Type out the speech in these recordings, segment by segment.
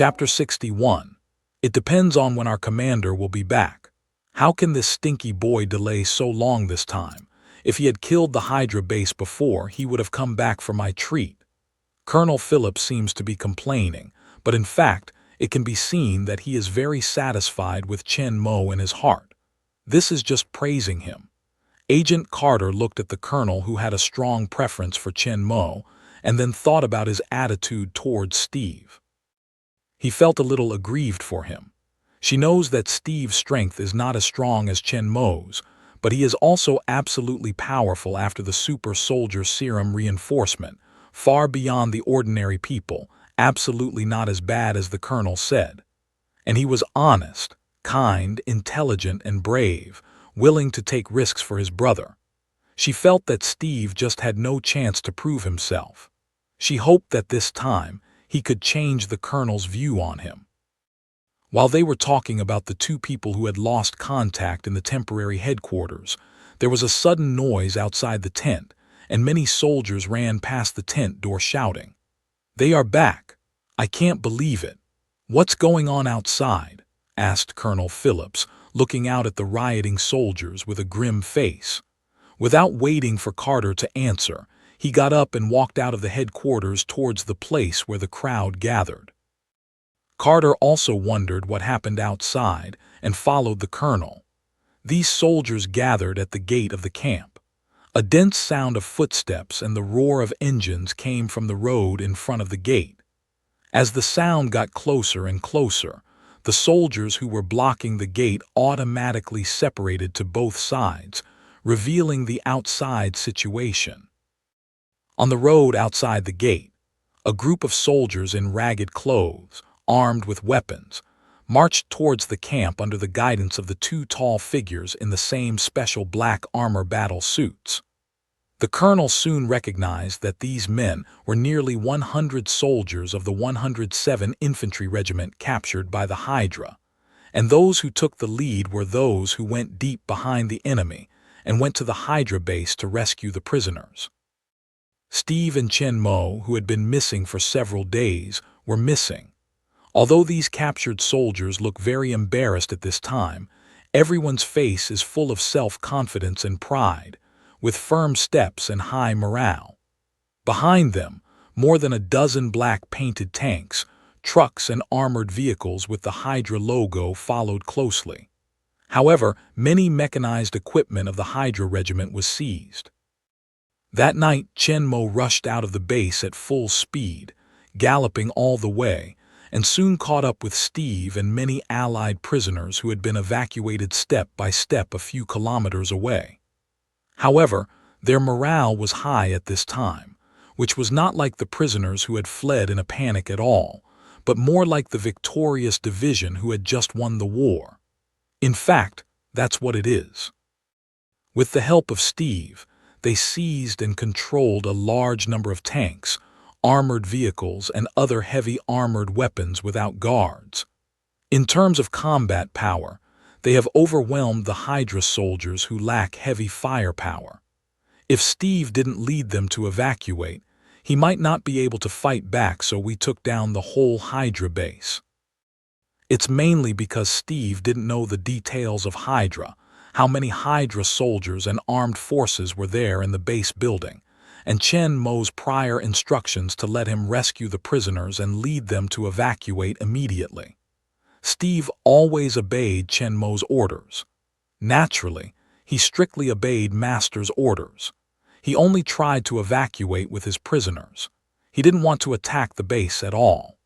Chapter 61. It depends on when our commander will be back. How can this stinky boy delay so long this time? If he had killed the Hydra base before, he would have come back for my treat. Colonel Phillips seems to be complaining, but in fact, it can be seen that he is very satisfied with Chen Mo in his heart. This is just praising him. Agent Carter looked at the colonel, who had a strong preference for Chen Mo, and then thought about his attitude towards Steve. He felt a little aggrieved for him. She knows that Steve's strength is not as strong as Chen Mo's, but he is also absolutely powerful after the super soldier serum reinforcement, far beyond the ordinary people, absolutely not as bad as the colonel said. And he was honest, kind, intelligent, and brave, willing to take risks for his brother. She felt that Steve just had no chance to prove himself. She hoped that this time he could change the colonel's view on him. While they were talking about the two people who had lost contact in the temporary headquarters, there was a sudden noise outside the tent, and many soldiers ran past the tent door shouting, "They are back! I can't believe it! What's going on outside?" asked Colonel Phillips, looking out at the rioting soldiers with a grim face. Without waiting for Carter to answer, he got up and walked out of the headquarters towards the place where the crowd gathered. Carter also wondered what happened outside and followed the colonel. These soldiers gathered at the gate of the camp. A dense sound of footsteps and the roar of engines came from the road in front of the gate. As the sound got closer and closer, the soldiers who were blocking the gate automatically separated to both sides, revealing the outside situation. On the road outside the gate, a group of soldiers in ragged clothes, armed with weapons, marched towards the camp under the guidance of the two tall figures in the same special black armor battle suits. The colonel soon recognized that these men were nearly 100 soldiers of the 107 Infantry Regiment captured by the Hydra, and those who took the lead were those who went deep behind the enemy and went to the Hydra base to rescue the prisoners. Steve and Chen Mo, who had been missing for several days, were missing. Although these captured soldiers look very embarrassed at this time, everyone's face is full of self-confidence and pride, with firm steps and high morale. Behind them, more than a dozen black painted tanks, trucks, and armored vehicles with the Hydra logo followed closely. However, many mechanized equipment of the Hydra regiment was seized. That night, Chen Mo rushed out of the base at full speed, galloping all the way, and soon caught up with Steve and many Allied prisoners who had been evacuated step by step a few kilometers away. However, their morale was high at this time, which was not like the prisoners who had fled in a panic at all, but more like the victorious division who had just won the war. In fact, that's what it is. With the help of Steve, they seized and controlled a large number of tanks, armored vehicles, and other heavy armored weapons without guards. In terms of combat power, they have overwhelmed the Hydra soldiers who lack heavy firepower. If Steve didn't lead them to evacuate, he might not be able to fight back, so we took down the whole Hydra base. It's mainly because Steve didn't know the details of Hydra, how many Hydra soldiers and armed forces were there in the base building, and Chen Mo's prior instructions to let him rescue the prisoners and lead them to evacuate immediately. Steve always obeyed Chen Mo's orders. Naturally, he strictly obeyed Master's orders. He only tried to evacuate with his prisoners. He didn't want to attack the base at all.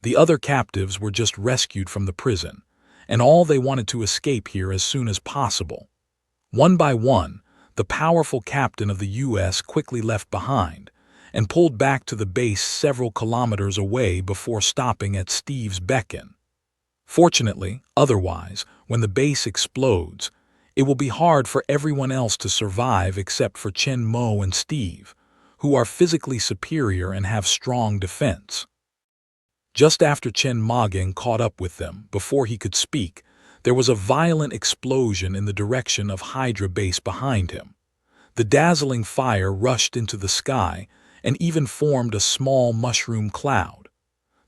The other captives were just rescued from the prison, and all they wanted to escape here as soon as possible. One by one, the powerful captain of the U.S. quickly left behind and pulled back to the base several kilometers away before stopping at Steve's beckon. Fortunately, otherwise, when the base explodes, it will be hard for everyone else to survive except for Chen Mo and Steve, who are physically superior and have strong defense. Just after Chen Magang caught up with them, before he could speak, there was a violent explosion in the direction of Hydra base behind him. The dazzling fire rushed into the sky and even formed a small mushroom cloud.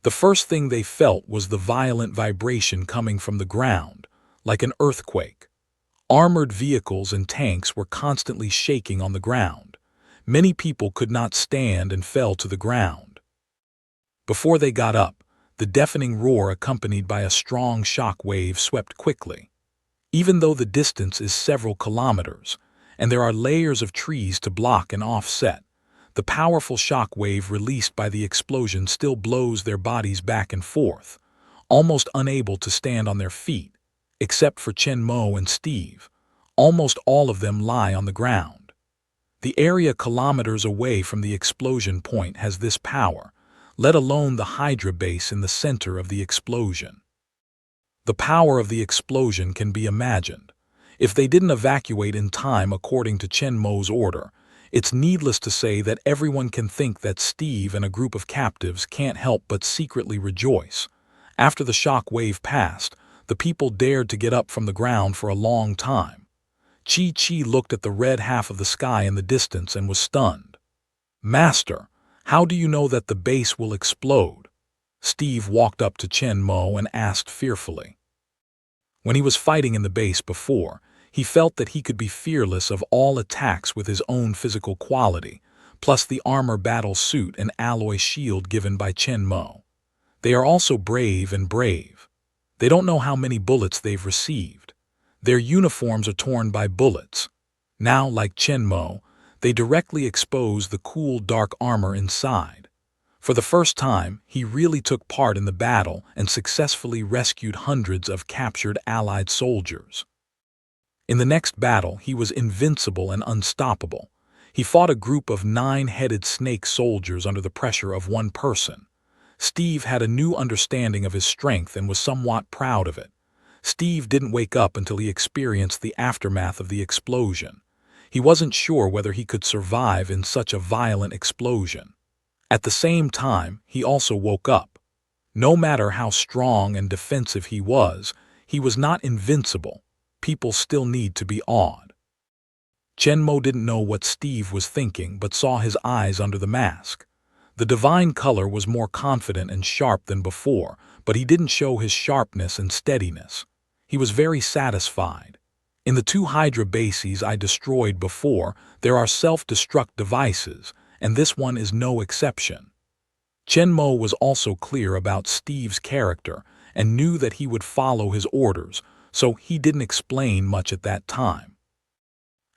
The first thing they felt was the violent vibration coming from the ground, like an earthquake. Armored vehicles and tanks were constantly shaking on the ground. Many people could not stand and fell to the ground. Before they got up, the deafening roar accompanied by a strong shock wave swept quickly. Even though the distance is several kilometers, and there are layers of trees to block and offset, the powerful shock wave released by the explosion still blows their bodies back and forth, almost unable to stand on their feet, except for Chen Mo and Steve. Almost all of them lie on the ground. The area kilometers away from the explosion point has this power, let alone the Hydra base in the center of the explosion. The power of the explosion can be imagined. If they didn't evacuate in time according to Chen Mo's order, it's needless to say that everyone can think that Steve and a group of captives can't help but secretly rejoice. After the shock wave passed, the people dared to get up from the ground for a long time. Chi looked at the red half of the sky in the distance and was stunned. "Master, how do you know that the base will explode?" Steve walked up to Chen Mo and asked fearfully. When he was fighting in the base before, he felt that he could be fearless of all attacks with his own physical quality, plus the armor battle suit and alloy shield given by Chen Mo. They are also brave. They don't know how many bullets they've received. Their uniforms are torn by bullets. Now, like Chen Mo, they directly expose the cool dark armor inside. For the first time, he really took part in the battle and successfully rescued hundreds of captured Allied soldiers. In the next battle, he was invincible and unstoppable. He fought a group of 9-headed snake soldiers under the pressure of one person. Steve had a new understanding of his strength and was somewhat proud of it. Steve didn't wake up until he experienced the aftermath of the explosion. He wasn't sure whether he could survive in such a violent explosion. At the same time, he also woke up. No matter how strong and defensive he was not invincible. People still need to be awed. Chen Mo didn't know what Steve was thinking but saw his eyes under the mask. The divine color was more confident and sharp than before, but he didn't show his sharpness and steadiness. He was very satisfied. In the 2 Hydra bases I destroyed before, there are self-destruct devices, and this one is no exception. Chen Mo was also clear about Steve's character and knew that he would follow his orders, so he didn't explain much at that time.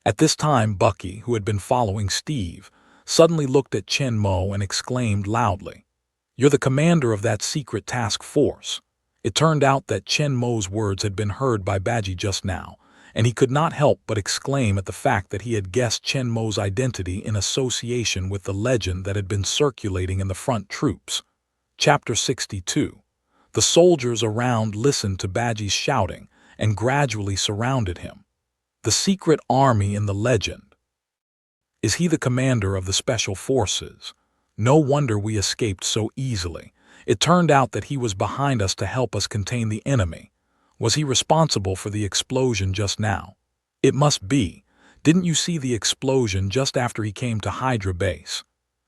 At this time, Bucky, who had been following Steve, suddenly looked at Chen Mo and exclaimed loudly, "You're the commander of that secret task force." It turned out that Chen Mo's words had been heard by Baji just now, and he could not help but exclaim at the fact that he had guessed Chen Mo's identity in association with the legend that had been circulating in the front troops. Chapter 62. The soldiers around listened to Baji's shouting and gradually surrounded him. The secret army in the legend. Is he the commander of the special forces? No wonder we escaped so easily. It turned out that he was behind us to help us contain the enemy. Was he responsible for the explosion just now? It must be. Didn't you see the explosion just after he came to Hydra base?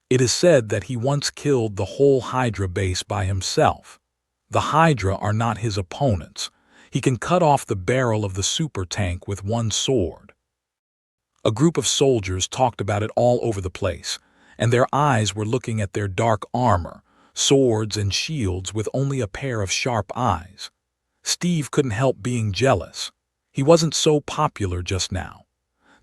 It is said that he once killed the whole Hydra base by himself. The Hydra are not his opponents. He can cut off the barrel of the super tank with one sword. A group of soldiers talked about it all over the place, and their eyes were looking at their dark armor, swords and shields with only a pair of sharp eyes. Steve couldn't help being jealous. He wasn't so popular just now.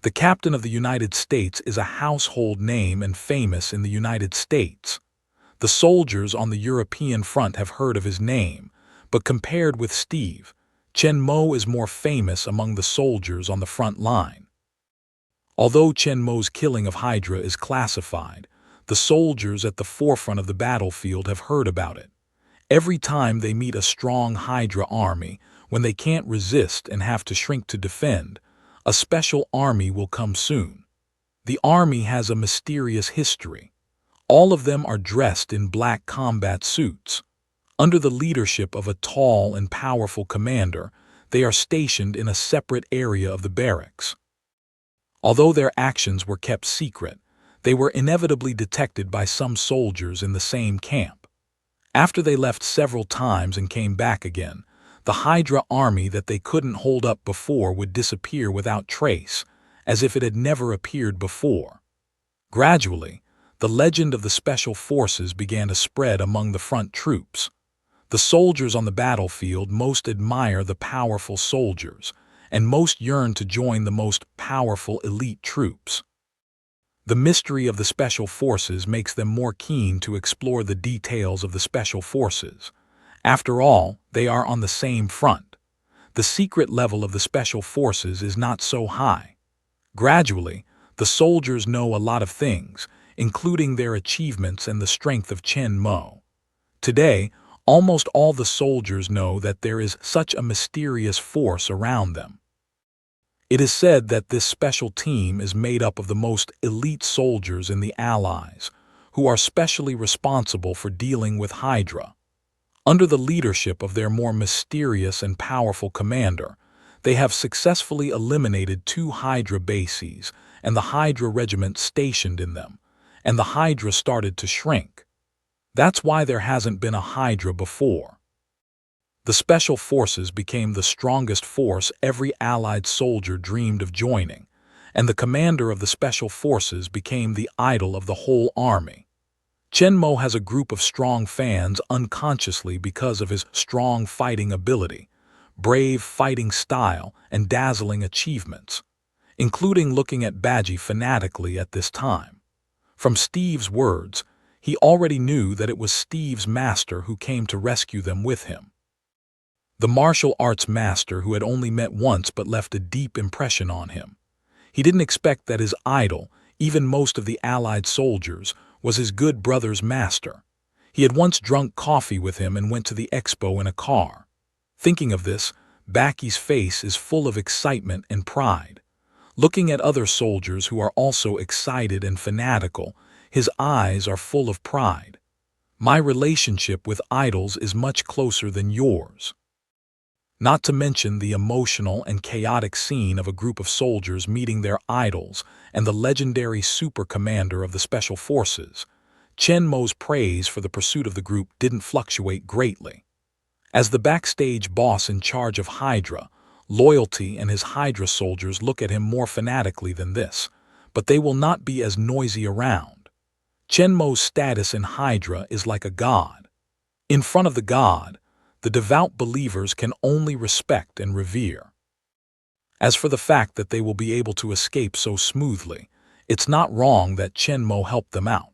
The captain of the United States is a household name and famous in the United States. The soldiers on the European front have heard of his name, but compared with Steve, Chen Mo is more famous among the soldiers on the front line. Although Chen Mo's killing of Hydra is classified, the soldiers at the forefront of the battlefield have heard about it. Every time they meet a strong Hydra army, when they can't resist and have to shrink to defend, a special army will come soon. The army has a mysterious history. All of them are dressed in black combat suits. Under the leadership of a tall and powerful commander, they are stationed in a separate area of the barracks. Although their actions were kept secret, they were inevitably detected by some soldiers in the same camp. After they left several times and came back again, the Hydra army that they couldn't hold up before would disappear without trace, as if it had never appeared before. Gradually, the legend of the special forces began to spread among the front troops. The soldiers on the battlefield most admire the powerful soldiers, and most yearn to join the most powerful elite troops. The mystery of the special forces makes them more keen to explore the details of the special forces. After all, they are on the same front. The secret level of the special forces is not so high. Gradually, the soldiers know a lot of things, including their achievements and the strength of Chen Mo. Today, almost all the soldiers know that there is such a mysterious force around them. It is said that this special team is made up of the most elite soldiers in the Allies, who are specially responsible for dealing with Hydra. Under the leadership of their more mysterious and powerful commander, they have successfully eliminated 2 Hydra bases and the Hydra regiment stationed in them, and the Hydra started to shrink. That's why there hasn't been a Hydra before. The Special Forces became the strongest force every Allied soldier dreamed of joining, and the commander of the Special Forces became the idol of the whole army. Chen Mo has a group of strong fans unconsciously because of his strong fighting ability, brave fighting style, and dazzling achievements, including looking at Badgie fanatically at this time. From Steve's words, he already knew that it was Steve's master who came to rescue them with him. The martial arts master who had only met once but left a deep impression on him. He didn't expect that his idol, even most of the Allied soldiers, was his good brother's master. He had once drunk coffee with him and went to the expo in a car. Thinking of this, Baki's face is full of excitement and pride. Looking at other soldiers who are also excited and fanatical, his eyes are full of pride. My relationship with idols is much closer than yours. Not to mention the emotional and chaotic scene of a group of soldiers meeting their idols and the legendary super commander of the Special Forces. Chen Mo's praise for the pursuit of the group didn't fluctuate greatly. As the backstage boss in charge of Hydra, Loyalty and his Hydra soldiers look at him more fanatically than this, but they will not be as noisy around. Chen Mo's status in Hydra is like a god. In front of the god, the devout believers can only respect and revere. As for the fact that they will be able to escape so smoothly, it's not wrong that Chen Mo helped them out.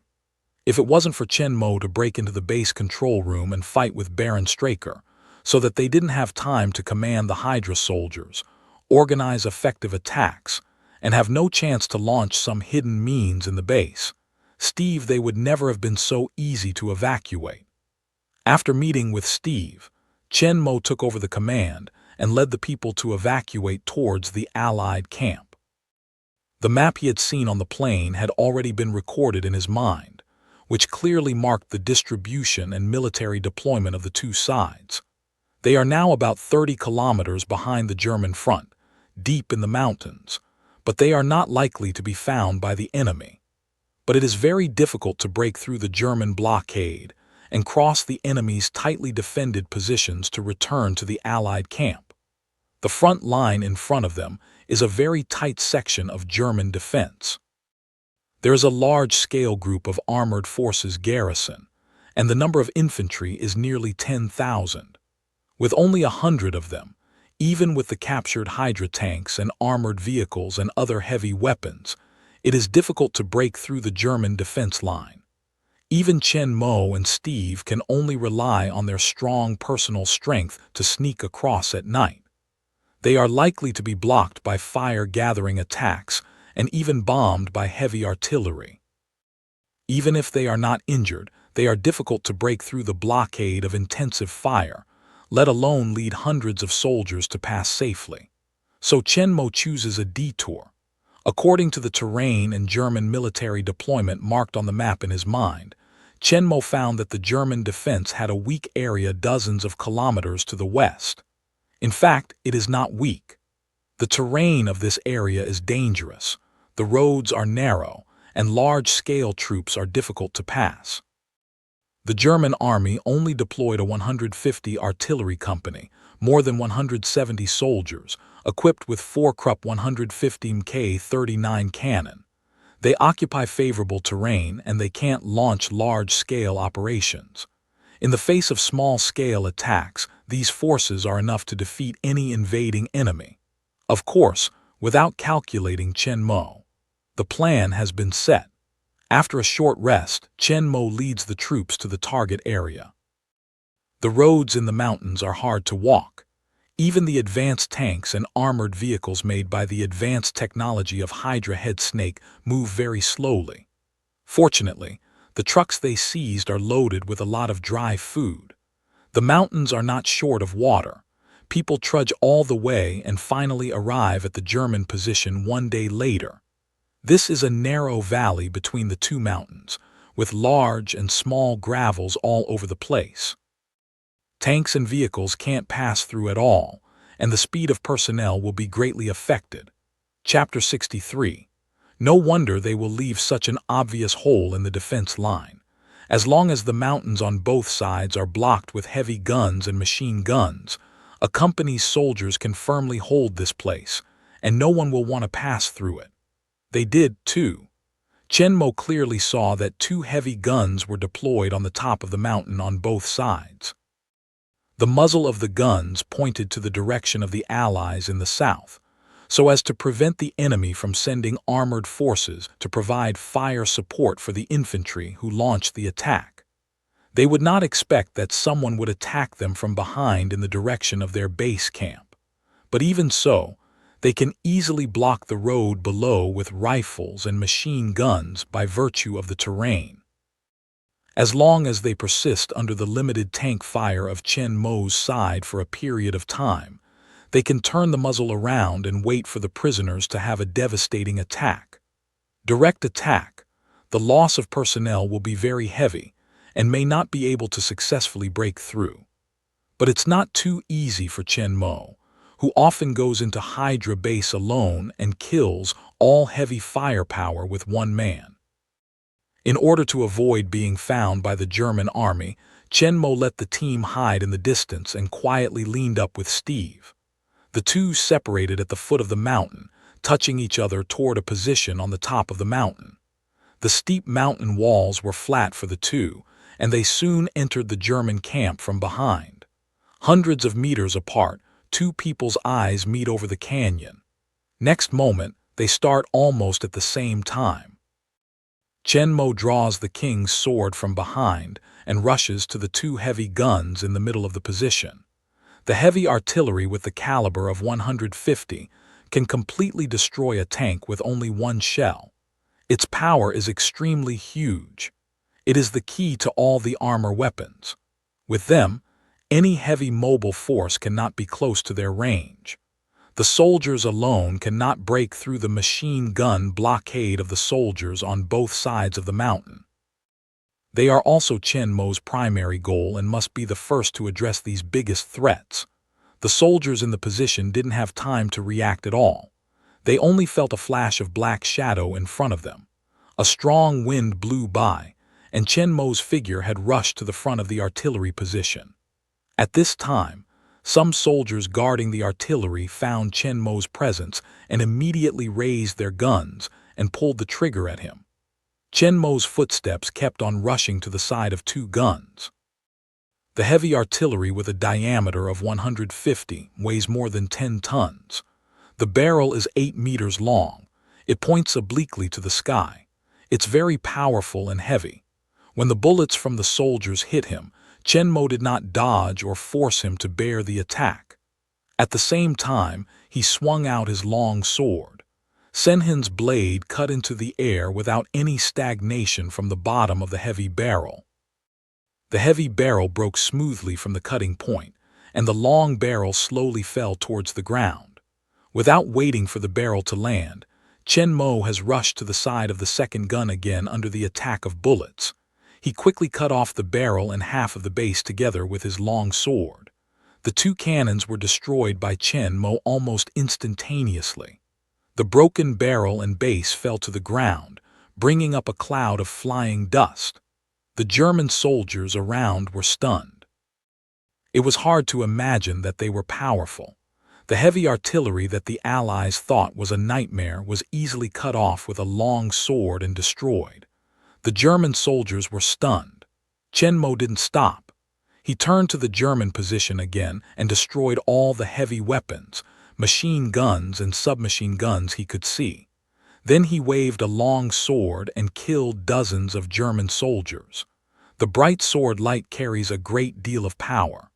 If it wasn't for Chen Mo to break into the base control room and fight with Baron Straker, so that they didn't have time to command the Hydra soldiers, organize effective attacks, and have no chance to launch some hidden means in the base, Steve, they would never have been so easy to evacuate. After meeting with Steve, Chen Mo took over the command and led the people to evacuate towards the Allied camp. The map he had seen on the plane had already been recorded in his mind, which clearly marked the distribution and military deployment of the 2 sides. They are now about 30 kilometers behind the German front, deep in the mountains, but they are not likely to be found by the enemy. But it is very difficult to break through the German blockade and cross the enemy's tightly defended positions to return to the Allied camp. The front line in front of them is a very tight section of German defense. There is a large-scale group of armored forces garrison, and the number of infantry is nearly 10,000. With only 100 of them, even with the captured Hydra tanks and armored vehicles and other heavy weapons, it is difficult to break through the German defense line. Even Chen Mo and Steve can only rely on their strong personal strength to sneak across at night. They are likely to be blocked by fire-gathering attacks and even bombed by heavy artillery. Even if they are not injured, they are difficult to break through the blockade of intensive fire, let alone lead hundreds of soldiers to pass safely. So Chen Mo chooses a detour. According to the terrain and German military deployment marked on the map in his mind, Chen Mo found that the German defense had a weak area dozens of kilometers to the west. In fact, it is not weak. The terrain of this area is dangerous, the roads are narrow, and large-scale troops are difficult to pass. The German army only deployed a 150 artillery company, more than 170 soldiers, equipped with 4 Krupp 150 Mk-39 cannon. They occupy favorable terrain and they can't launch large-scale operations. In the face of small-scale attacks, these forces are enough to defeat any invading enemy. Of course, without calculating Chen Mo. The plan has been set. After a short rest, Chen Mo leads the troops to the target area. The roads in the mountains are hard to walk. Even the advanced tanks and armored vehicles made by the advanced technology of Hydra Head Snake move very slowly. Fortunately, the trucks they seized are loaded with a lot of dry food. The mountains are not short of water. People trudge all the way and finally arrive at the German position 1 day later. This is a narrow valley between the two mountains, with large and small gravels all over the place. Tanks and vehicles can't pass through at all, and the speed of personnel will be greatly affected. Chapter 63. No wonder they will leave such an obvious hole in the defense line. As long as the mountains on both sides are blocked with heavy guns and machine guns, a company's soldiers can firmly hold this place, and no one will want to pass through it. They did, too. Chen Mo clearly saw that 2 heavy guns were deployed on the top of the mountain on both sides. The muzzle of the guns pointed to the direction of the Allies in the south, so as to prevent the enemy from sending armored forces to provide fire support for the infantry who launched the attack. They would not expect that someone would attack them from behind in the direction of their base camp. But even so, they can easily block the road below with rifles and machine guns by virtue of the terrain. As long as they persist under the limited tank fire of Chen Mo's side for a period of time, they can turn the muzzle around and wait for the prisoners to have a devastating attack. Direct attack. The loss of personnel will be very heavy and may not be able to successfully break through. But it's not too easy for Chen Mo, who often goes into Hydra base alone and kills all heavy firepower with one man. In order to avoid being found by the German army, Chen Mo let the team hide in the distance and quietly leaned up with Steve. The two separated at the foot of the mountain, touching each other toward a position on the top of the mountain. The steep mountain walls were flat for the two, and they soon entered the German camp from behind. Hundreds of meters apart, 2 people's eyes meet over the canyon. Next moment, they start almost at the same time. Chen Mo draws the king's sword from behind and rushes to the 2 heavy guns in the middle of the position. The heavy artillery with the caliber of 150 can completely destroy a tank with only 1 shell. Its power is extremely huge. It is the key to all the armor weapons. With them, any heavy mobile force cannot be close to their range. The soldiers alone cannot break through the machine gun blockade of the soldiers on both sides of the mountain. They are also Chen Mo's primary goal and must be the first to address these biggest threats. The soldiers in the position didn't have time to react at all. They only felt a flash of black shadow in front of them. A strong wind blew by, and Chen Mo's figure had rushed to the front of the artillery position. At this time, some soldiers guarding the artillery found Chen Mo's presence and immediately raised their guns and pulled the trigger at him. Chen Mo's footsteps kept on rushing to the side of 2 guns. The heavy artillery with a diameter of 150 weighs more than 10 tons. The barrel is 8 meters long. It points obliquely to the sky. It's very powerful and heavy. When the bullets from the soldiers hit him, Chen Mo did not dodge or force him to bear the attack. At the same time, he swung out his long sword. Senhin's blade cut into the air without any stagnation from the bottom of the heavy barrel. The heavy barrel broke smoothly from the cutting point, and the long barrel slowly fell towards the ground. Without waiting for the barrel to land, Chen Mo has rushed to the side of the second gun again under the attack of bullets. He quickly cut off the barrel and half of the base together with his long sword. The 2 cannons were destroyed by Chen Mo almost instantaneously. The broken barrel and base fell to the ground, bringing up a cloud of flying dust. The German soldiers around were stunned. It was hard to imagine that they were powerful. The heavy artillery that the Allies thought was a nightmare was easily cut off with a long sword and destroyed. The German soldiers were stunned. Chen Mo didn't stop. He turned to the German position again and destroyed all the heavy weapons, machine guns and submachine guns he could see. Then he waved a long sword and killed dozens of German soldiers. The bright sword light carries a great deal of power.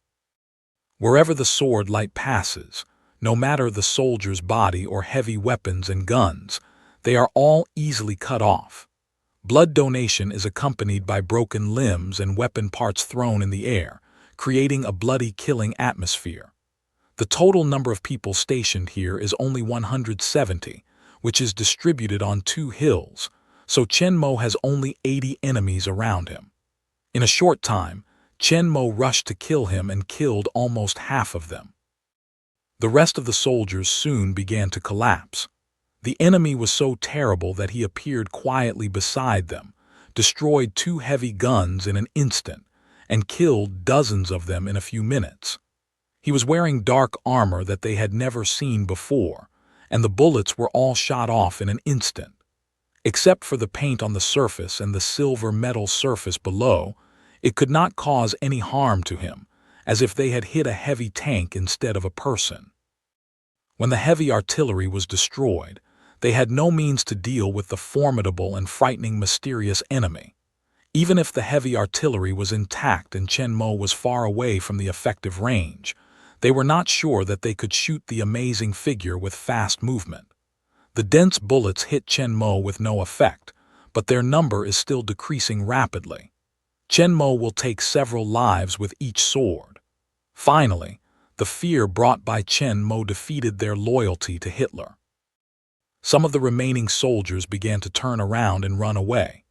Wherever the sword light passes, no matter the soldier's body or heavy weapons and guns, they are all easily cut off. Blood donation is accompanied by broken limbs and weapon parts thrown in the air, creating a bloody killing atmosphere. The total number of people stationed here is only 170, which is distributed on 2 hills, so Chen Mo has only 80 enemies around him. In a short time, Chen Mo rushed to kill him and killed almost half of them. The rest of the soldiers soon began to collapse. The enemy was so terrible that he appeared quietly beside them, destroyed 2 heavy guns in an instant, and killed dozens of them in a few minutes. He was wearing dark armor that they had never seen before, and the bullets were all shot off in an instant. Except for the paint on the surface and the silver metal surface below, it could not cause any harm to him, as if they had hit a heavy tank instead of a person. When the heavy artillery was destroyed, they had no means to deal with the formidable and frightening mysterious enemy. Even if the heavy artillery was intact and Chen Mo was far away from the effective range, they were not sure that they could shoot the amazing figure with fast movement. The dense bullets hit Chen Mo with no effect, but their number is still decreasing rapidly. Chen Mo will take several lives with each sword. Finally, the fear brought by Chen Mo defeated their loyalty to Hitler. Some of the remaining soldiers began to turn around and run away.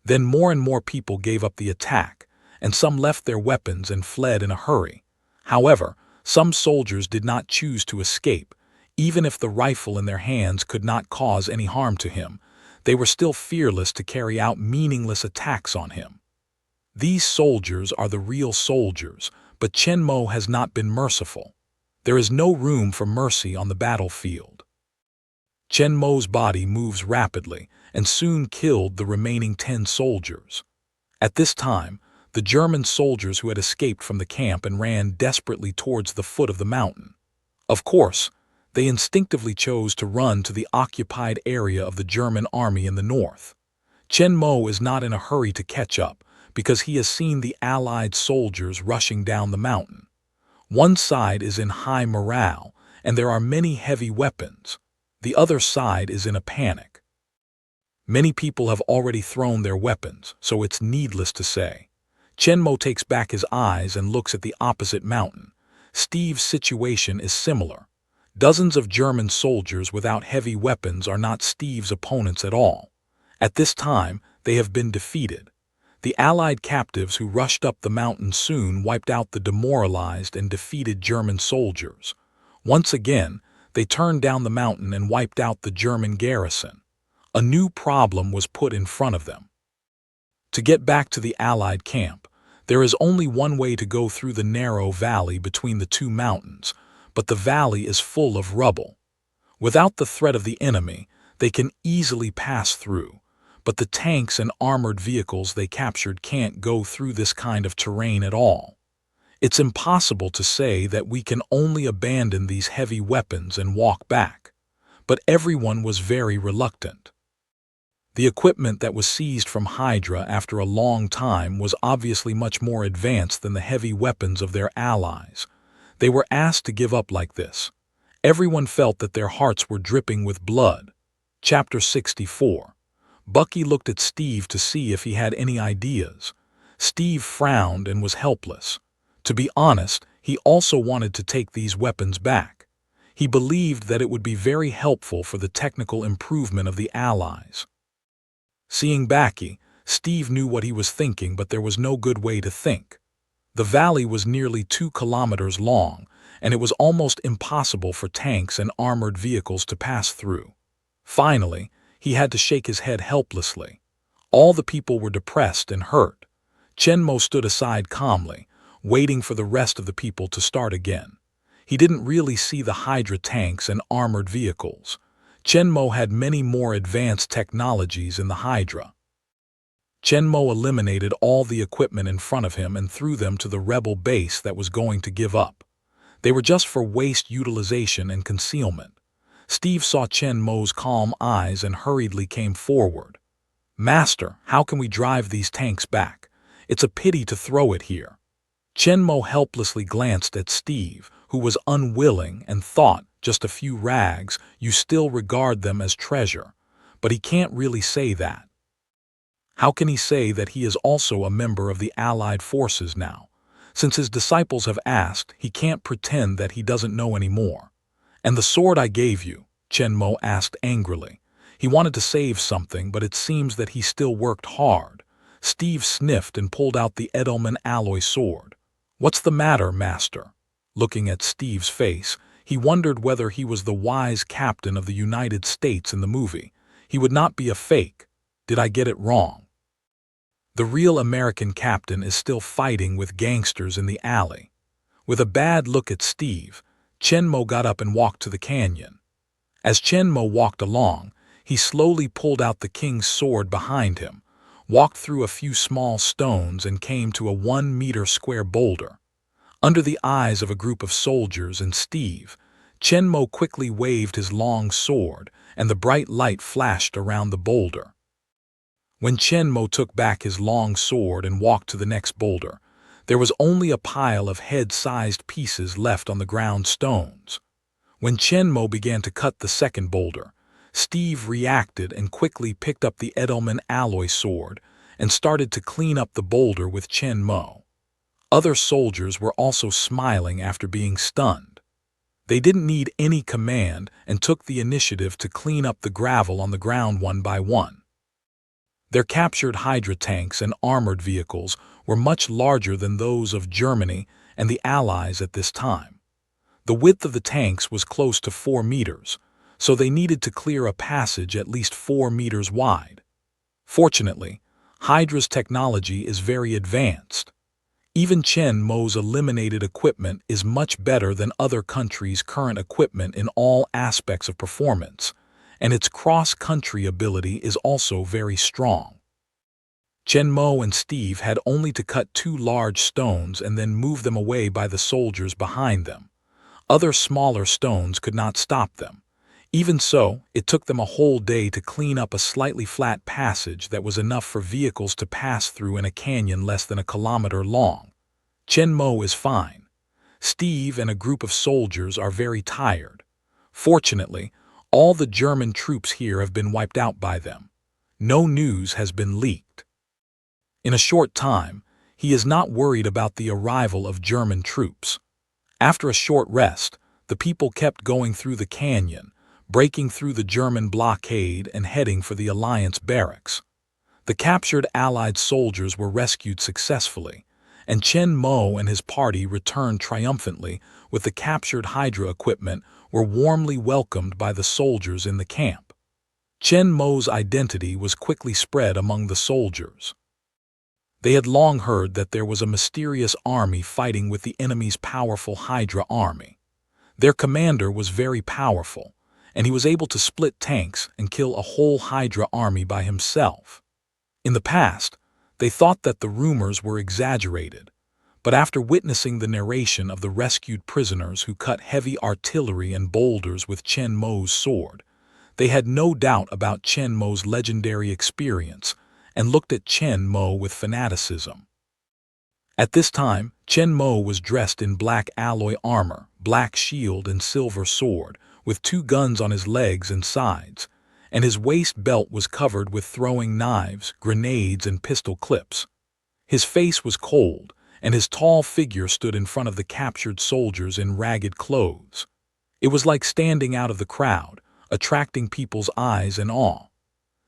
Then more and more people gave up the attack, and some left their weapons and fled in a hurry. However, some soldiers did not choose to escape. Even if the rifle in their hands could not cause any harm to him, they were still fearless to carry out meaningless attacks on him. These soldiers are the real soldiers, but Chen Mo has not been merciful. There is no room for mercy on the battlefield. Chen Mo's body moves rapidly and soon killed the remaining 10 soldiers. At this time, the German soldiers who had escaped from the camp and ran desperately towards the foot of the mountain. Of course, they instinctively chose to run to the occupied area of the German army in the north. Chen Mo is not in a hurry to catch up because he has seen the Allied soldiers rushing down the mountain. One side is in high morale, and there are many heavy weapons. The other side is in a panic. Many people have already thrown their weapons, so it's needless to say. Chen Mo takes back his eyes and looks at the opposite mountain. Steve's situation is similar. Dozens of German soldiers without heavy weapons are not Steve's opponents at all. At this time, they have been defeated. The Allied captives who rushed up the mountain soon wiped out the demoralized and defeated German soldiers. Once again, they turned down the mountain and wiped out the German garrison. A new problem was put in front of them. To get back to the Allied camp, there is only one way to go through the narrow valley between the 2 mountains, but the valley is full of rubble. Without the threat of the enemy, they can easily pass through, but the tanks and armored vehicles they captured can't go through this kind of terrain at all. It's impossible to say that we can only abandon these heavy weapons and walk back, but everyone was very reluctant. The equipment that was seized from Hydra after a long time was obviously much more advanced than the heavy weapons of their allies. They were asked to give up like this. Everyone felt that their hearts were dripping with blood. Chapter 64. Bucky looked at Steve to see if he had any ideas. Steve frowned and was helpless. To be honest, he also wanted to take these weapons back. He believed that it would be very helpful for the technical improvement of the Allies. Seeing Bucky, Steve knew what he was thinking, but there was no good way to think. The valley was nearly 2 kilometers long, and it was almost impossible for tanks and armored vehicles to pass through. Finally, he had to shake his head helplessly. All the people were depressed and hurt. Chen Mo stood aside calmly, waiting for the rest of the people to start again. He didn't really see the Hydra tanks and armored vehicles. Chen Mo had many more advanced technologies in the Hydra. Chen Mo eliminated all the equipment in front of him and threw them to the rebel base that was going to give up. They were just for waste utilization and concealment. Steve saw Chen Mo's calm eyes and hurriedly came forward. "Master, how can we drive these tanks back? It's a pity to throw it here." Chen Mo helplessly glanced at Steve, who was unwilling and thought, "Just a few rags, you still regard them as treasure." But he can't really say that. How can he say that he is also a member of the Allied forces now? Since his disciples have asked, he can't pretend that he doesn't know anymore. "And the sword I gave you?" Chen Mo asked angrily. He wanted to save something, but it seems that he still worked hard. Steve sniffed and pulled out the Edelman alloy sword. "What's the matter, master?" Looking at Steve's face, he wondered whether he was the wise captain of the United States in the movie. He would not be a fake. Did I get it wrong? The real American captain is still fighting with gangsters in the alley. With a bad look at Steve, Chen Mo got up and walked to the canyon. As Chen Mo walked along, he slowly pulled out the king's sword behind him, walked through a few small stones and came to a 1-meter square boulder. Under the eyes of a group of soldiers and Steve, Chen Mo quickly waved his long sword and the bright light flashed around the boulder. When Chen Mo took back his long sword and walked to the next boulder, there was only a pile of head-sized pieces left on the ground stones. When Chen Mo began to cut the second boulder, Steve reacted and quickly picked up the Edelman alloy sword and started to clean up the boulder with Chen Mo. Other soldiers were also smiling after being stunned. They didn't need any command and took the initiative to clean up the gravel on the ground one by one. Their captured Hydra tanks and armored vehicles were much larger than those of Germany and the Allies at this time. The width of the tanks was close to 4 meters, so they needed to clear a passage at least 4 meters wide. Fortunately, Hydra's technology is very advanced. Even Chen Mo's eliminated equipment is much better than other countries' current equipment in all aspects of performance, and its cross-country ability is also very strong. Chen Mo and Steve had only to cut 2 large stones and then move them away by the soldiers behind them. Other smaller stones could not stop them. Even so, it took them a whole day to clean up a slightly flat passage that was enough for vehicles to pass through in a canyon less than a kilometer long. Chen Mo is fine. Steve and a group of soldiers are very tired. Fortunately, all the German troops here have been wiped out by them. No news has been leaked. In a short time, he is not worried about the arrival of German troops. After a short rest, the people kept going through the canyon, breaking through the German blockade and heading for the Alliance barracks. The captured Allied soldiers were rescued successfully, and Chen Mo and his party returned triumphantly with the captured Hydra equipment were warmly welcomed by the soldiers in the camp. Chen Mo's identity was quickly spread among the soldiers. They had long heard that there was a mysterious army fighting with the enemy's powerful Hydra army. Their commander was very powerful, and he was able to split tanks and kill a whole Hydra army by himself. In the past, they thought that the rumors were exaggerated, but after witnessing the narration of the rescued prisoners who cut heavy artillery and boulders with Chen Mo's sword, they had no doubt about Chen Mo's legendary experience and looked at Chen Mo with fanaticism. At this time, Chen Mo was dressed in black alloy armor, black shield and silver sword, with 2 guns on his legs and sides, and his waist belt was covered with throwing knives, grenades, and pistol clips. His face was cold, and his tall figure stood in front of the captured soldiers in ragged clothes. It was like standing out of the crowd, attracting people's eyes and awe.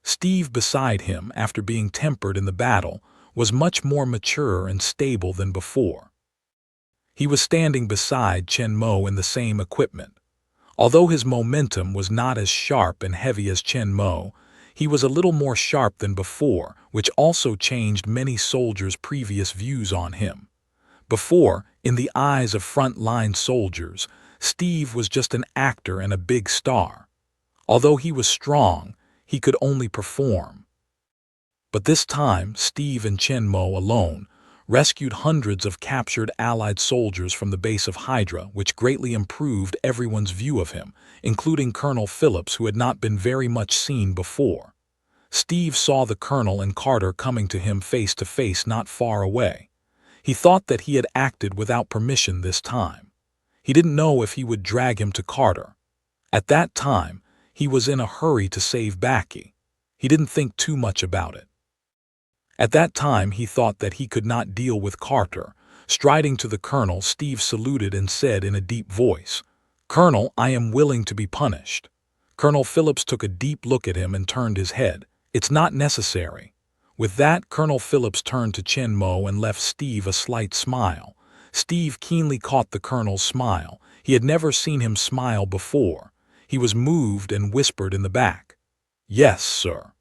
Steve beside him, after being tempered in the battle, was much more mature and stable than before. He was standing beside Chen Mo in the same equipment. Although his momentum was not as sharp and heavy as Chen Mo, He was a little more sharp than before, which also changed many soldiers' previous views on him. Before, in the eyes of front-line soldiers, Steve was just an actor and a big star. Although he was strong, he could only perform. But this time, Steve and Chen Mo alone rescued hundreds of captured Allied soldiers from the base of Hydra, which greatly improved everyone's view of him, including Colonel Phillips, who had not been very much seen before. Steve saw the colonel and Carter coming to him face to face not far away. He thought that he had acted without permission this time. He didn't know if he would drag him to Carter. At that time, he was in a hurry to save Baki. He didn't think too much about it. At that time, he thought that he could not deal with Carter. Striding to the colonel, Steve saluted and said in a deep voice, "Colonel, I am willing to be punished." Colonel Phillips took a deep look at him and turned his head. "It's not necessary." With that, Colonel Phillips turned to Chen Mo and left Steve a slight smile. Steve keenly caught the colonel's smile. He had never seen him smile before. He was moved and whispered in the back, "Yes, sir."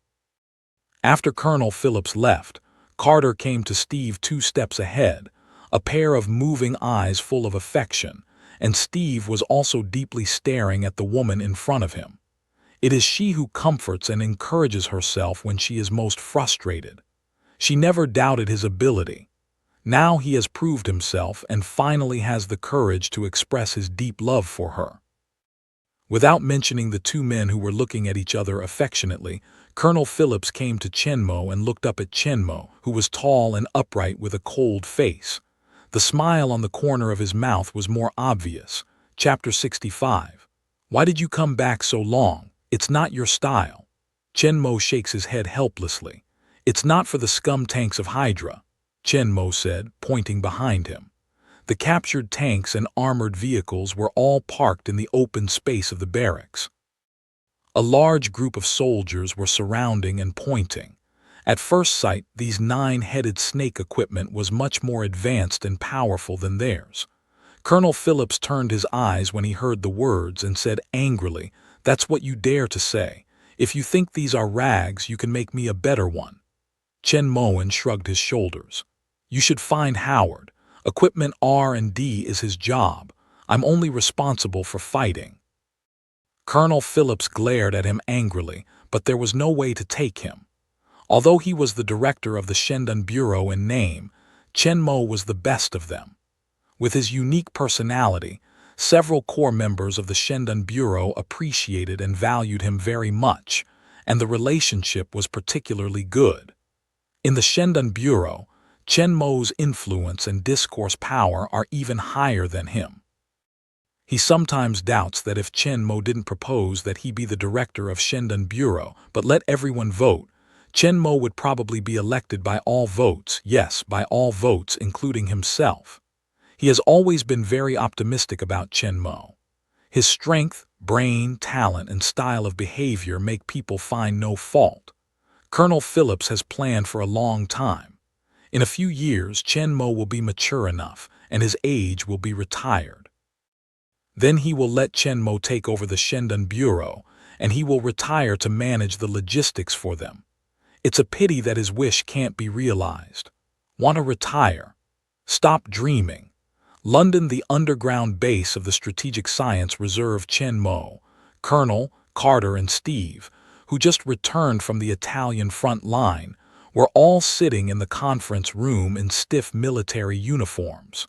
After Colonel Phillips left, Carter came to Steve 2 steps ahead, a pair of moving eyes full of affection, and Steve was also deeply staring at the woman in front of him. It is she who comforts and encourages herself when she is most frustrated. She never doubted his ability. Now he has proved himself and finally has the courage to express his deep love for her. Without mentioning the 2 men who were looking at each other affectionately, Colonel Phillips came to Chen Mo and looked up at Chen Mo, who was tall and upright with a cold face. The smile on the corner of his mouth was more obvious. Chapter 65. Why did you come back so long? It's not your style. Chen Mo shakes his head helplessly. It's not for the scum tanks of Hydra, Chen Mo said, pointing behind him. The captured tanks and armored vehicles were all parked in the open space of the barracks. A large group of soldiers were surrounding and pointing. At first sight, these 9-headed snake equipment was much more advanced and powerful than theirs. Colonel Phillips turned his eyes when he heard the words and said angrily, "That's what you dare to say. If you think these are rags, you can make me a better one." Chen Moen shrugged his shoulders. "You should find Howard. Equipment R&D is his job. I'm only responsible for fighting." Colonel Phillips glared at him angrily, but there was no way to take him. Although he was the director of the Shendan Bureau in name, Chen Mo was the best of them. With his unique personality, several core members of the Shendan Bureau appreciated and valued him very much, and the relationship was particularly good. In the Shendan Bureau, Chen Mo's influence and discourse power are even higher than him. He sometimes doubts that if Chen Mo didn't propose that he be the director of Shendan Bureau, but let everyone vote, Chen Mo would probably be elected by all votes, yes, by all votes, including himself. He has always been very optimistic about Chen Mo. His strength, brain, talent, and style of behavior make people find no fault. Colonel Phillips has planned for a long time. In a few years, Chen Mo will be mature enough, and his age will be retired. Then he will let Chen Mo take over the Shendan Bureau, and he will retire to manage the logistics for them. It's a pity that his wish can't be realized. Want to retire? Stop dreaming. London, the underground base of the Strategic Science Reserve. Chen Mo, Colonel, Carter, and Steve, who just returned from the Italian front line, were all sitting in the conference room in stiff military uniforms.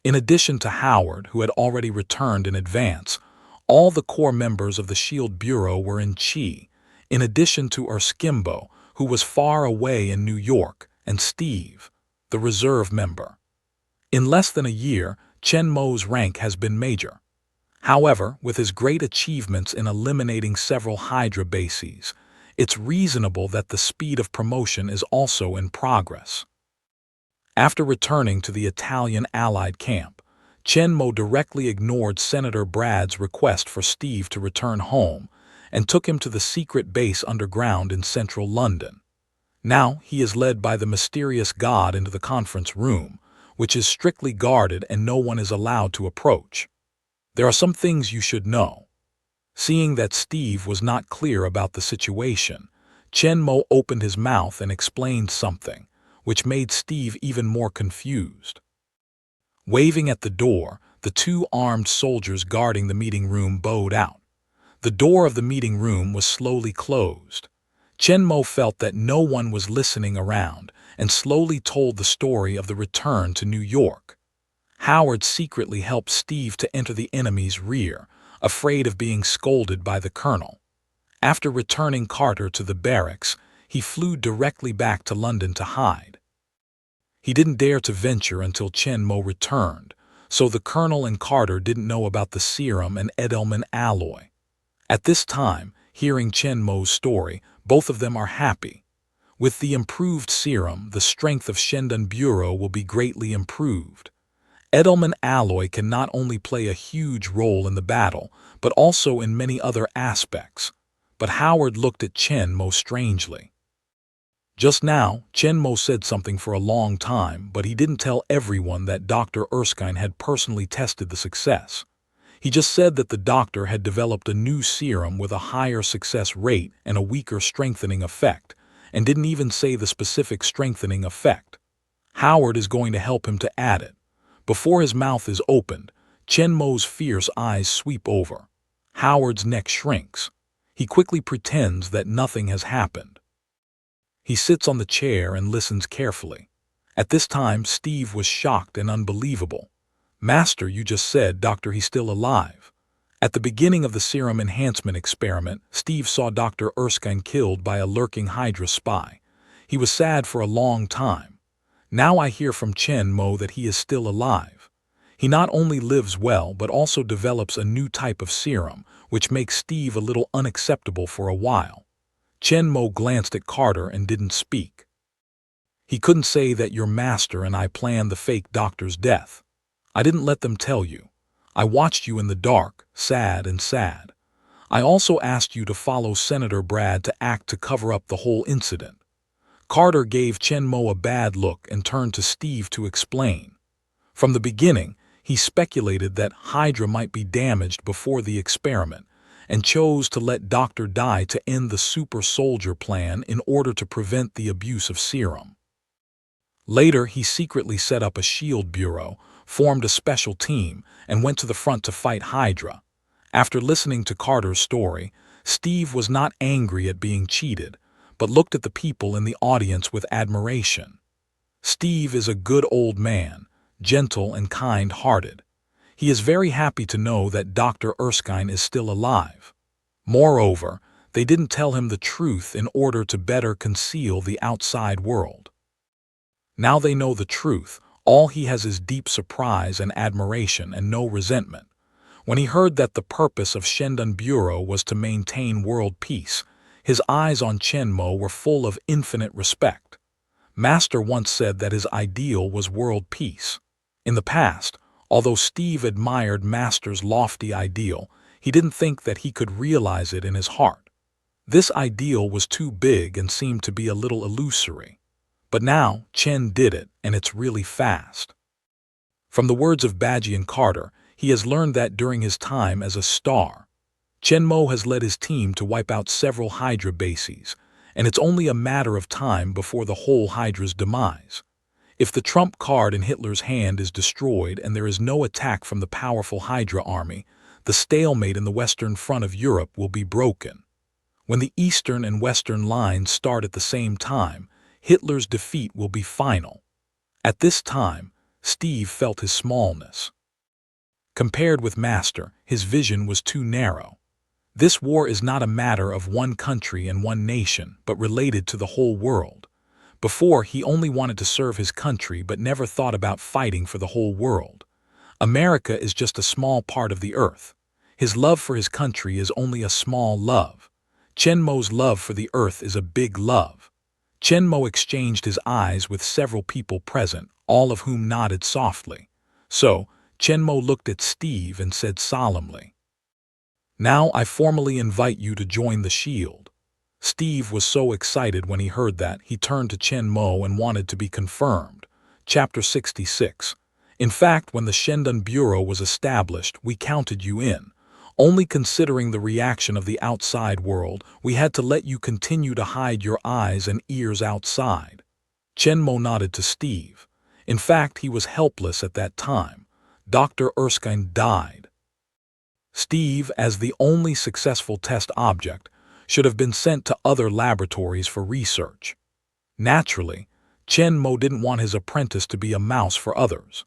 In addition to Howard, who had already returned in advance, all the core members of the SHIELD Bureau were in Chi, in addition to Erskimbo, who was far away in New York, and Steve, the reserve member. In less than a year, Chen Mo's rank has been major. However, with his great achievements in eliminating several Hydra bases, it's reasonable that the speed of promotion is also in progress. After returning to the Italian Allied camp, Chen Mo directly ignored Senator Brad's request for Steve to return home and took him to the secret base underground in central London. Now he is led by the mysterious god into the conference room, which is strictly guarded and no one is allowed to approach. There are some things you should know. Seeing that Steve was not clear about the situation, Chen Mo opened his mouth and explained something, which made Steve even more confused. Waving at the door, the two armed soldiers guarding the meeting room bowed out. The door of the meeting room was slowly closed. Chen Mo felt that no one was listening around and slowly told the story of the return to New York. Howard secretly helped Steve to enter the enemy's rear, afraid of being scolded by the colonel. After returning Carter to the barracks, he flew directly back to London to hide. He didn't dare to venture until Chen Mo returned, so the colonel and Carter didn't know about the serum and Edelman alloy. At this time, hearing Chen Mo's story, both of them are happy. With the improved serum, the strength of Shendun Bureau will be greatly improved. Edelman alloy can not only play a huge role in the battle, but also in many other aspects. But Howard looked at Chen Mo strangely. Just now, Chen Mo said something for a long time, but he didn't tell everyone that Dr. Erskine had personally tested the success. He just said that the doctor had developed a new serum with a higher success rate and a weaker strengthening effect, and didn't even say the specific strengthening effect. Howard is going to help him to add it. Before his mouth is opened, Chen Mo's fierce eyes sweep over. Howard's neck shrinks. He quickly pretends that nothing has happened. He sits on the chair and listens carefully. At this time, Steve was shocked and unbelievable. "Master, you just said, Doctor, he's still alive." At the beginning of the serum enhancement experiment, Steve saw Dr. Erskine killed by a lurking Hydra spy. He was sad for a long time. Now I hear from Chen Mo that he is still alive. He not only lives well, but also develops a new type of serum, which makes Steve a little unacceptable for a while. Chen Mo glanced at Carter and didn't speak. "He couldn't say that your master and I planned the fake doctor's death. I didn't let them tell you. I watched you in the dark, sad and sad. I also asked you to follow Senator Brad to act to cover up the whole incident." Carter gave Chen Mo a bad look and turned to Steve to explain. From the beginning, he speculated that Hydra might be damaged before the experiment, and chose to let Doctor die to end the super soldier plan in order to prevent the abuse of serum. Later, he secretly set up a shield bureau, formed a special team, and went to the front to fight Hydra. After listening to Carter's story, Steve was not angry at being cheated, but looked at the people in the audience with admiration. Steve is a good old man, gentle and kind-hearted. He is very happy to know that Dr. Erskine is still alive. Moreover, they didn't tell him the truth in order to better conceal the outside world. Now they know the truth. All he has is deep surprise and admiration and no resentment. When he heard that the purpose of Shendun Bureau was to maintain world peace, his eyes on Chen Mo were full of infinite respect. Master once said that his ideal was world peace. In the past, although Steve admired Master's lofty ideal, he didn't think that he could realize it in his heart. This ideal was too big and seemed to be a little illusory. But now, Chen did it, and it's really fast. From the words of Badgie and Carter, he has learned that during his time as a star, Chen Mo has led his team to wipe out several Hydra bases, and it's only a matter of time before the whole Hydra's demise. If the trump card in Hitler's hand is destroyed and there is no attack from the powerful Hydra army, the stalemate in the western front of Europe will be broken. When the eastern and western lines start at the same time, Hitler's defeat will be final. At this time, Steve felt his smallness. Compared with Master, his vision was too narrow. This war is not a matter of one country and one nation, but related to the whole world. Before, he only wanted to serve his country but never thought about fighting for the whole world. America is just a small part of the earth. His love for his country is only a small love. Chen Mo's love for the earth is a big love. Chen Mo exchanged his eyes with several people present, all of whom nodded softly. So, Chen Mo looked at Steve and said solemnly, "Now I formally invite you to join the Shield." Steve was so excited when he heard that, he turned to Chen Mo and wanted to be confirmed. Chapter 66. In fact, when the Shendun Bureau was established, we counted you in. Only considering the reaction of the outside world, we had to let you continue to hide your eyes and ears outside. Chenmo nodded to Steve. In fact, he was helpless at that time. Dr. Erskine died. Steve, as the only successful test object, should have been sent to other laboratories for research. Naturally, Chenmo didn't want his apprentice to be a mouse for others.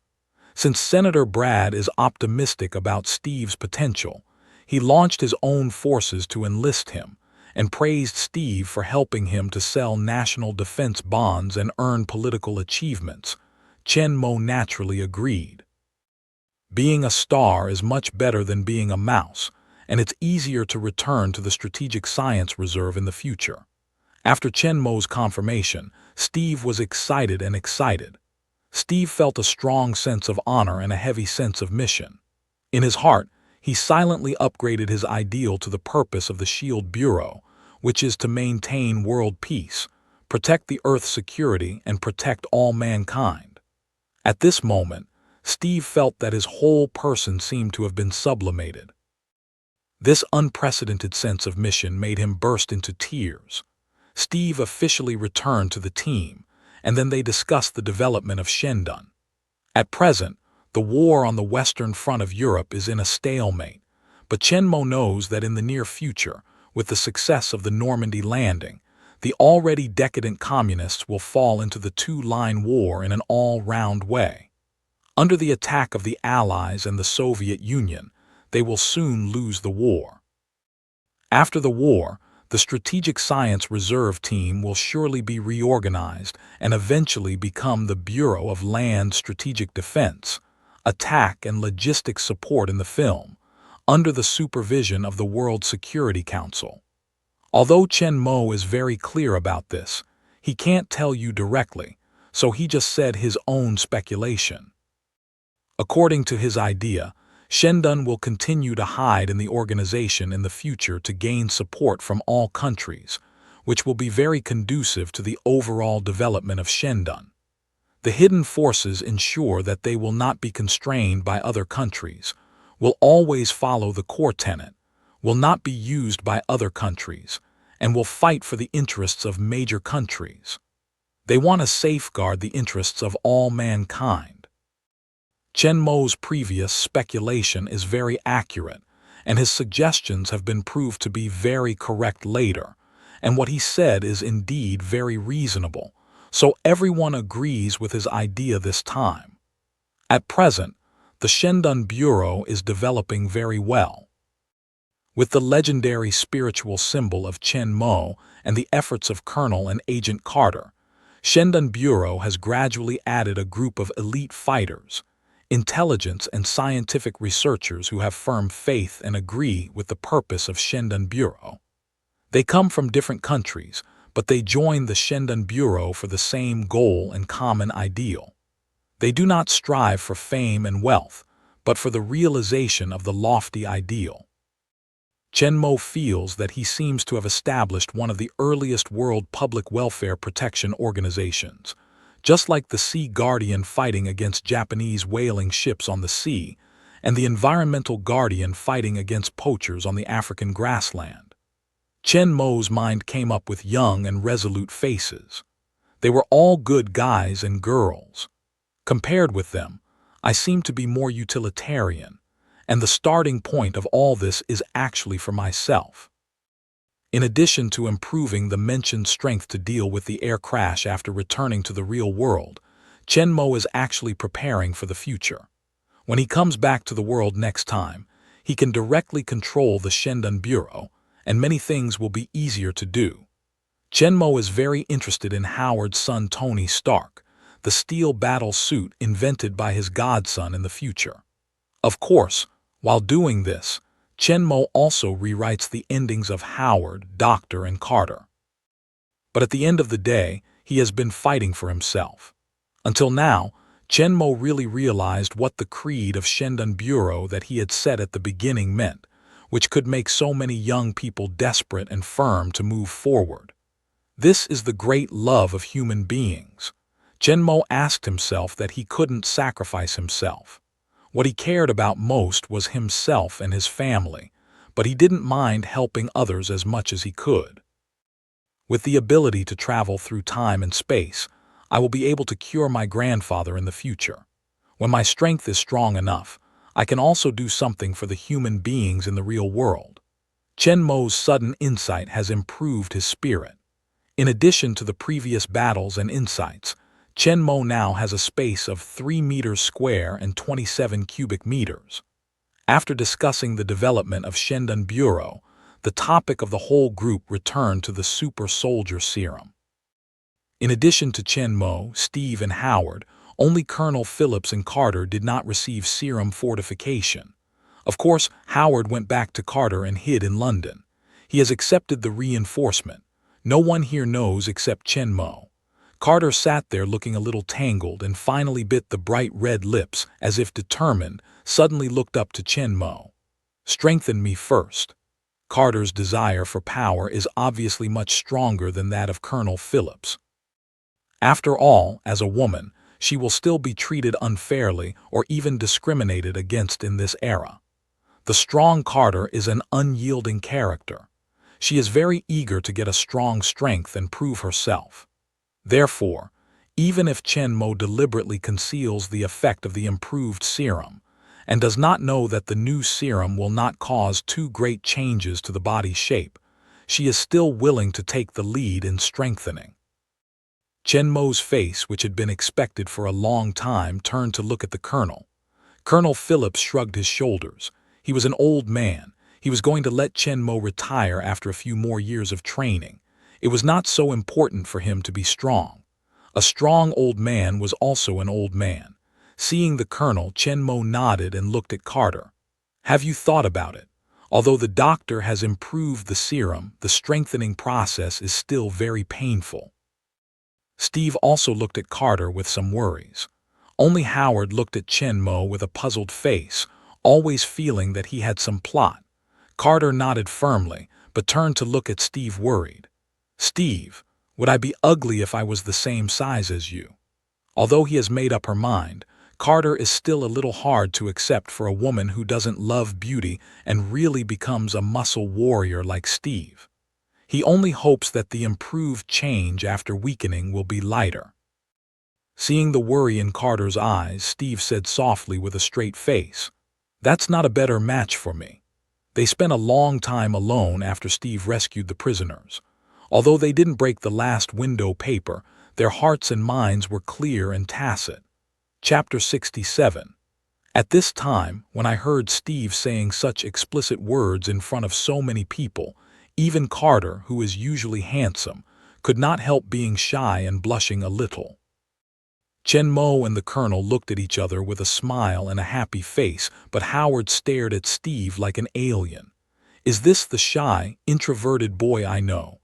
Since Senator Brad is optimistic about Steve's potential, he launched his own forces to enlist him and praised Steve for helping him to sell national defense bonds and earn political achievements. Chenmo naturally agreed. Being a star is much better than being a mouse, and it's easier to return to the Strategic Science Reserve in the future. After Chenmo's confirmation, Steve was excited and excited. Steve felt a strong sense of honor and a heavy sense of mission. In his heart, he silently upgraded his ideal to the purpose of the SHIELD Bureau, which is to maintain world peace, protect the Earth's security, and protect all mankind. At this moment, Steve felt that his whole person seemed to have been sublimated. This unprecedented sense of mission made him burst into tears. Steve officially returned to the team, and then they discussed the development of Shendun. At present, the war on the Western Front of Europe is in a stalemate, but Chenmo knows that in the near future, with the success of the Normandy landing, the already decadent communists will fall into the two-line war in an all-round way. Under the attack of the Allies and the Soviet Union, they will soon lose the war. After the war, the Strategic Science Reserve Team will surely be reorganized and eventually become the Bureau of Land Strategic Defense, Attack and Logistics Support in the film, under the supervision of the World Security Council. Although Chenmo is very clear about this, he can't tell you directly, so he just said his own speculation. According to his idea, Shendun will continue to hide in the organization in the future to gain support from all countries, which will be very conducive to the overall development of Shendun. The hidden forces ensure that they will not be constrained by other countries, will always follow the core tenet, will not be used by other countries, and will fight for the interests of major countries. They want to safeguard the interests of all mankind. Chenmo's previous speculation is very accurate, and his suggestions have been proved to be very correct later, and what he said is indeed very reasonable, so everyone agrees with his idea this time. At present, the Shendun Bureau is developing very well. With the legendary spiritual symbol of Chenmo and the efforts of Colonel and Agent Carter, Shendun Bureau has gradually added a group of elite fighters, intelligence and scientific researchers who have firm faith and agree with the purpose of Shendun Bureau. They come from different countries, but they join the Shendun Bureau for the same goal and common ideal. They do not strive for fame and wealth, but for the realization of the lofty ideal. Chenmo feels that he seems to have established one of the earliest world public welfare protection organizations, just like the Sea Guardian fighting against Japanese whaling ships on the sea, and the Environmental Guardian fighting against poachers on the African grassland. Chenmo's mind came up with young and resolute faces. They were all good guys and girls. Compared with them, I seem to be more utilitarian, and the starting point of all this is actually for myself. In addition to improving the mentioned strength to deal with the air crash after returning to the real world, Chenmo is actually preparing for the future. When he comes back to the world next time, he can directly control the Shendun Bureau, and many things will be easier to do. Chenmo is very interested in Howard's son Tony Stark, the steel battle suit invented by his godson in the future. Of course, while doing this, Chenmo also rewrites the endings of Howard, Doctor, and Carter. But at the end of the day, he has been fighting for himself. Until now, Chenmo really realized what the creed of Shendun Bureau that he had set at the beginning meant, which could make so many young people desperate and firm to move forward. This is the great love of human beings. Chenmo asked himself that he couldn't sacrifice himself. What he cared about most was himself and his family, but he didn't mind helping others as much as he could. With the ability to travel through time and space, I will be able to cure my grandfather in the future. When my strength is strong enough, I can also do something for the human beings in the real world. Chen Mo's sudden insight has improved his spirit. In addition to the previous battles and insights, Chen Mo now has a space of 3 meters square and 27 cubic meters. After discussing the development of Shendan Bureau, the topic of the whole group returned to the super soldier serum. In addition to Chen Mo, Steve, and Howard, only Colonel Phillips and Carter did not receive serum fortification. Of course, Howard went back to Carter and hid in London. He has accepted the reinforcement. No one here knows except Chen Mo. Carter sat there looking a little tangled and finally bit the bright red lips as if determined, suddenly looked up to Chen Mo. "Strengthen me first." Carter's desire for power is obviously much stronger than that of Colonel Phillips. After all, as a woman, she will still be treated unfairly or even discriminated against in this era. The strong Carter is an unyielding character. She is very eager to get a strong strength and prove herself. Therefore, even if Chen Mo deliberately conceals the effect of the improved serum, and does not know that the new serum will not cause too great changes to the body's shape, she is still willing to take the lead in strengthening. Chen Mo's face, which had been expected for a long time, turned to look at the colonel. Colonel Phillips shrugged his shoulders. He was an old man. He was going to let Chen Mo retire after a few more years of training. It was not so important for him to be strong. A strong old man was also an old man. Seeing the colonel, Chen Mo nodded and looked at Carter. "Have you thought about it? Although the doctor has improved the serum, the strengthening process is still very painful." Steve also looked at Carter with some worries. Only Howard looked at Chen Mo with a puzzled face, always feeling that he had some plot. Carter nodded firmly, but turned to look at Steve worried. "Steve, would I be ugly if I was the same size as you?" Although he has made up her mind, Carter is still a little hard to accept for a woman who doesn't love beauty and really becomes a muscle warrior like Steve. He only hopes that the improved change after weakening will be lighter. Seeing the worry in Carter's eyes, Steve said softly with a straight face, "That's not a better match for me." They spent a long time alone after Steve rescued the prisoners. Although they didn't break the last window paper, their hearts and minds were clear and tacit. Chapter 67. At this time, when I heard Steve saying such explicit words in front of so many people, even Carter, who is usually handsome, could not help being shy and blushing a little. Chen Mo and the colonel looked at each other with a smile and a happy face, but Howard stared at Steve like an alien. Is this the shy, introverted boy I know?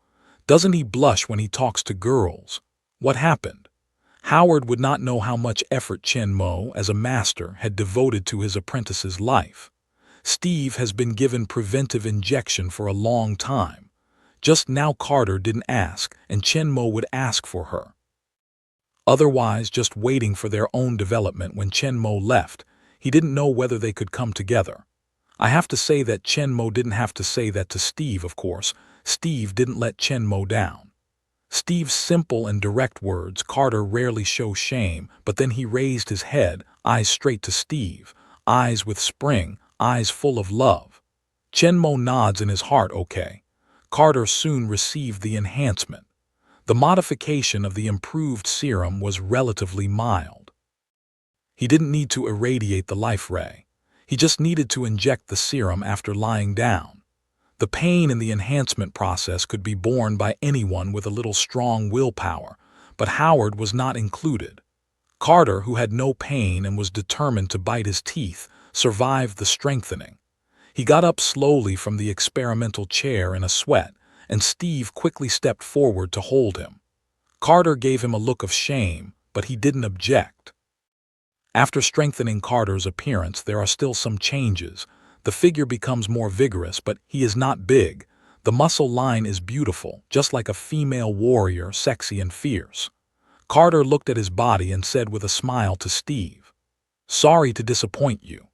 Doesn't he blush when he talks to girls? What happened? Howard would not know how much effort Chen Mo, as a master, had devoted to his apprentice's life. Steve has been given preventive injection for a long time. Just now Carter didn't ask, and Chen Mo would ask for her. Otherwise, just waiting for their own development when Chen Mo left, he didn't know whether they could come together. I have to say that Chen Mo didn't have to say that to Steve, of course. Steve didn't let Chen Mo down. Steve's simple and direct words, Carter rarely show shame, but then he raised his head, eyes straight to Steve, eyes with spring, eyes full of love. Chen Mo nods in his heart, okay. Carter soon received the enhancement. The modification of the improved serum was relatively mild. He didn't need to irradiate the life ray. He just needed to inject the serum after lying down. The pain in the enhancement process could be borne by anyone with a little strong willpower, but Howard was not included. Carter, who had no pain and was determined to bite his teeth, survived the strengthening. He got up slowly from the experimental chair in a sweat, and Steve quickly stepped forward to hold him. Carter gave him a look of shame, but he didn't object. After strengthening Carter's appearance, there are still some changes. The figure becomes more vigorous, but he is not big. The muscle line is beautiful, just like a female warrior, sexy and fierce. Carter looked at his body and said with a smile to Steve, "Sorry to disappoint you."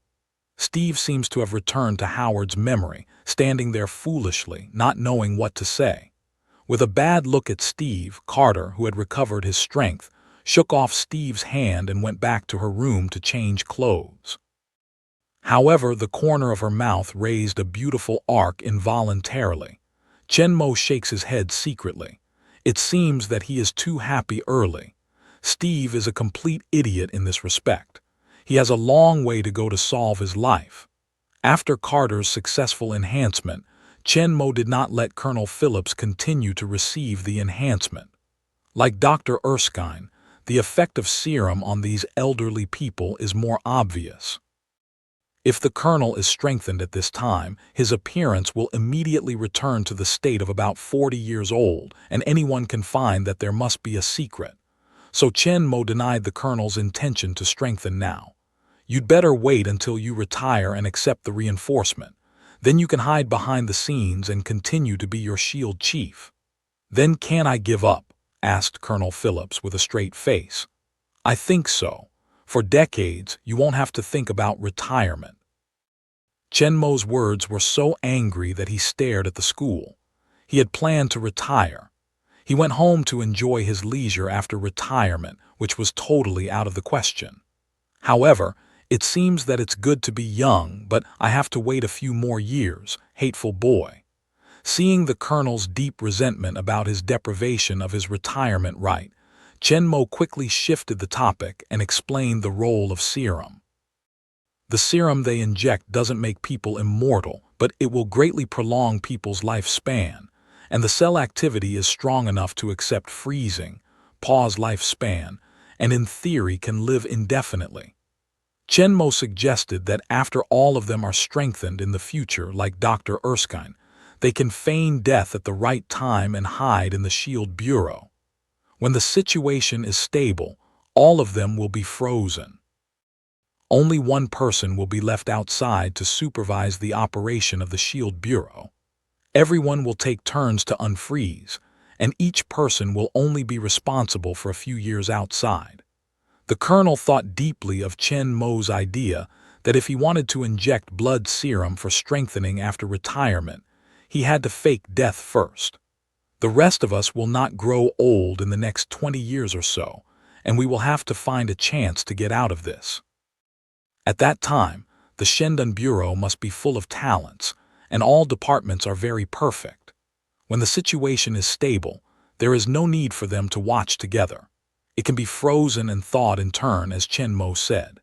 Steve seems to have returned to Howard's memory, standing there foolishly, not knowing what to say. With a bad look at Steve, Carter, who had recovered his strength, shook off Steve's hand and went back to her room to change clothes. However, the corner of her mouth raised a beautiful arc involuntarily. Chenmo shakes his head secretly. It seems that he is too happy early. Steve is a complete idiot in this respect. He has a long way to go to solve his life. After Carter's successful enhancement, Chenmo did not let Colonel Phillips continue to receive the enhancement. Like Dr. Erskine, the effect of serum on these elderly people is more obvious. If the colonel is strengthened at this time, his appearance will immediately return to the state of about 40 years old, and anyone can find that there must be a secret. So Chenmo denied the colonel's intention to strengthen now. You'd better wait until you retire and accept the reinforcement. Then you can hide behind the scenes and continue to be your shield chief. Then can I give up? Asked Colonel Phillips with a straight face. I think so. For decades, you won't have to think about retirement. Chenmo's words were so angry that he stared at the school. He had planned to retire. He went home to enjoy his leisure after retirement, which was totally out of the question. However, it seems that it's good to be young, but I have to wait a few more years, hateful boy. Seeing the colonel's deep resentment about his deprivation of his retirement right, Chenmo quickly shifted the topic and explained the role of serum. The serum they inject doesn't make people immortal, but it will greatly prolong people's lifespan, and the cell activity is strong enough to accept freezing, pause lifespan, and in theory can live indefinitely. Chenmo suggested that after all of them are strengthened in the future, like Dr. Erskine, they can feign death at the right time and hide in the Shield Bureau. When the situation is stable, all of them will be frozen. Only one person will be left outside to supervise the operation of the Shield Bureau. Everyone will take turns to unfreeze, and each person will only be responsible for a few years outside. The colonel thought deeply of Chenmo's idea that if he wanted to inject blood serum for strengthening after retirement, he had to fake death first. The rest of us will not grow old in the next 20 years or so, and we will have to find a chance to get out of this. At that time, the Shendon Bureau must be full of talents, and all departments are very perfect. When the situation is stable, there is no need for them to watch together. It can be frozen and thawed in turn, as Chenmo said.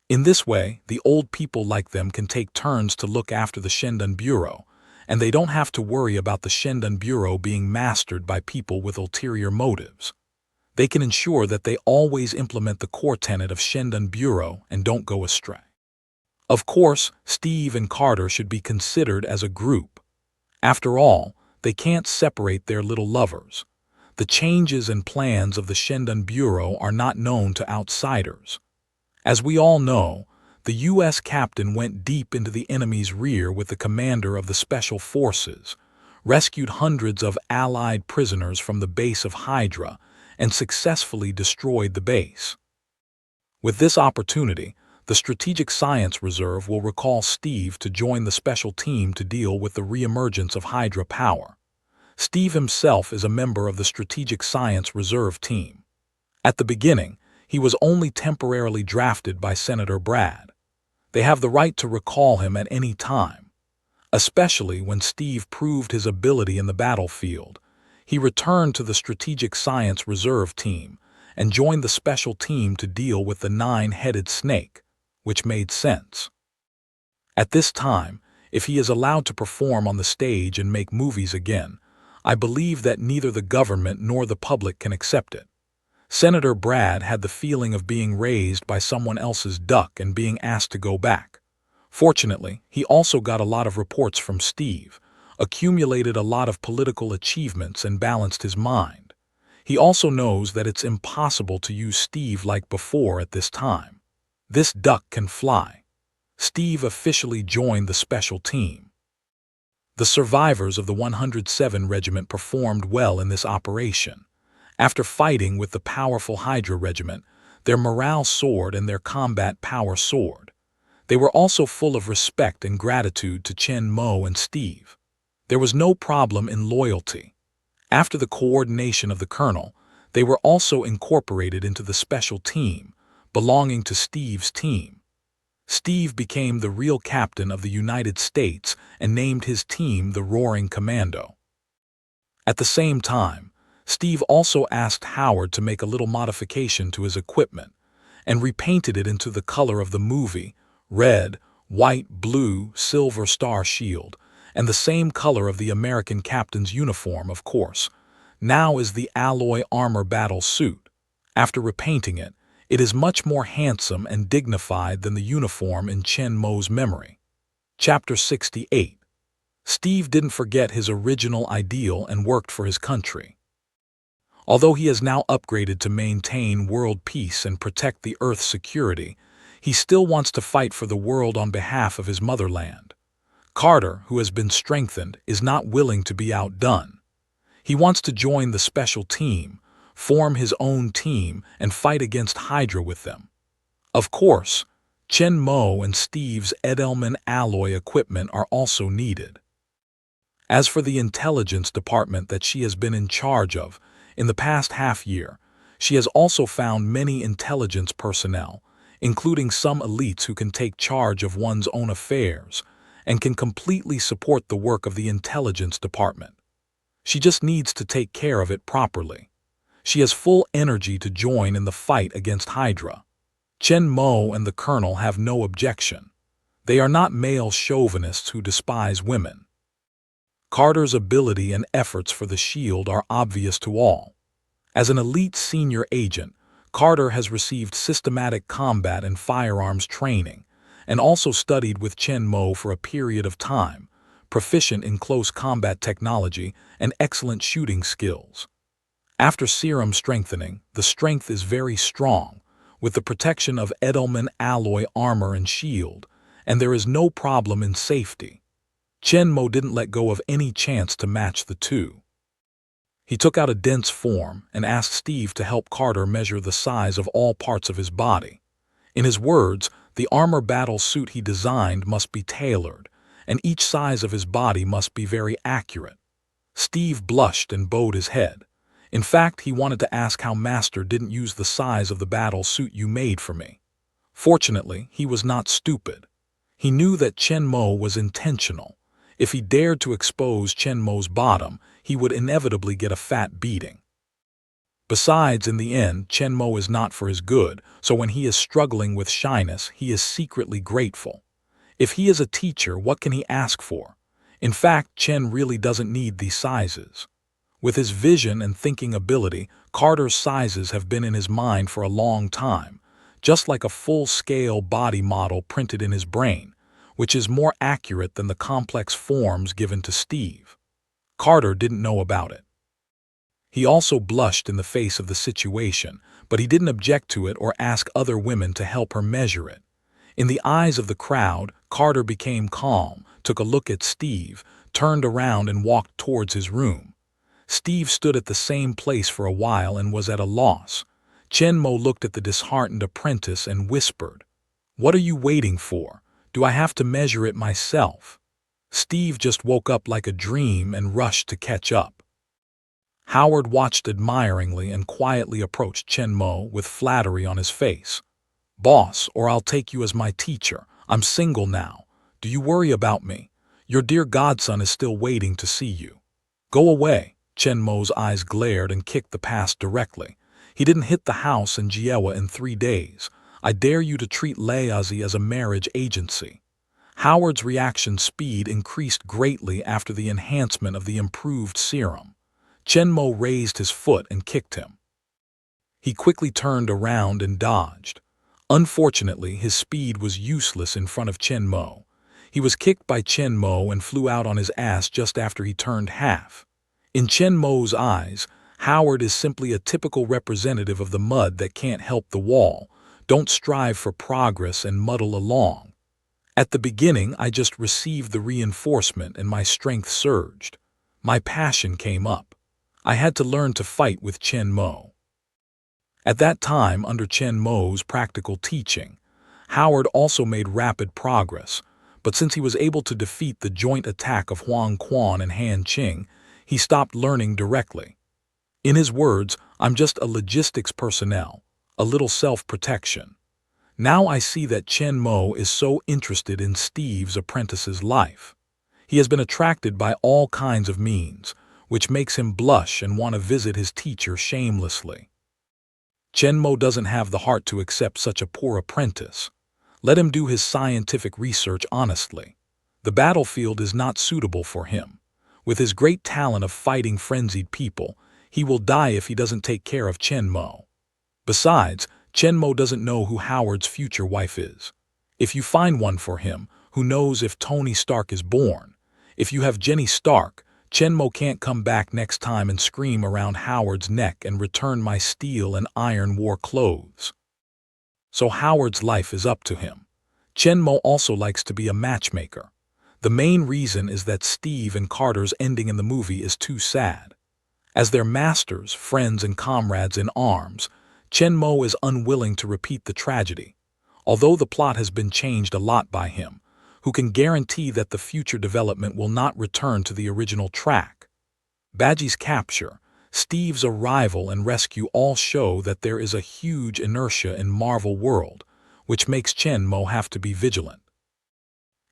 In this way, the old people like them can take turns to look after the Shendon Bureau, and they don't have to worry about the Shendon Bureau being mastered by people with ulterior motives. They can ensure that they always implement the core tenet of Shendon Bureau and don't go astray. Of course, Steve and Carter should be considered as a group. After all, they can't separate their little lovers. The changes and plans of the Shendon Bureau are not known to outsiders. As we all know, the U.S. captain went deep into the enemy's rear with the commander of the Special Forces, rescued hundreds of Allied prisoners from the base of Hydra, and successfully destroyed the base. With this opportunity, the Strategic Science Reserve will recall Steve to join the special team to deal with the reemergence of Hydra power. Steve himself is a member of the Strategic Science Reserve team. At the beginning, he was only temporarily drafted by Senator Brad. They have the right to recall him at any time. Especially when Steve proved his ability in the battlefield, he returned to the Strategic Science Reserve team and joined the special team to deal with the nine-headed snake, which made sense. At this time, if he is allowed to perform on the stage and make movies again, I believe that neither the government nor the public can accept it. Senator Brad had the feeling of being raised by someone else's duck and being asked to go back. Fortunately, he also got a lot of reports from Steve, accumulated a lot of political achievements and balanced his mind. He also knows that it's impossible to use Steve like before at this time. This duck can fly. Steve officially joined the special team. The survivors of the 107 Regiment performed well in this operation. After fighting with the powerful Hydra Regiment, their morale soared and their combat power soared. They were also full of respect and gratitude to Chen Mo and Steve. There was no problem in loyalty. After the coordination of the colonel, they were also incorporated into the special team, belonging to Steve's team. Steve became the real captain of the United States and named his team the Roaring Commando. At the same time, Steve also asked Howard to make a little modification to his equipment and repainted it into the color of the movie, red, white, blue, silver star shield, and the same color of the American captain's uniform, of course. Now is the alloy armor battle suit. After repainting it, it is much more handsome and dignified than the uniform in Chen Mo's memory. Chapter 68. Steve didn't forget his original ideal and worked for his country. Although he has now upgraded to maintain world peace and protect the Earth's security, he still wants to fight for the world on behalf of his motherland. Carter, who has been strengthened, is not willing to be outdone. He wants to join the special team, form his own team, and fight against Hydra with them. Of course, Chen Mo and Steve's Edelman alloy equipment are also needed. As for the intelligence department that she has been in charge of, in the past half-year, she has also found many intelligence personnel, including some elites who can take charge of one's own affairs and can completely support the work of the intelligence department. She just needs to take care of it properly. She has full energy to join in the fight against Hydra. Chen Mo and the colonel have no objection. They are not male chauvinists who despise women. Carter's ability and efforts for the shield are obvious to all. As an elite senior agent, Carter has received systematic combat and firearms training, and also studied with Chen Mo for a period of time, proficient in close combat technology and excellent shooting skills. After serum strengthening, the strength is very strong, with the protection of Edelman alloy armor and shield, and there is no problem in safety. Chen Mo didn't let go of any chance to match the two. He took out a dense form and asked Steve to help Carter measure the size of all parts of his body. In his words, the armor battle suit he designed must be tailored, and each size of his body must be very accurate. Steve blushed and bowed his head. In fact, he wanted to ask how Master didn't use the size of the battle suit you made for me. Fortunately, he was not stupid. He knew that Chen Mo was intentional. If he dared to expose Chen Mo's bottom, he would inevitably get a fat beating. Besides, in the end, Chen Mo is not for his good, so when he is struggling with shyness, he is secretly grateful. If he is a teacher, what can he ask for? In fact, Chen really doesn't need these sizes. With his vision and thinking ability, Carter's sizes have been in his mind for a long time, just like a full-scale body model printed in his brain, which is more accurate than the complex forms given to Steve. Carter didn't know about it. He also blushed in the face of the situation, but he didn't object to it or ask other women to help her measure it. In the eyes of the crowd, Carter became calm, took a look at Steve, turned around and walked towards his room. Steve stood at the same place for a while and was at a loss. Chen Mo looked at the disheartened apprentice and whispered, "What are you waiting for? Do I have to measure it myself?" Steve just woke up like a dream and rushed to catch up. Howard watched admiringly and quietly approached Chen Mo with flattery on his face. "Boss, or I'll take you as my teacher. I'm single now. Do you worry about me? Your dear godson is still waiting to see you." "Go away." Chen Mo's eyes glared and kicked the past directly. "He didn't hit the house in Jiewa in 3 days. I dare you to treat Layazi as a marriage agency." Howard's reaction speed increased greatly after the enhancement of the improved serum. Chen Mo raised his foot and kicked him. He quickly turned around and dodged. Unfortunately, his speed was useless in front of Chen Mo. He was kicked by Chen Mo and flew out on his ass just after he turned half. In Chen Mo's eyes, Howard is simply a typical representative of the mud that can't help the wall. Don't strive for progress and muddle along. At the beginning, I just received the reinforcement and my strength surged. My passion came up. I had to learn to fight with Chen Mo. At that time, under Chen Mo's practical teaching, Howard also made rapid progress, but since he was able to defeat the joint attack of Huang Quan and Han Qing, he stopped learning directly. In his words, "I'm just a logistics personnel, a little self-protection." Now I see that Chen Mo is so interested in Steve's apprentice's life. He has been attracted by all kinds of means, which makes him blush and want to visit his teacher shamelessly. Chen Mo doesn't have the heart to accept such a poor apprentice. Let him do his scientific research honestly. The battlefield is not suitable for him. With his great talent of fighting frenzied people, he will die if he doesn't take care of Chen Mo. Besides, Chen Mo doesn't know who Howard's future wife is. If you find one for him, who knows if Tony Stark is born? If you have Jenny Stark, Chen Mo can't come back next time and scream around Howard's neck and return my steel and iron war clothes. So Howard's life is up to him. Chen Mo also likes to be a matchmaker. The main reason is that Steve and Carter's ending in the movie is too sad. As their masters, friends, and comrades in arms, Chen Mo is unwilling to repeat the tragedy. Although the plot has been changed a lot by him, who can guarantee that the future development will not return to the original track? Badgie's capture, Steve's arrival, and rescue all show that there is a huge inertia in Marvel world, which makes Chen Mo have to be vigilant.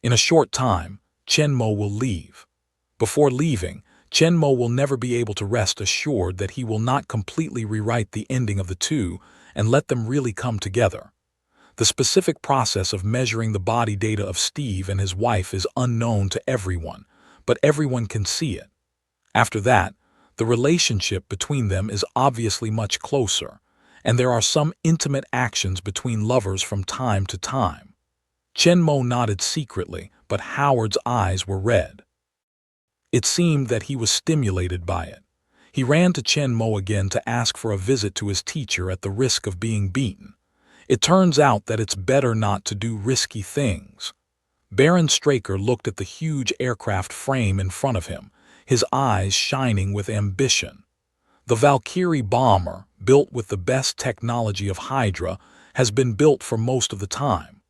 In a short time, Chen Mo will leave. Before leaving, Chen Mo will never be able to rest assured that he will not completely rewrite the ending of the two and let them really come together. The specific process of measuring the body data of Steve and his wife is unknown to everyone, but everyone can see it. After that, the relationship between them is obviously much closer, and there are some intimate actions between lovers from time to time. Chen Mo nodded secretly, but Howard's eyes were red. It seemed that he was stimulated by it. He ran to Chen Mo again to ask for a visit to his teacher at the risk of being beaten. It turns out that it's better not to do risky things. Baron Straker looked at the huge aircraft frame in front of him, his eyes shining with ambition. The Valkyrie bomber, built with the best technology of Hydra, has been built for most of the time.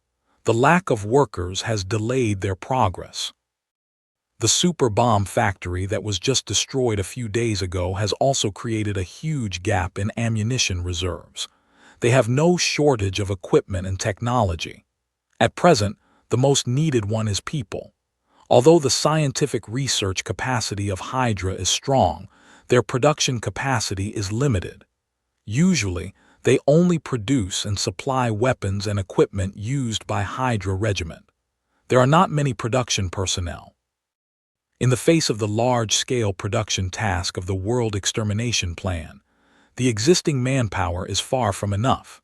The lack of workers has delayed their progress. The super bomb factory that was just destroyed a few days ago has also created a huge gap in ammunition reserves. They have no shortage of equipment and technology. At present, the most needed one is people. Although the scientific research capacity of Hydra is strong, their production capacity is limited. Usually, they only produce and supply weapons and equipment used by Hydra Regiment. There are not many production personnel. In the face of the large-scale production task of the World Extermination Plan, the existing manpower is far from enough.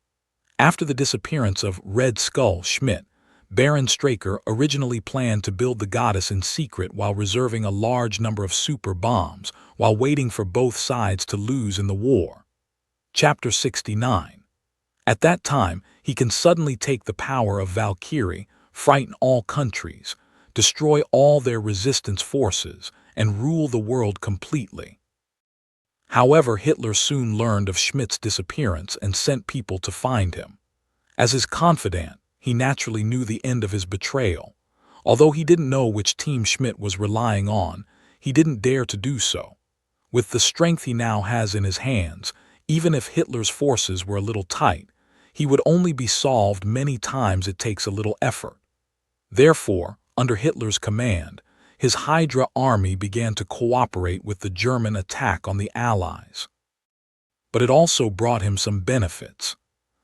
After the disappearance of Red Skull Schmidt, Baron Straker originally planned to build the goddess in secret while reserving a large number of super bombs, while waiting for both sides to lose in the war. Chapter 69. At that time, he can suddenly take the power of Valkyrie, frighten all countries, destroy all their resistance forces, and rule the world completely. However, Hitler soon learned of Schmidt's disappearance and sent people to find him. As his confidant, he naturally knew the end of his betrayal. Although he didn't know which team Schmidt was relying on, he didn't dare to do so. With the strength he now has in his hands, even if Hitler's forces were a little tight, he would only be solved many times it takes a little effort. Therefore, under Hitler's command, his Hydra army began to cooperate with the German attack on the Allies. But it also brought him some benefits.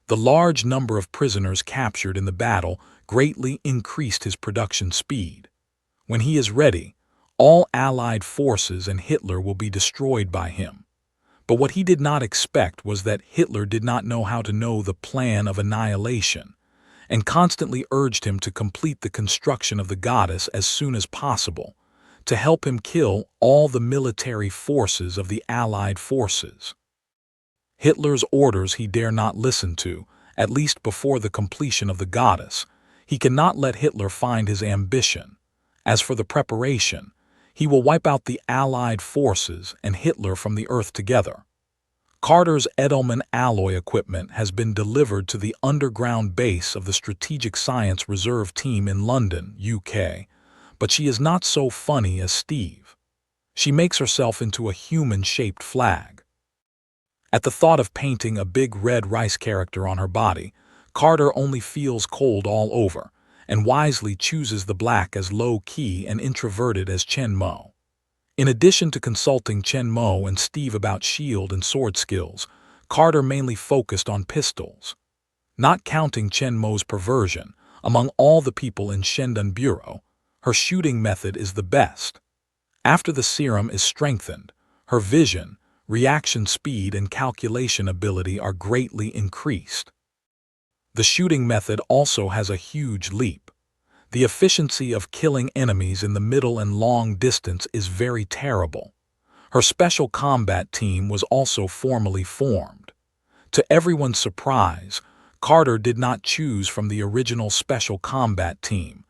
The large number of prisoners captured in the battle greatly increased his production speed. When he is ready, all Allied forces and Hitler will be destroyed by him. But what he did not expect was that Hitler did not know how to know the plan of annihilation, and constantly urged him to complete the construction of the goddess as soon as possible, to help him kill all the military forces of the Allied forces. Hitler's orders he dare not listen to, at least before the completion of the goddess. He cannot let Hitler find his ambition. As for the preparation, he will wipe out the Allied forces and Hitler from the earth together. Carter's Edelman alloy equipment has been delivered to the underground base of the Strategic Science Reserve Team in London, UK, but she is not so funny as Steve. She makes herself into a human-shaped flag. At the thought of painting a big red rice character on her body, Carter only feels cold all over, and wisely chooses the black as low-key and introverted as Chen Mo. In addition to consulting Chen Mo and Steve about shield and sword skills, Carter mainly focused on pistols. Not counting Chen Mo's perversion, among all the people in Shendun Bureau, her shooting method is the best. After the serum is strengthened, her vision, reaction speed and calculation ability are greatly increased. The shooting method also has a huge leap. The efficiency of killing enemies in the middle and long distance is very terrible. Her special combat team was also formally formed. To everyone's surprise, Carter did not choose from the original special combat team,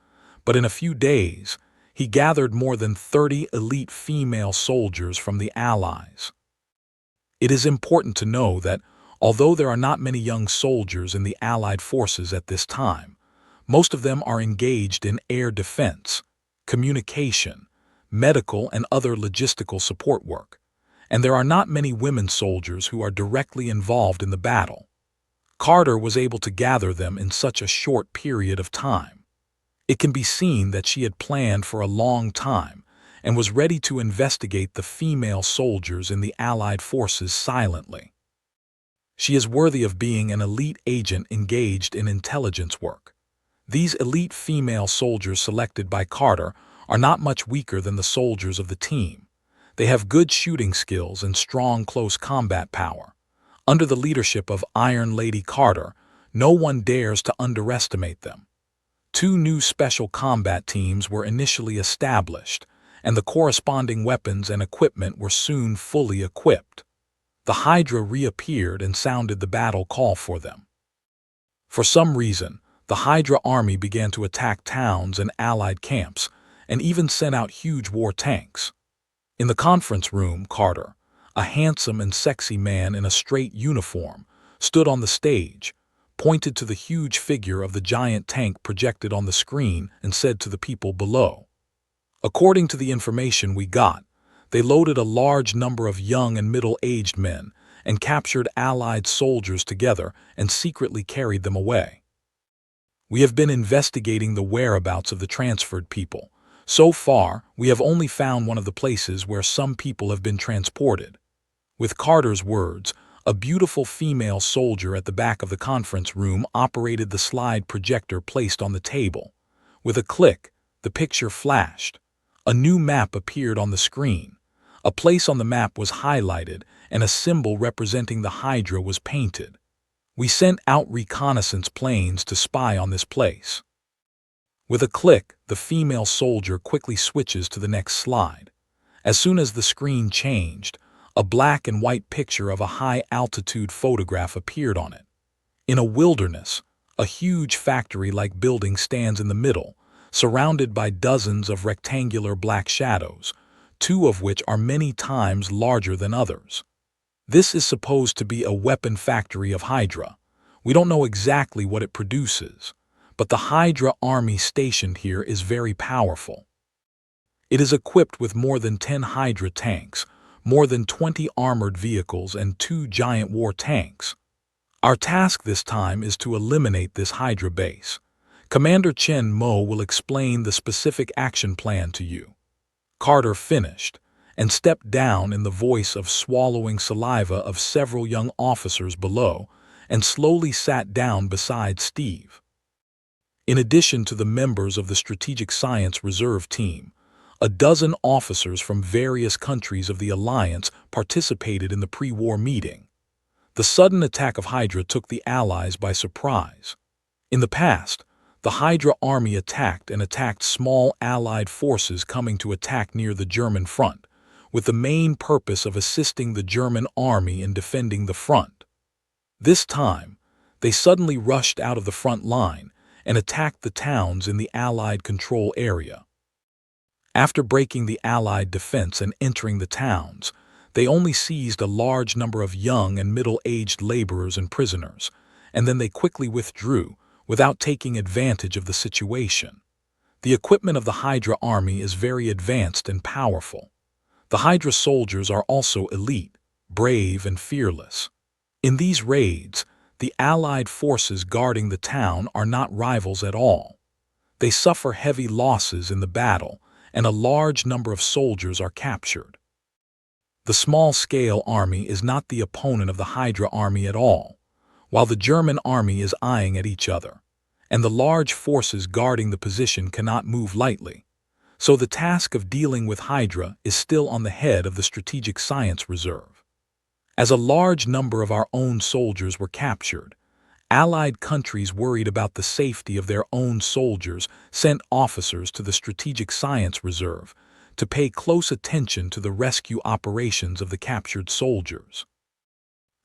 but in a few days, he gathered more than 30 elite female soldiers from the Allies. It is important to know that, although there are not many young soldiers in the Allied forces at this time, most of them are engaged in air defense, communication, medical and other logistical support work, and there are not many women soldiers who are directly involved in the battle. Carter was able to gather them in such a short period of time. It can be seen that she had planned for a long time and was ready to investigate the female soldiers in the Allied forces silently. She is worthy of being an elite agent engaged in intelligence work. These elite female soldiers selected by Carter are not much weaker than the soldiers of the team. They have good shooting skills and strong close combat power. Under the leadership of Iron Lady Carter, no one dares to underestimate them. 2 new special combat teams were initially established, and the corresponding weapons and equipment were soon fully equipped. The Hydra reappeared and sounded the battle call for them. For some reason, the Hydra army began to attack towns and Allied camps, and even sent out huge war tanks. In the conference room, Carter, a handsome and sexy man in a straight uniform, stood on the stage, pointed to the huge figure of the giant tank projected on the screen, and said to the people below. According to the information we got, they loaded a large number of young and middle-aged men and captured Allied soldiers together and secretly carried them away. We have been investigating the whereabouts of the transferred people. So far, we have only found one of the places where some people have been transported. With Carter's words, a beautiful female soldier at the back of the conference room operated the slide projector placed on the table. With a click, the picture flashed. A new map appeared on the screen. A place on the map was highlighted, and a symbol representing the Hydra was painted. We sent out reconnaissance planes to spy on this place. With a click, the female soldier quickly switches to the next slide. As soon as the screen changed, a black and white picture of a high-altitude photograph appeared on it. In a wilderness, a huge factory-like building stands in the middle, surrounded by dozens of rectangular black shadows, 2 of which are many times larger than others. This is supposed to be a weapon factory of Hydra. We don't know exactly what it produces, but the Hydra army stationed here is very powerful. It is equipped with more than 10 Hydra tanks, more than 20 armored vehicles, and 2 giant war tanks. Our task this time is to eliminate this Hydra base. Commander Chen Mo will explain the specific action plan to you. Carter finished and stepped down in the voice of swallowing saliva of several young officers below and slowly sat down beside Steve. In addition to the members of the Strategic Science Reserve Team, a dozen officers from various countries of the Alliance participated in the pre-war meeting. The sudden attack of Hydra took the Allies by surprise. In the past, the Hydra army attacked small Allied forces coming to attack near the German front, with the main purpose of assisting the German army in defending the front. This time, they suddenly rushed out of the front line and attacked the towns in the Allied control area. After breaking the Allied defense and entering the towns, They only seized a large number of young and middle-aged laborers and prisoners, and then they quickly withdrew without taking advantage of the situation. The equipment of the Hydra army is very advanced and powerful. The Hydra soldiers are also elite, brave, and fearless. In these raids, the Allied forces guarding the town are not rivals at all. They suffer heavy losses in the battle, and a large number of soldiers are captured. The small-scale army is not the opponent of the Hydra army at all, while the German army is eyeing at each other, and the large forces guarding the position cannot move lightly. So the task of dealing with Hydra is still on the head of the Strategic Science Reserve. As a large number of our own soldiers were captured, Allied countries worried about the safety of their own soldiers sent officers to the Strategic Science Reserve to pay close attention to the rescue operations of the captured soldiers.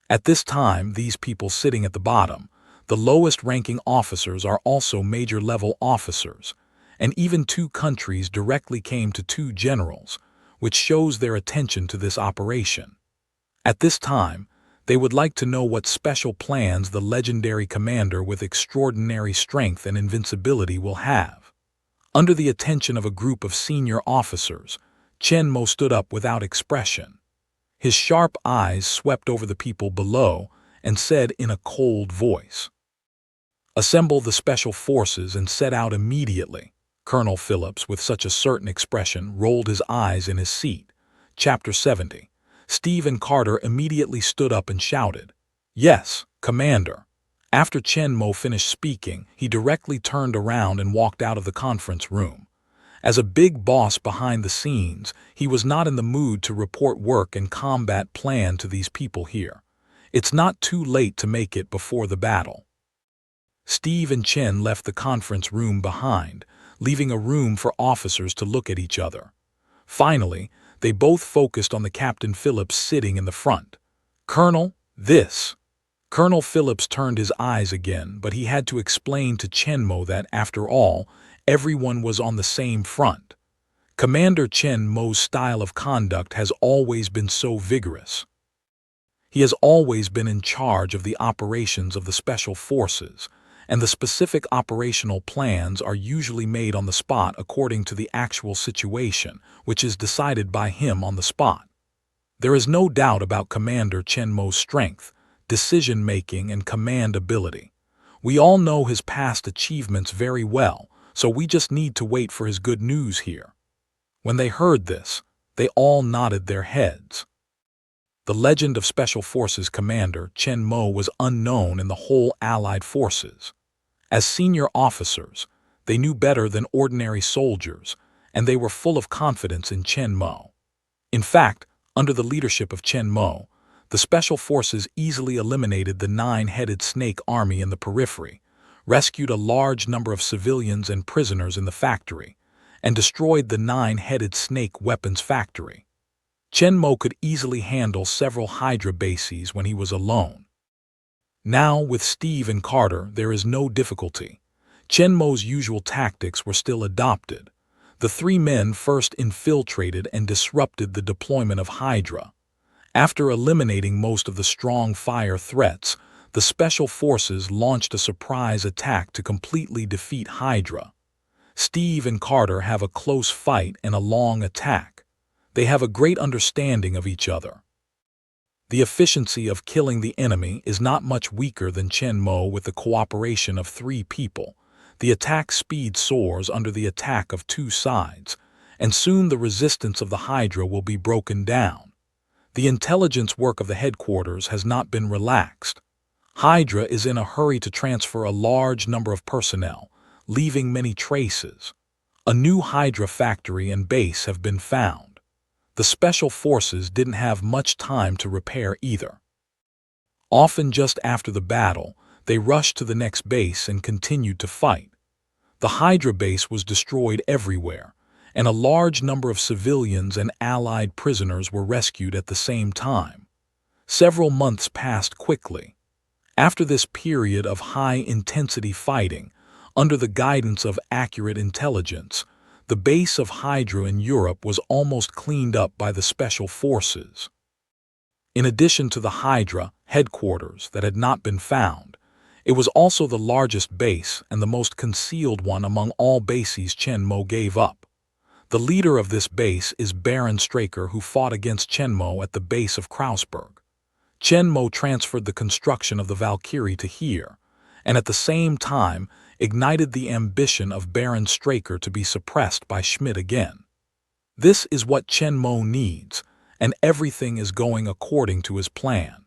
At this time, these people sitting at the bottom, the lowest-ranking officers, are also major-level officers, and even 2 countries directly came to 2 generals, which shows their attention to this operation. At this time, they would like to know what special plans the legendary commander with extraordinary strength and invincibility will have. Under the attention of a group of senior officers, Chen Mo stood up without expression. His sharp eyes swept over the people below and said in a cold voice, "Assemble the special forces and set out immediately." Colonel Phillips, with such a certain expression, rolled his eyes in his seat. Chapter 70. Steve and Carter immediately stood up and shouted, "Yes, Commander." After Chen Mo finished speaking, he directly turned around and walked out of the conference room. As a big boss behind the scenes, he was not in the mood to report work and combat plan to these people here. It's not too late to make it before the battle. Steve and Chen left the conference room behind, leaving a room for officers to look at each other. Finally, they both focused on the Captain Phillips sitting in the front. "Colonel, this." Colonel Phillips turned his eyes again, but he had to explain to Chen Mo that, after all, everyone was on the same front. Commander Chen Mo's style of conduct has always been so vigorous. He has always been in charge of the operations of the special forces, and the specific operational plans are usually made on the spot according to the actual situation, which is decided by him on the spot. There is no doubt about Commander Chen Mo's strength, decision-making, and command ability. We all know his past achievements very well, so we just need to wait for his good news here. When they heard this, they all nodded their heads. The legend of Special Forces Commander Chen Mo was unknown in the whole Allied forces. As senior officers, they knew better than ordinary soldiers, and they were full of confidence in Chen Mo. In fact, under the leadership of Chen Mo, the Special Forces easily eliminated the 9-headed snake army in the periphery, rescued a large number of civilians and prisoners in the factory, and destroyed the 9-headed snake weapons factory. Chen Mo could easily handle several Hydra bases when he was alone. Now, with Steve and Carter, there is no difficulty. Chen Mo's usual tactics were still adopted. The 3 men first infiltrated and disrupted the deployment of Hydra. After eliminating most of the strong fire threats, the Special Forces launched a surprise attack to completely defeat Hydra. Steve and Carter have a close fight and a long attack. They have a great understanding of each other. The efficiency of killing the enemy is not much weaker than Chen Mo. With the cooperation of 3 people, the attack speed soars under the attack of 2 sides, and soon the resistance of the Hydra will be broken down. The intelligence work of the headquarters has not been relaxed. Hydra is in a hurry to transfer a large number of personnel, leaving many traces. A new Hydra factory and base have been found. The Special Forces didn't have much time to repair either. Often just after the battle, they rushed to the next base and continued to fight. The Hydra base was destroyed everywhere, and a large number of civilians and Allied prisoners were rescued at the same time. Several months passed quickly. After this period of high-intensity fighting, under the guidance of accurate intelligence, the base of Hydra in Europe was almost cleaned up by the Special Forces. In addition to the Hydra headquarters that had not been found, it was also the largest base and the most concealed one among all bases Chen Mo gave up. The leader of this base is Baron Straker, who fought against Chen Mo at the base of Krausberg. Chen Mo transferred the construction of the Valkyrie to here, and at the same time ignited the ambition of Baron Straker to be suppressed by Schmidt again. This is what Chen Mo needs, and everything is going according to his plan.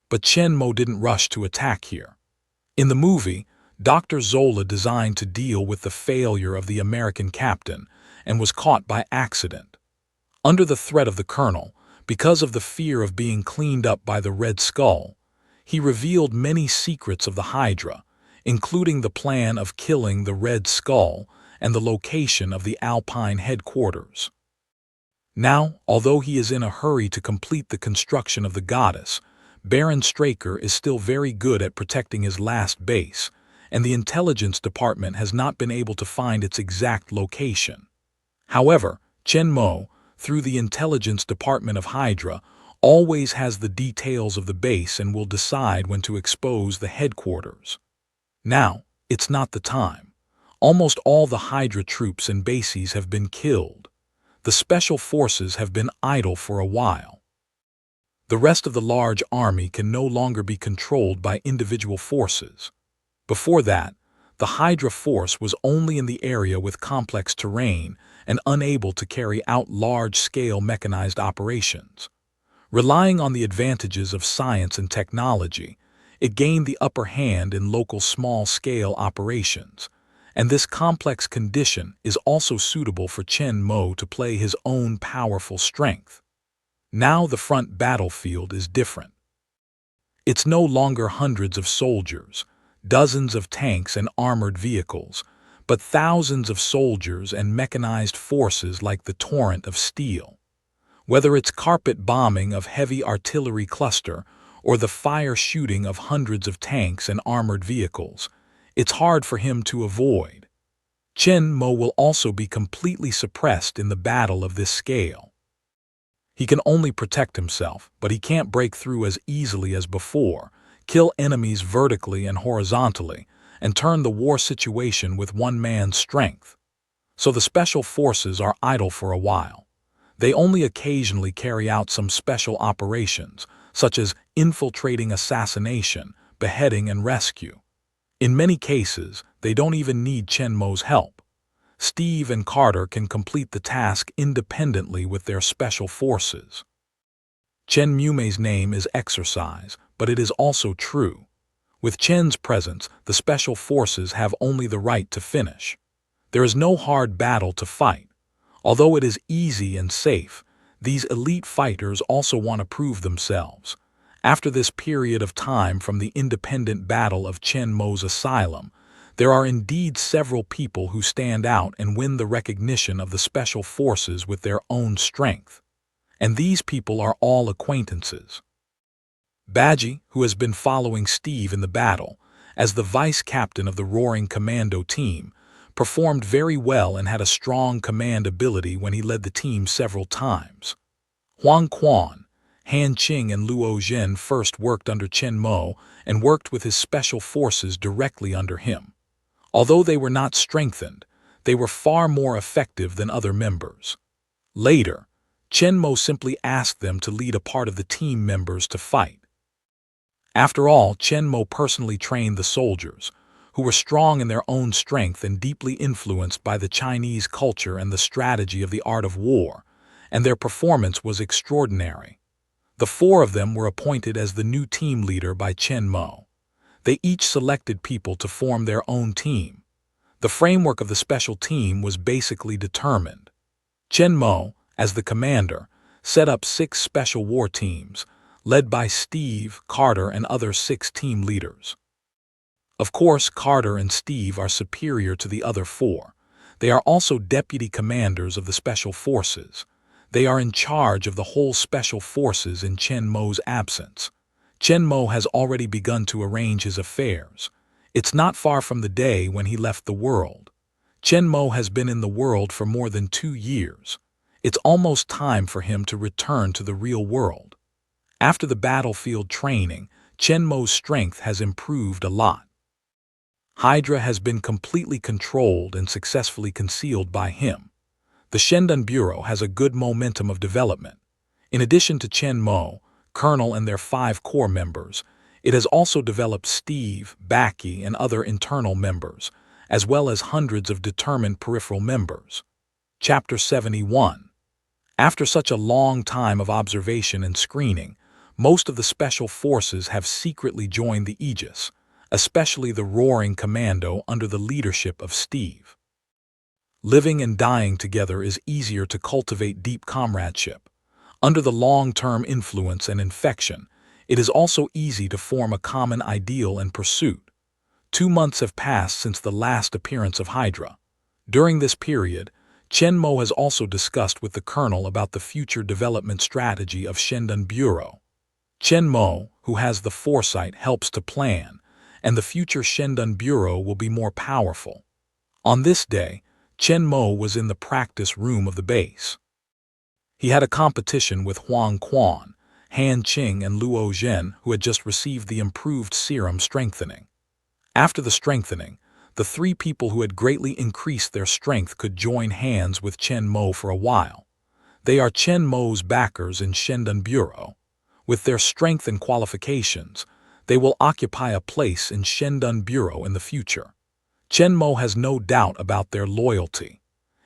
But Chen Mo didn't rush to attack here. In the movie, Dr. Zola designed to deal with the failure of the American captain and was caught by accident. Under the threat of the colonel, because of the fear of being cleaned up by the Red Skull, he revealed many secrets of the Hydra, including the plan of killing the Red Skull and the location of the Alpine headquarters. Now, although he is in a hurry to complete the construction of the goddess, Baron Straker is still very good at protecting his last base, and the intelligence department has not been able to find its exact location. However, Chen Mo, through the intelligence department of Hydra, always has the details of the base and will decide when to expose the headquarters. Now, it's not the time. Almost all the Hydra troops and bases have been killed. The special forces have been idle for a while. The rest of the large army can no longer be controlled by individual forces. Before that, the Hydra force was only in the area with complex terrain and unable to carry out large-scale mechanized operations. Relying on the advantages of science and technology, it gained the upper hand in local small-scale operations, and this complex condition is also suitable for Chen Mo to play his own powerful strength. Now the front battlefield is different. It's no longer hundreds of soldiers, dozens of tanks and armored vehicles, but thousands of soldiers and mechanized forces like the torrent of steel. Whether it's carpet bombing of heavy artillery cluster or the fire shooting of hundreds of tanks and armored vehicles, it's hard for him to avoid. Chen Mo will also be completely suppressed in the battle of this scale. He can only protect himself, but he can't break through as easily as before, kill enemies vertically and horizontally, and turn the war situation with one man's strength. So the special forces are idle for a while. They only occasionally carry out some special operations, such as infiltrating assassination, beheading, and rescue. In many cases, they don't even need Chen Mo's help. Steve and Carter can complete the task independently with their special forces. Chen Mume's name is exercise, but it is also true. With Chen's presence, the special forces have only the right to finish. There is no hard battle to fight. Although it is easy and safe, these elite fighters also want to prove themselves. After this period of time from the independent battle of Chen Mo's asylum, there are indeed several people who stand out and win the recognition of the special forces with their own strength. And these people are all acquaintances. Badgie, who has been following Steve in the battle, as the vice captain of the Roaring Commando team, performed very well and had a strong command ability when he led the team several times. Huang Quan, Han Qing and Luo Zhen first worked under Chen Mo and worked with his special forces directly under him. Although they were not strengthened, they were far more effective than other members. Later, Chen Mo simply asked them to lead a part of the team members to fight. After all, Chen Mo personally trained the soldiers, who were strong in their own strength and deeply influenced by the Chinese culture and the strategy of the art of war, and their performance was extraordinary. The four of them were appointed as the new team leader by Chen Mo. They each selected people to form their own team. The framework of the special team was basically determined. Chen Mo, as the commander, set up 6 special war teams, led by Steve, Carter, and other 6 team leaders. Of course, Carter and Steve are superior to the other 4. They are also deputy commanders of the special forces. They are in charge of the whole special forces in Chen Mo's absence. Chen Mo has already begun to arrange his affairs. It's not far from the day when he left the world. Chen Mo has been in the world for more than 2 years. It's almost time for him to return to the real world. After the battlefield training, Chen Mo's strength has improved a lot. Hydra has been completely controlled and successfully concealed by him. The Shendan Bureau has a good momentum of development. In addition to Chen Mo, Colonel and their 5 core members, it has also developed Steve, Baki, and other internal members, as well as hundreds of determined peripheral members. Chapter 71. After such a long time of observation and screening, most of the special forces have secretly joined the Aegis, especially the Roaring Commando under the leadership of Steve. Living and dying together is easier to cultivate deep comradeship. Under the long-term influence and infection, it is also easy to form a common ideal and pursuit. 2 months have passed since the last appearance of Hydra. During this period, Chen Mo has also discussed with the Colonel about the future development strategy of Shendan Bureau. Chen Mo, who has the foresight, helps to plan, and the future Shendan Bureau will be more powerful. On this day, Chen Mo was in the practice room of the base. He had a competition with Huang Quan, Han Qing, and Luo Zhen, who had just received the improved serum strengthening. After the strengthening, the 3 people who had greatly increased their strength could join hands with Chen Mo for a while. They are Chen Mo's backers in Shendan Bureau. With their strength and qualifications, they will occupy a place in Shendan Bureau in the future. Chen Mo has no doubt about their loyalty.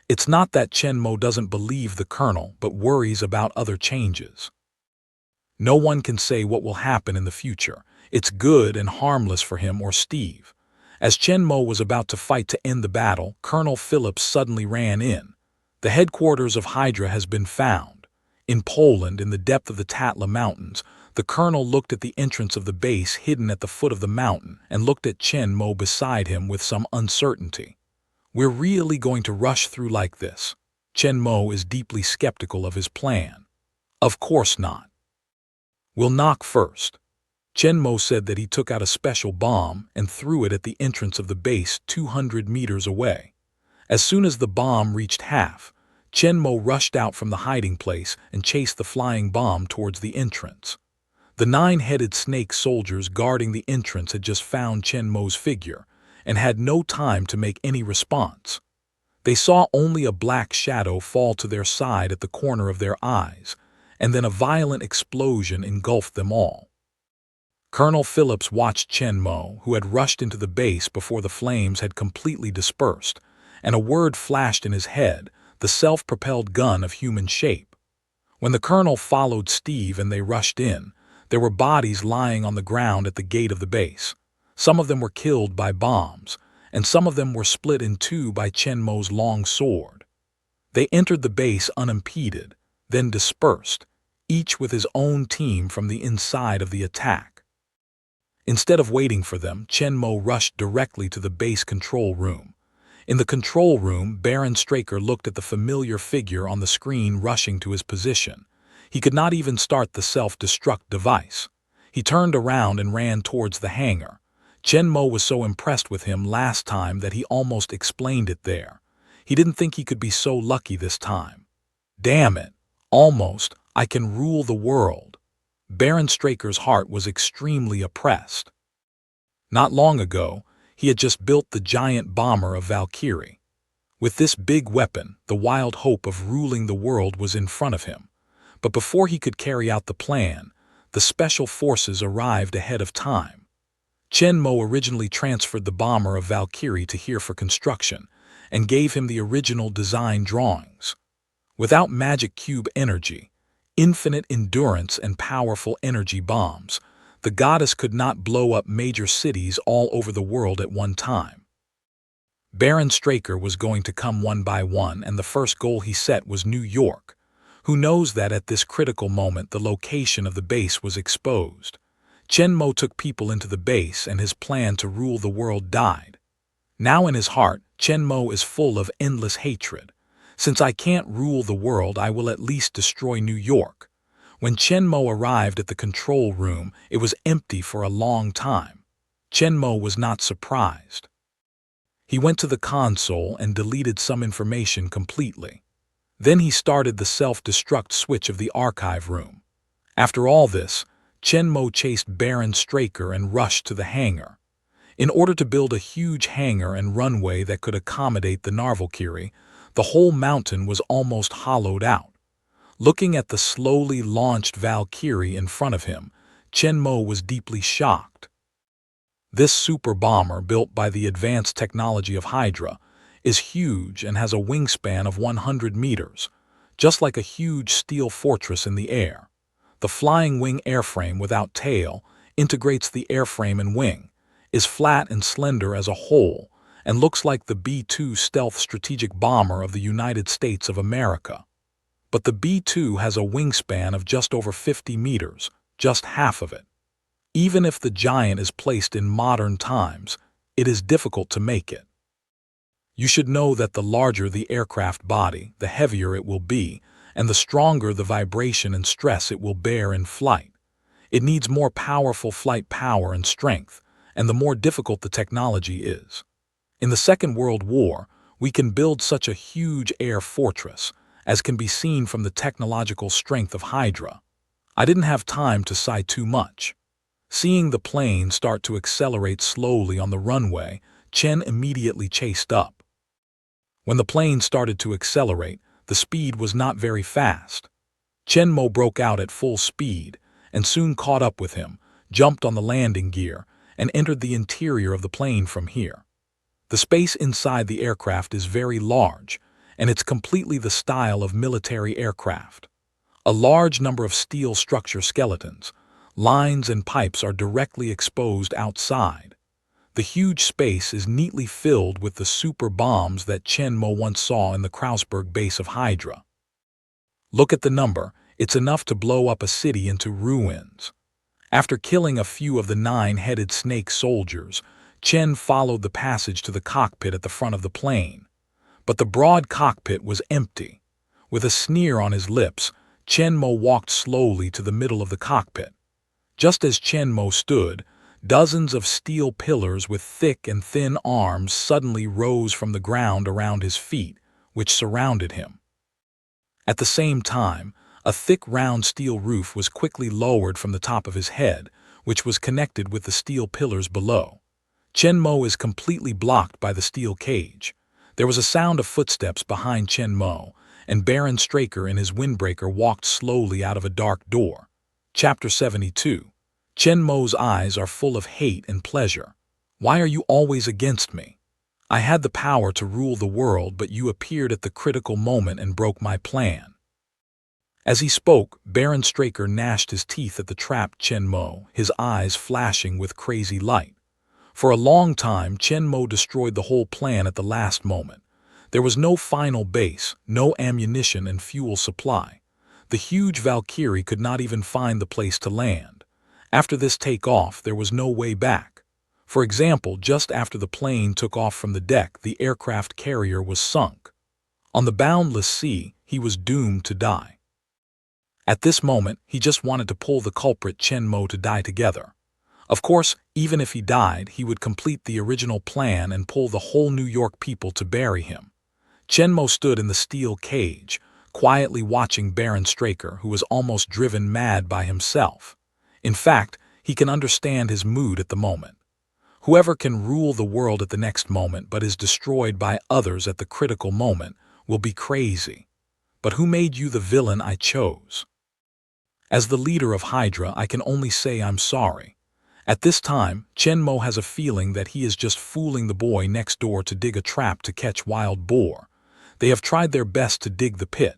It's not that Chen Mo doesn't believe the Colonel, but worries about other changes. No one can say what will happen in the future. It's good and harmless for him or Steve. As Chen Mo was about to fight to end the battle, Colonel Phillips suddenly ran in. The headquarters of Hydra has been found. In Poland, in the depth of the Tatla Mountains, the Colonel looked at the entrance of the base hidden at the foot of the mountain and looked at Chen Mo beside him with some uncertainty. We're really going to rush through like this? Chen Mo is deeply skeptical of his plan. Of course not. We'll knock first. Chen Mo said that he took out a special bomb and threw it at the entrance of the base 200 meters away. As soon as the bomb reached half, Chen Mo rushed out from the hiding place and chased the flying bomb towards the entrance. The 9-headed snake soldiers guarding the entrance had just found Chen Mo's figure and had no time to make any response. They saw only a black shadow fall to their side at the corner of their eyes, and then a violent explosion engulfed them all. Colonel Phillips watched Chen Mo, who had rushed into the base before the flames had completely dispersed, and a word flashed in his head, the self-propelled gun of human shape. When the Colonel followed Steve and they rushed in, there were bodies lying on the ground at the gate of the base. Some of them were killed by bombs, and some of them were split in 2 by Chen Mo's long sword. They entered the base unimpeded, then dispersed, each with his own team from the inside of the attack. Instead of waiting for them, Chen Mo rushed directly to the base control room. In the control room, Baron Straker looked at the familiar figure on the screen rushing to his position. He could not even start the self-destruct device. He turned around and ran towards the hangar. Chen Mo was so impressed with him last time that he almost explained it there. He didn't think he could be so lucky this time. Damn it! Almost, I can rule the world. Baron Straker's heart was extremely oppressed. Not long ago, he had just built the giant bomber of Valkyrie. With this big weapon, the wild hope of ruling the world was in front of him. But before he could carry out the plan, the special forces arrived ahead of time. Chen Mo originally transferred the bomber of Valkyrie to here for construction and gave him the original design drawings. Without magic cube energy, infinite endurance, and powerful energy bombs, the goddess could not blow up major cities all over the world at one time. Baron Straker was going to come one by one, and the first goal he set was New York. Who knows that at this critical moment the location of the base was exposed. Chen Mo took people into the base and his plan to rule the world died. Now in his heart, Chen Mo is full of endless hatred. Since I can't rule the world, I will at least destroy New York. When Chen Mo arrived at the control room, it was empty for a long time. Chen Mo was not surprised. He went to the console and deleted some information completely. Then he started the self-destruct switch of the archive room. After all this, Chen Mo chased Baron Straker and rushed to the hangar. In order to build a huge hangar and runway that could accommodate the Narvalkyrie, the whole mountain was almost hollowed out. Looking at the slowly launched Valkyrie in front of him, Chen Mo was deeply shocked. This super bomber, built by the advanced technology of Hydra, is huge and has a wingspan of 100 meters, just like a huge steel fortress in the air. The flying wing airframe without tail integrates the airframe and wing, is flat and slender as a whole, and looks like the B-2 stealth strategic bomber of the United States of America. But the B-2 has a wingspan of just over 50 meters, just half of it. Even if the giant is placed in modern times, it is difficult to make it. You should know that the larger the aircraft body, the heavier it will be, and the stronger the vibration and stress it will bear in flight. It needs more powerful flight power and strength, and the more difficult the technology is. In the Second World War, we can build such a huge air fortress, as can be seen from the technological strength of Hydra. I didn't have time to sigh too much. Seeing the plane start to accelerate slowly on the runway, Chen immediately chased up. When the plane started to accelerate, the speed was not very fast. Chen Mo broke out at full speed and soon caught up with him, jumped on the landing gear, and entered the interior of the plane from here. The space inside the aircraft is very large, and it's completely the style of military aircraft. A large number of steel structure skeletons, lines and pipes are directly exposed outside. The huge space is neatly filled with the super bombs that Chen Mo once saw in the Krausberg base of Hydra. Look at the number, it's enough to blow up a city into ruins. After killing a few of the 9-headed snake soldiers, Chen followed the passage to the cockpit at the front of the plane. But the broad cockpit was empty. With a sneer on his lips, Chen Mo walked slowly to the middle of the cockpit. Just as Chen Mo stood, dozens of steel pillars with thick and thin arms suddenly rose from the ground around his feet, which surrounded him. At the same time, a thick round steel roof was quickly lowered from the top of his head, which was connected with the steel pillars below. Chen Mo is completely blocked by the steel cage. There was a sound of footsteps behind Chen Mo, and Baron Straker in his windbreaker walked slowly out of a dark door. Chapter 72. Chen Mo's eyes are full of hate and pleasure. Why are you always against me? I had the power to rule the world, but you appeared at the critical moment and broke my plan. As he spoke, Baron Straker gnashed his teeth at the trapped Chen Mo, his eyes flashing with crazy light. For a long time, Chen Mo destroyed the whole plan at the last moment. There was no final base, no ammunition and fuel supply. The huge Valkyrie could not even find the place to land. After this takeoff, there was no way back. For example, just after the plane took off from the deck, the aircraft carrier was sunk. On the boundless sea, he was doomed to die. At this moment, he just wanted to pull the culprit Chen Mo to die together. Of course, even if he died, he would complete the original plan and pull the whole New York people to bury him. Chen Mo stood in the steel cage, quietly watching Baron Straker, who was almost driven mad by himself. In fact, he can understand his mood at the moment. Whoever can rule the world at the next moment but is destroyed by others at the critical moment will be crazy. But who made you the villain I chose? As the leader of Hydra, I can only say I'm sorry. At this time, Chen Mo has a feeling that he is just fooling the boy next door to dig a trap to catch wild boar. They have tried their best to dig the pit.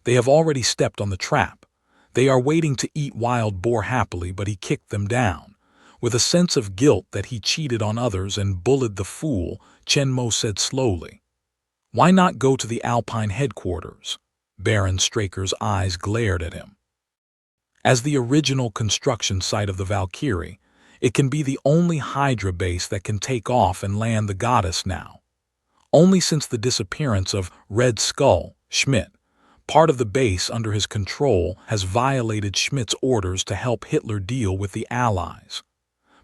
They have already stepped on the trap. They are waiting to eat wild boar happily, but he kicked them down. With a sense of guilt that he cheated on others and bullied the fool, Chen Mo said slowly, "Why not go to the Alpine headquarters?" Baron Straker's eyes glared at him. As the original construction site of the Valkyrie, it can be the only Hydra base that can take off and land the goddess now. Only since the disappearance of Red Skull, Schmidt, part of the base under his control has violated Schmidt's orders to help Hitler deal with the Allies.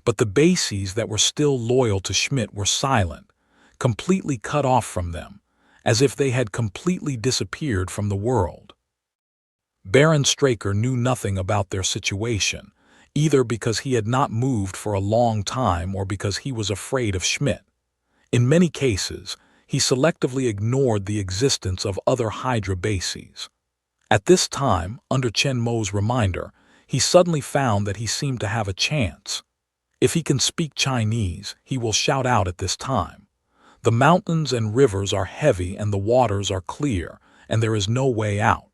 But the bases that were still loyal to Schmidt were silent, completely cut off from them, as if they had completely disappeared from the world. Baron Straker knew nothing about their situation, either because he had not moved for a long time or because he was afraid of Schmidt. In many cases, he selectively ignored the existence of other Hydra bases. At this time, under Chen Mo's reminder, he suddenly found that he seemed to have a chance. If he can speak Chinese, he will shout out at this time. The mountains and rivers are heavy and the waters are clear, and there is no way out.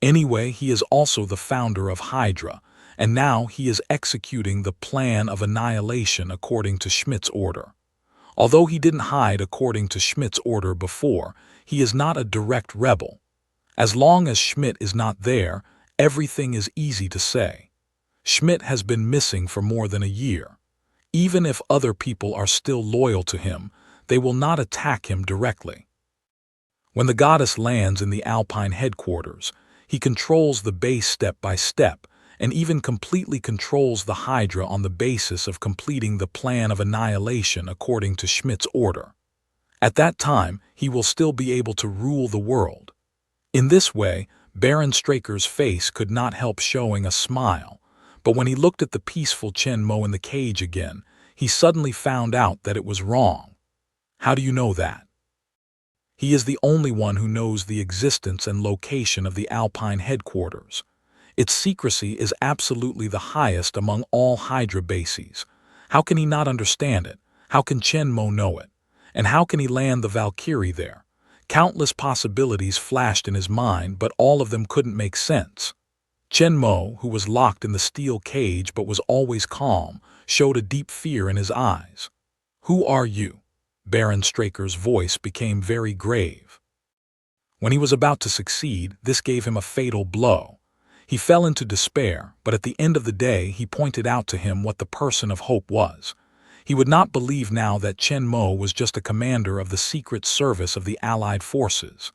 Anyway, he is also the founder of Hydra, and now he is executing the plan of annihilation according to Schmidt's order. Although he didn't hide according to Schmidt's order before, he is not a direct rebel. As long as Schmidt is not there, everything is easy to say. Schmidt has been missing for more than a year. Even if other people are still loyal to him, they will not attack him directly. When the goddess lands in the Alpine headquarters, he controls the base step by step, and even completely controls the Hydra on the basis of completing the plan of annihilation according to Schmidt's order. At that time, he will still be able to rule the world. In this way, Baron Straker's face could not help showing a smile, but when he looked at the peaceful Chen Mo in the cage again, he suddenly found out that it was wrong. How do you know that? He is the only one who knows the existence and location of the Alpine headquarters. Its secrecy is absolutely the highest among all Hydra bases. How can he not understand it? How can Chen Mo know it? And how can he land the Valkyrie there? Countless possibilities flashed in his mind, but all of them couldn't make sense. Chen Mo, who was locked in the steel cage but was always calm, showed a deep fear in his eyes. "Who are you?" Baron Straker's voice became very grave. When he was about to succeed, this gave him a fatal blow. He fell into despair, but at the end of the day he pointed out to him what the person of hope was. He would not believe now that Chen Mo was just a commander of the secret service of the Allied forces.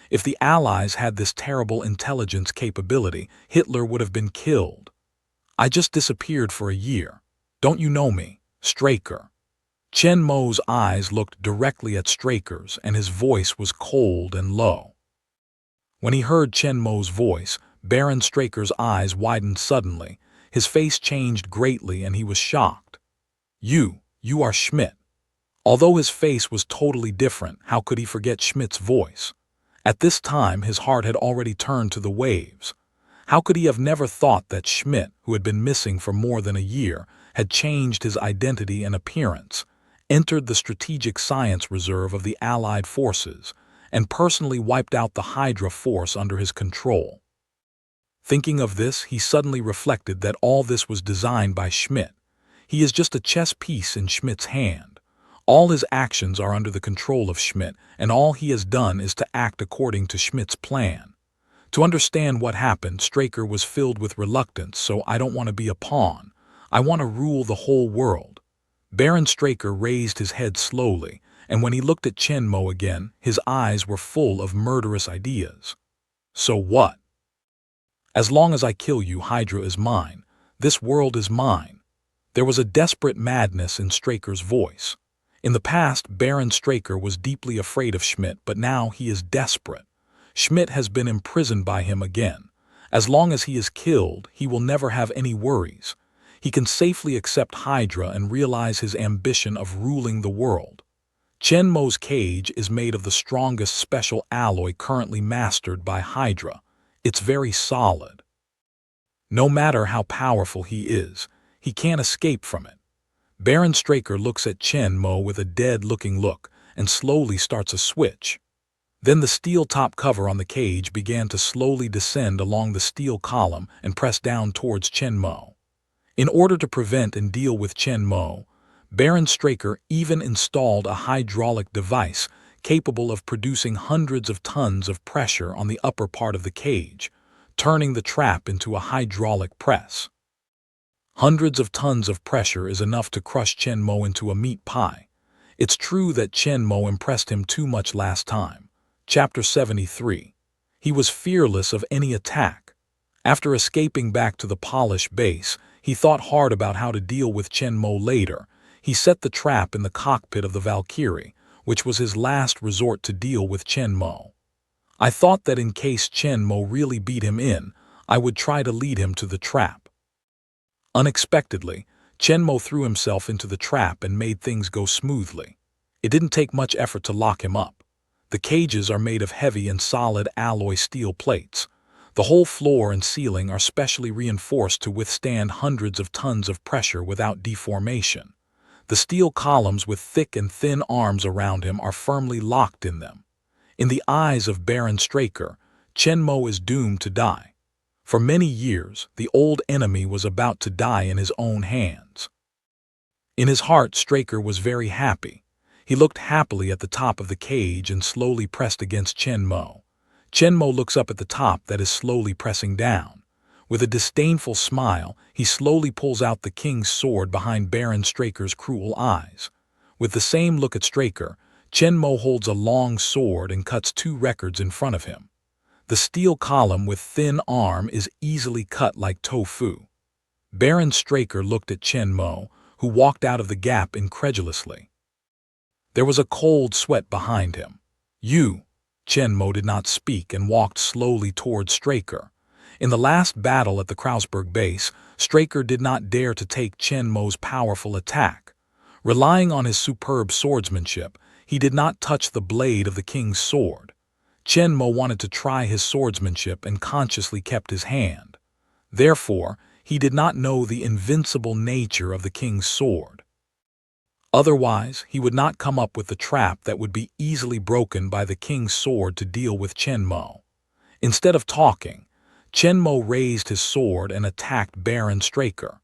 If the Allies had this terrible intelligence capability, Hitler would have been killed. "I just disappeared for a year. Don't you know me, Straker?" Chen Mo's eyes looked directly at Straker's, and his voice was cold and low. When he heard Chen Mo's voice, Baron Straker's eyes widened suddenly. His face changed greatly and he was shocked. You are Schmidt." Although his face was totally different, how could he forget Schmidt's voice? At this time, his heart had already turned to the waves. How could he have never thought that Schmidt, who had been missing for more than a year, had changed his identity and appearance, entered the strategic science reserve of the Allied forces, and personally wiped out the Hydra force under his control? Thinking of this, he suddenly reflected that all this was designed by Schmidt. He is just a chess piece in Schmidt's hand. All his actions are under the control of Schmidt, and all he has done is to act according to Schmidt's plan. To understand what happened, Straker was filled with reluctance. "So I don't want to be a pawn. I want to rule the whole world." Baron Straker raised his head slowly, and when he looked at Chen Mo again, his eyes were full of murderous ideas. "So what? As long as I kill you, Hydra is mine. This world is mine." There was a desperate madness in Straker's voice. In the past, Baron Straker was deeply afraid of Schmidt, but now he is desperate. Schmidt has been imprisoned by him again. As long as he is killed, he will never have any worries. He can safely accept Hydra and realize his ambition of ruling the world. Chen Mo's cage is made of the strongest special alloy currently mastered by Hydra. It's very solid. No matter how powerful he is, he can't escape from it. Baron Straker looks at Chen Mo with a dead-looking look and slowly starts a switch. Then the steel top cover on the cage began to slowly descend along the steel column and press down towards Chen Mo. In order to prevent and deal with Chen Mo, Baron Straker even installed a hydraulic device capable of producing hundreds of tons of pressure on the upper part of the cage, turning the trap into a hydraulic press. Hundreds of tons of pressure is enough to crush Chen Mo into a meat pie. It's true that Chen Mo impressed him too much last time. Chapter 73. He was fearless of any attack. After escaping back to the Polish base, he thought hard about how to deal with Chen Mo later. He set the trap in the cockpit of the Valkyrie, which was his last resort to deal with Chen Mo. I thought that in case Chen Mo really beat him in, I would try to lead him to the trap. Unexpectedly, Chen Mo threw himself into the trap and made things go smoothly. It didn't take much effort to lock him up. The cages are made of heavy and solid alloy steel plates. The whole floor and ceiling are specially reinforced to withstand hundreds of tons of pressure without deformation. The steel columns with thick and thin arms around him are firmly locked in them. In the eyes of Baron Straker, Chen Mo is doomed to die. For many years, the old enemy was about to die in his own hands. In his heart, Straker was very happy. He looked happily at the top of the cage and slowly pressed against Chen Mo. Chen Mo looks up at the top that is slowly pressing down. With a disdainful smile, he slowly pulls out the king's sword behind Baron Straker's cruel eyes. With the same look at Straker, Chen Mo holds a long sword and cuts 2 records in front of him. The steel column with thin arm is easily cut like tofu. Baron Straker looked at Chen Mo, who walked out of the gap incredulously. There was a cold sweat behind him. Chen Mo did not speak and walked slowly towards Straker. In the last battle at the Krausberg base, Straker did not dare to take Chen Mo's powerful attack. Relying on his superb swordsmanship, he did not touch the blade of the king's sword. Chen Mo wanted to try his swordsmanship and consciously kept his hand. Therefore, he did not know the invincible nature of the king's sword. Otherwise, he would not come up with the trap that would be easily broken by the king's sword to deal with Chen Mo. Instead of talking, Chen Mo raised his sword and attacked Baron Straker.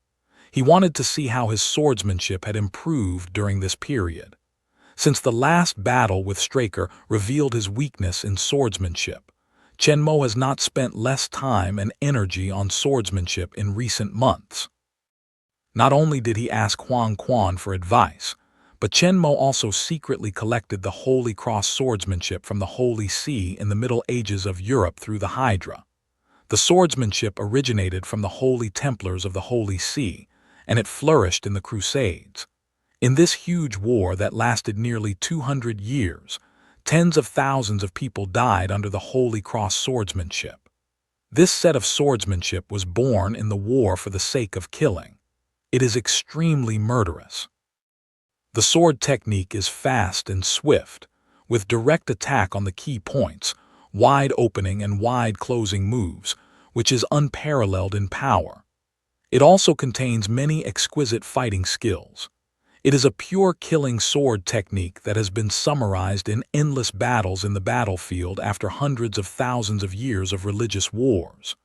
He wanted to see how his swordsmanship had improved during this period. Since the last battle with Straker revealed his weakness in swordsmanship, Chen Mo has not spent less time and energy on swordsmanship in recent months. Not only did he ask Huang Quan for advice, but Chen Mo also secretly collected the Holy Cross swordsmanship from the Holy See in the Middle Ages of Europe through the Hydra. The swordsmanship originated from the Holy Templars of the Holy See, and it flourished in the Crusades. In this huge war that lasted nearly 200 years, tens of thousands of people died under the Holy Cross swordsmanship. This set of swordsmanship was born in the war for the sake of killing. It is extremely murderous. The sword technique is fast and swift, with direct attack on the key points, wide opening and wide closing moves, which is unparalleled in power. It also contains many exquisite fighting skills. It is a pure killing sword technique that has been summarized in endless battles in the battlefield after hundreds of thousands of years of religious wars.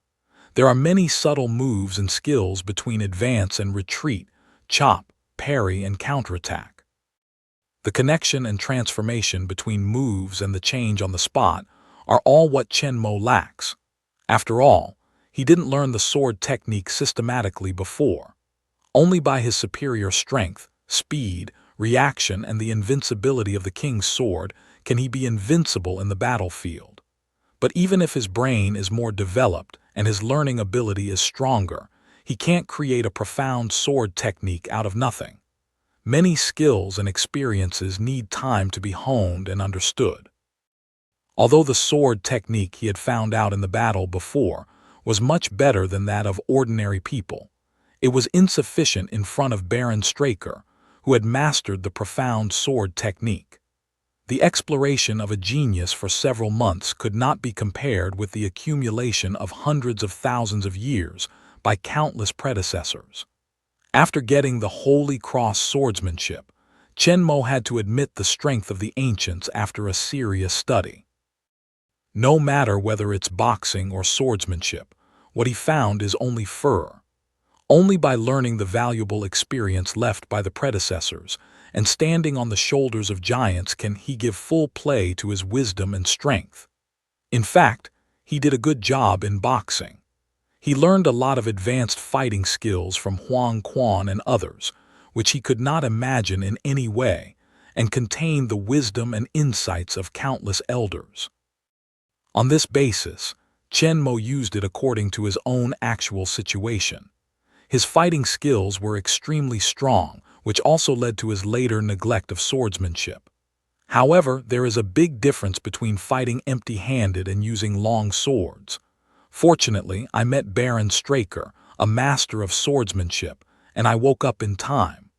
There are many subtle moves and skills between advance and retreat, chop, parry, and counterattack. The connection and transformation between moves and the change on the spot are all what Chen Mo lacks. After all, he didn't learn the sword technique systematically before. Only by his superior strength, speed, reaction, and the invincibility of the king's sword can he be invincible in the battlefield. But even if his brain is more developed and his learning ability is stronger, he can't create a profound sword technique out of nothing. Many skills and experiences need time to be honed and understood. Although the sword technique he had found out in the battle before was much better than that of ordinary people, it was insufficient in front of Baron Straker, who had mastered the profound sword technique. The exploration of a genius for several months could not be compared with the accumulation of hundreds of thousands of years by countless predecessors. After getting the Holy Cross swordsmanship, Chen Mo had to admit the strength of the ancients after a serious study. No matter whether it's boxing or swordsmanship, what he found is only fur. Only by learning the valuable experience left by the predecessors and standing on the shoulders of giants can he give full play to his wisdom and strength. In fact, he did a good job in boxing. He learned a lot of advanced fighting skills from Huang Quan and others, which he could not imagine in any way, and contained the wisdom and insights of countless elders. On this basis, Chen Mo used it according to his own actual situation. His fighting skills were extremely strong, which also led to his later neglect of swordsmanship. However, there is a big difference between fighting empty-handed and using long swords. Fortunately, I met Baron Straker, a master of swordsmanship, and I woke up in time.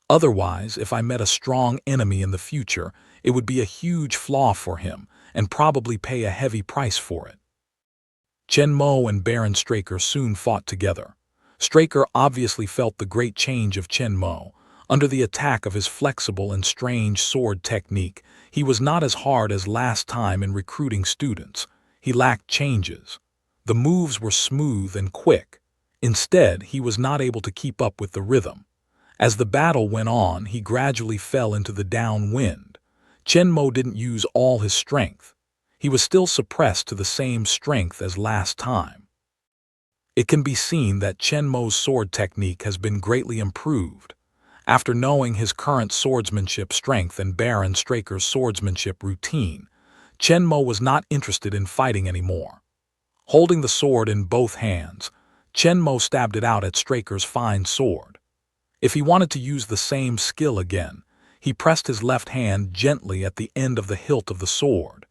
Otherwise, if I met a strong enemy in the future, it would be a huge flaw for him, and probably pay a heavy price for it. Chen Mo and Baron Straker soon fought together. Straker obviously felt the great change of Chen Mo. Under the attack of his flexible and strange sword technique, he was not as hard as last time in recruiting students. He lacked changes. The moves were smooth and quick. Instead, he was not able to keep up with the rhythm. As the battle went on, he gradually fell into the downwind. Chen Mo didn't use all his strength. He was still suppressed to the same strength as last time. It can be seen that Chen Mo's sword technique has been greatly improved. After knowing his current swordsmanship strength and Baron Straker's swordsmanship routine, Chen Mo was not interested in fighting anymore. Holding the sword in both hands, Chen Mo stabbed it out at Straker's fine sword. If he wanted to use the same skill again, he pressed his left hand gently at the end of the hilt of the sword,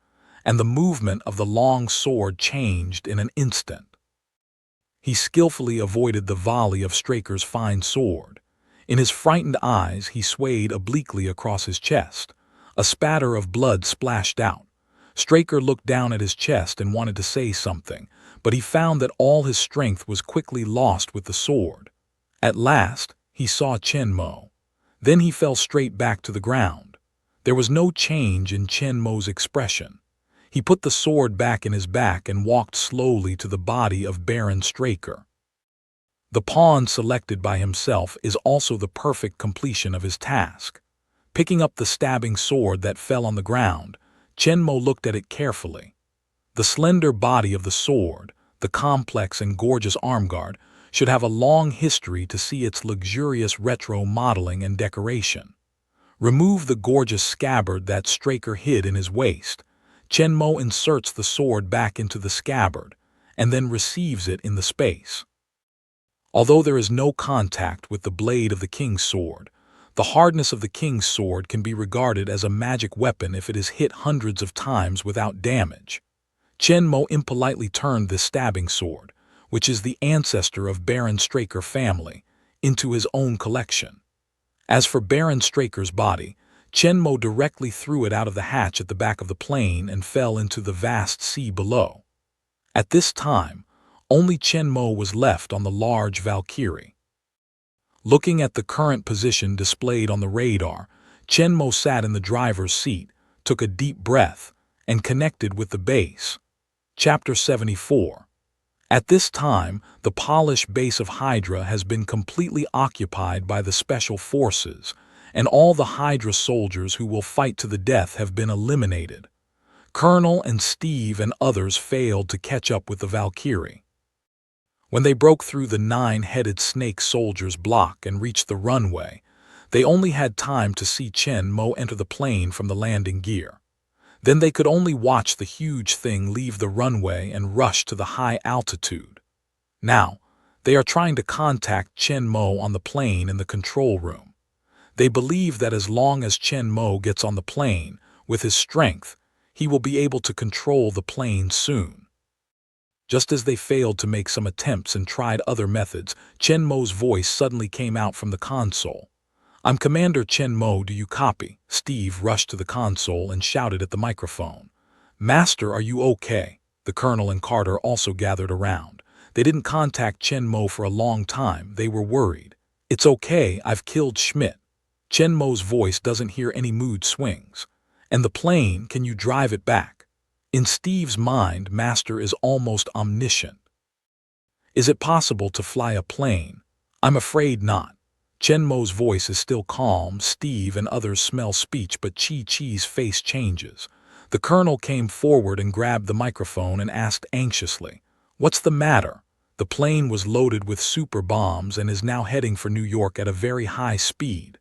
and the movement of the long sword changed in an instant. He skillfully avoided the volley of Straker's fine sword. In his frightened eyes, he swayed obliquely across his chest. A spatter of blood splashed out. Straker looked down at his chest and wanted to say something, but he found that all his strength was quickly lost with the sword. At last, he saw Chen Mo. Then he fell straight back to the ground. There was no change in Chen Mo's expression. He put the sword back in his back and walked slowly to the body of Baron Straker. The pawn selected by himself is also the perfect completion of his task. Picking up the stabbing sword that fell on the ground, Chen Mo looked at it carefully. The slender body of the sword, the complex and gorgeous armguard, should have a long history to see its luxurious retro modeling and decoration. Remove the gorgeous scabbard that Straker hid in his waist. Chen Mo inserts the sword back into the scabbard, and then receives it in the space. Although there is no contact with the blade of the king's sword, the hardness of the king's sword can be regarded as a magic weapon if it is hit hundreds of times without damage. Chen Mo impolitely turned this stabbing sword, which is the ancestor of Baron Straker family, into his own collection. As for Baron Straker's body, Chen Mo directly threw it out of the hatch at the back of the plane and fell into the vast sea below. At this time, only Chen Mo was left on the large Valkyrie. Looking at the current position displayed on the radar, Chen Mo sat in the driver's seat, took a deep breath, and connected with the base. Chapter 74. At this time, the Polish base of Hydra has been completely occupied by the Special Forces, and all the Hydra soldiers who will fight to the death have been eliminated. Colonel and Steve and others failed to catch up with the Valkyrie. When they broke through the 9-headed snake soldiers' block and reached the runway, they only had time to see Chen Mo enter the plane from the landing gear. Then they could only watch the huge thing leave the runway and rush to the high altitude. Now, they are trying to contact Chen Mo on the plane in the control room. They believe that as long as Chen Mo gets on the plane, with his strength, he will be able to control the plane soon. Just as they failed to make some attempts and tried other methods, Chen Mo's voice suddenly came out from the console. "I'm Commander Chen Mo, do you copy?" Steve rushed to the console and shouted at the microphone. "Master, are you okay?" The Colonel and Carter also gathered around. They didn't contact Chen Mo for a long time. They were worried. "It's okay, I've killed Schmidt." Chen Mo's voice doesn't hear any mood swings. "And the plane, can you drive it back?" In Steve's mind, Master is almost omniscient. "Is it possible to fly a plane?" "I'm afraid not." Chen Mo's voice is still calm. Steve and others smell speech, but Chi-Chi's face changes. The Colonel came forward and grabbed the microphone and asked anxiously, "What's the matter?" The plane was loaded with super bombs and is now heading for New York at a very high speed.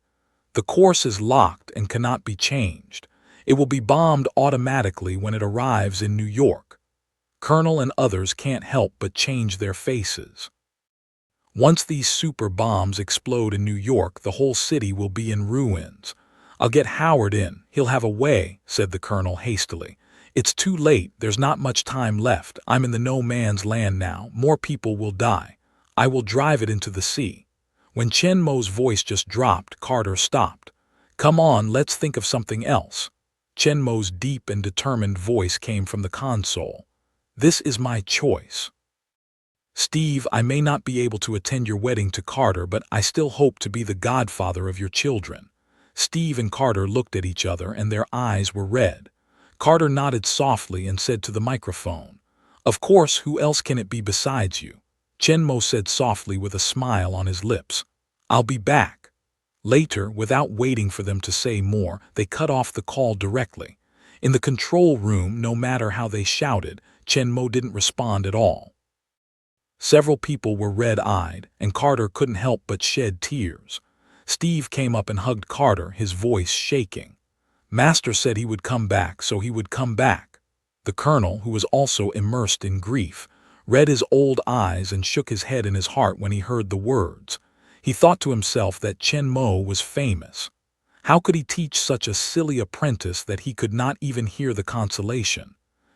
The course is locked and cannot be changed. It will be bombed automatically when it arrives in New York. Colonel and others can't help but change their faces. Once these super bombs explode in New York, the whole city will be in ruins. "I'll get Howard in. He'll have a way," said the colonel hastily. "It's too late. There's not much time left. I'm in the no man's land now. More people will die. I will drive it into the sea." When Chen Mo's voice just dropped, Carter stopped. "Come on, let's think of something else." Chen Mo's deep and determined voice came from the console. "This is my choice. Steve, I may not be able to attend your wedding to Carter, but I still hope to be the godfather of your children." Steve and Carter looked at each other and their eyes were red. Carter nodded softly and said to the microphone, "Of course, who else can it be besides you?" Chen Mo said softly with a smile on his lips, "I'll be back." Later, without waiting for them to say more, they cut off the call directly. In the control room, no matter how they shouted, Chen Mo didn't respond at all. Several people were red-eyed, and Carter couldn't help but shed tears. Steve came up and hugged Carter, his voice shaking. "Master said he would come back, so he would come back." The colonel, who was also immersed in grief, read his old eyes and shook his head in his heart when he heard the words. He thought to himself that Chen Mo was famous. How could he teach such a silly apprentice that he could not even hear the consolation?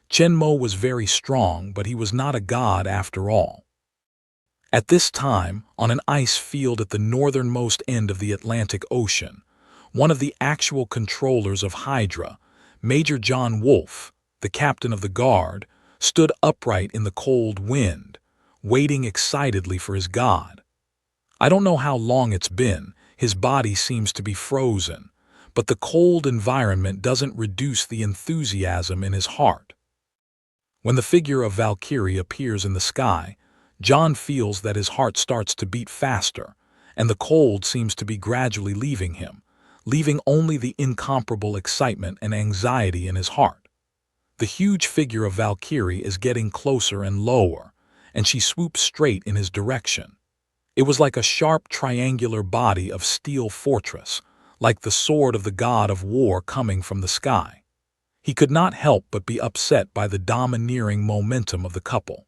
Chen Mo was very strong, but he was not a god after all. At this time, on an ice field at the northernmost end of the Atlantic Ocean, one of the actual controllers of Hydra, Major John Wolfe, the captain of the guard, stood upright in the cold wind, waiting excitedly for his god. I don't know how long it's been, his body seems to be frozen, but the cold environment doesn't reduce the enthusiasm in his heart. When the figure of Valkyrie appears in the sky, John feels that his heart starts to beat faster, and the cold seems to be gradually leaving him, leaving only the incomparable excitement and anxiety in his heart. The huge figure of Valkyrie is getting closer and lower, and she swoops straight in his direction. It was like a sharp triangular body of steel fortress, like the sword of the god of war coming from the sky. He could not help but be upset by the domineering momentum of the couple.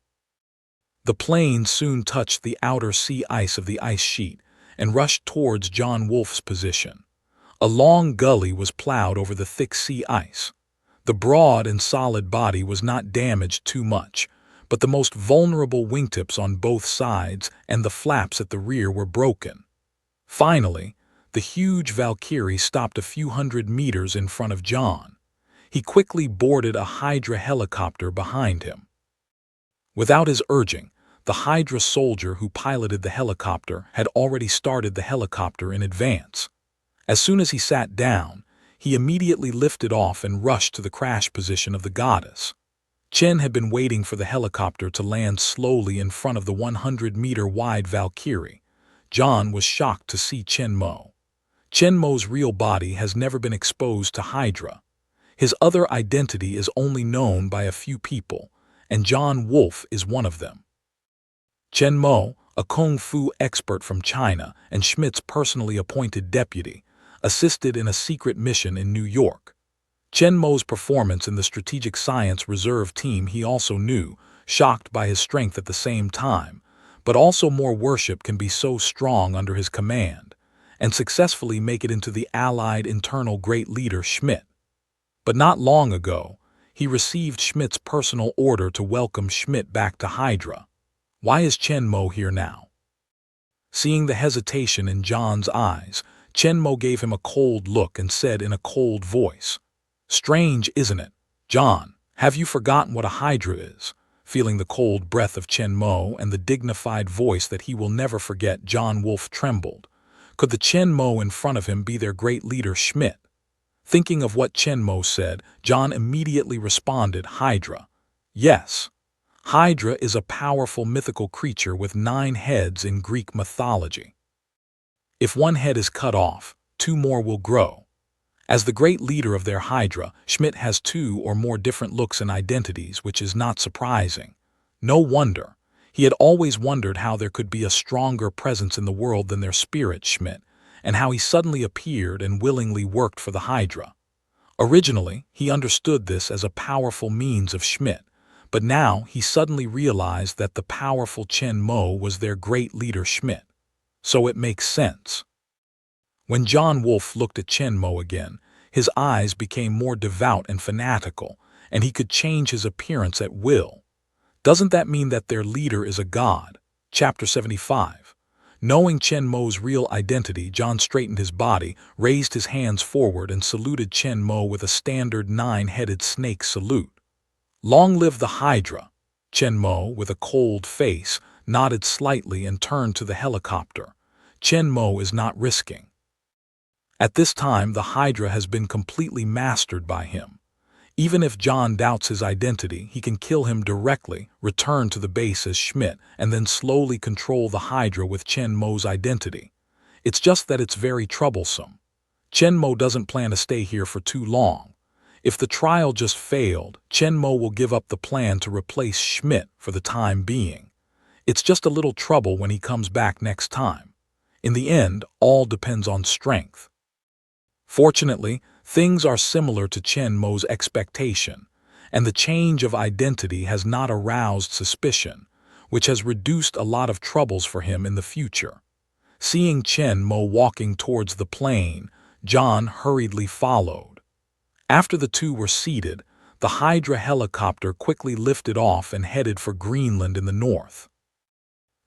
The plane soon touched the outer sea ice of the ice sheet and rushed towards John Wolfe's position. A long gully was plowed over the thick sea ice. The broad and solid body was not damaged too much, but the most vulnerable wingtips on both sides and the flaps at the rear were broken. Finally, the huge Valkyrie stopped a few hundred meters in front of John. He quickly boarded a Hydra helicopter behind him. Without his urging, the Hydra soldier who piloted the helicopter had already started the helicopter in advance. As soon as he sat down, he immediately lifted off and rushed to the crash position of the goddess. Chen had been waiting for the helicopter to land slowly in front of the 100-meter-wide Valkyrie. John was shocked to see Chen Mo. Chen Mo's real body has never been exposed to Hydra. His other identity is only known by a few people, and John Wolfe is one of them. Chen Mo, a kung fu expert from China and Schmidt's personally appointed deputy, assisted in a secret mission in New York. Chen Mo's performance in the Strategic Science Reserve team he also knew, shocked by his strength at the same time, but also more worship can be so strong under his command, and successfully make it into the Allied internal great leader Schmidt. But not long ago, he received Schmidt's personal order to welcome Schmidt back to Hydra. Why is Chen Mo here now? Seeing the hesitation in John's eyes, Chen Mo gave him a cold look and said in a cold voice, "Strange, isn't it? John, have you forgotten what a Hydra is?" Feeling the cold breath of Chen Mo and the dignified voice that he will never forget, John Wolfe trembled. Could the Chen Mo in front of him be their great leader Schmidt? Thinking of what Chen Mo said, John immediately responded, "Hydra. Yes. Hydra is a powerful mythical creature with 9 heads in Greek mythology. If one head is cut off, 2 more will grow. As the great leader of their Hydra, Schmidt has 2 or more different looks and identities, which is not surprising. No wonder. He had always wondered how there could be a stronger presence in the world than their spirit, Schmidt, and how he suddenly appeared and willingly worked for the Hydra. Originally, he understood this as a powerful means of Schmidt, but now he suddenly realized that the powerful Chen Mo was their great leader Schmidt. So it makes sense. When John Wolfe looked at Chen Mo again, his eyes became more devout and fanatical, and he could change his appearance at will. Doesn't that mean that their leader is a god? Chapter 75. Knowing Chen Mo's real identity, John straightened his body, raised his hands forward, and saluted Chen Mo with a standard 9-headed snake salute. Long live the Hydra! Chen Mo, with a cold face, nodded slightly and turned to the helicopter. Chen Mo is not risking. At this time, the Hydra has been completely mastered by him. Even if John doubts his identity, he can kill him directly, return to the base as Schmidt, and then slowly control the Hydra with Chen Mo's identity. It's just that it's very troublesome. Chen Mo doesn't plan to stay here for too long. If the trial just failed, Chen Mo will give up the plan to replace Schmidt for the time being. It's just a little trouble when he comes back next time. In the end, all depends on strength. Fortunately, things are similar to Chen Mo's expectation, and the change of identity has not aroused suspicion, which has reduced a lot of troubles for him in the future. Seeing Chen Mo walking towards the plane, John hurriedly followed. After the two were seated, the Hydra helicopter quickly lifted off and headed for Greenland in the north.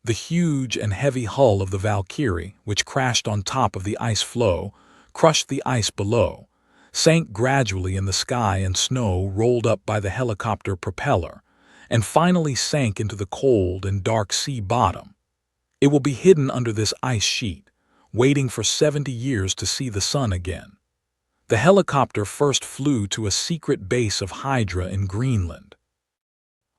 The huge and heavy hull of the Valkyrie, which crashed on top of the ice floe, crushed the ice below, sank gradually in the sky, and snow rolled up by the helicopter propeller, and finally sank into the cold and dark sea bottom. It will be hidden under this ice sheet, waiting for 70 years to see the sun again. The helicopter first flew to a secret base of Hydra in Greenland.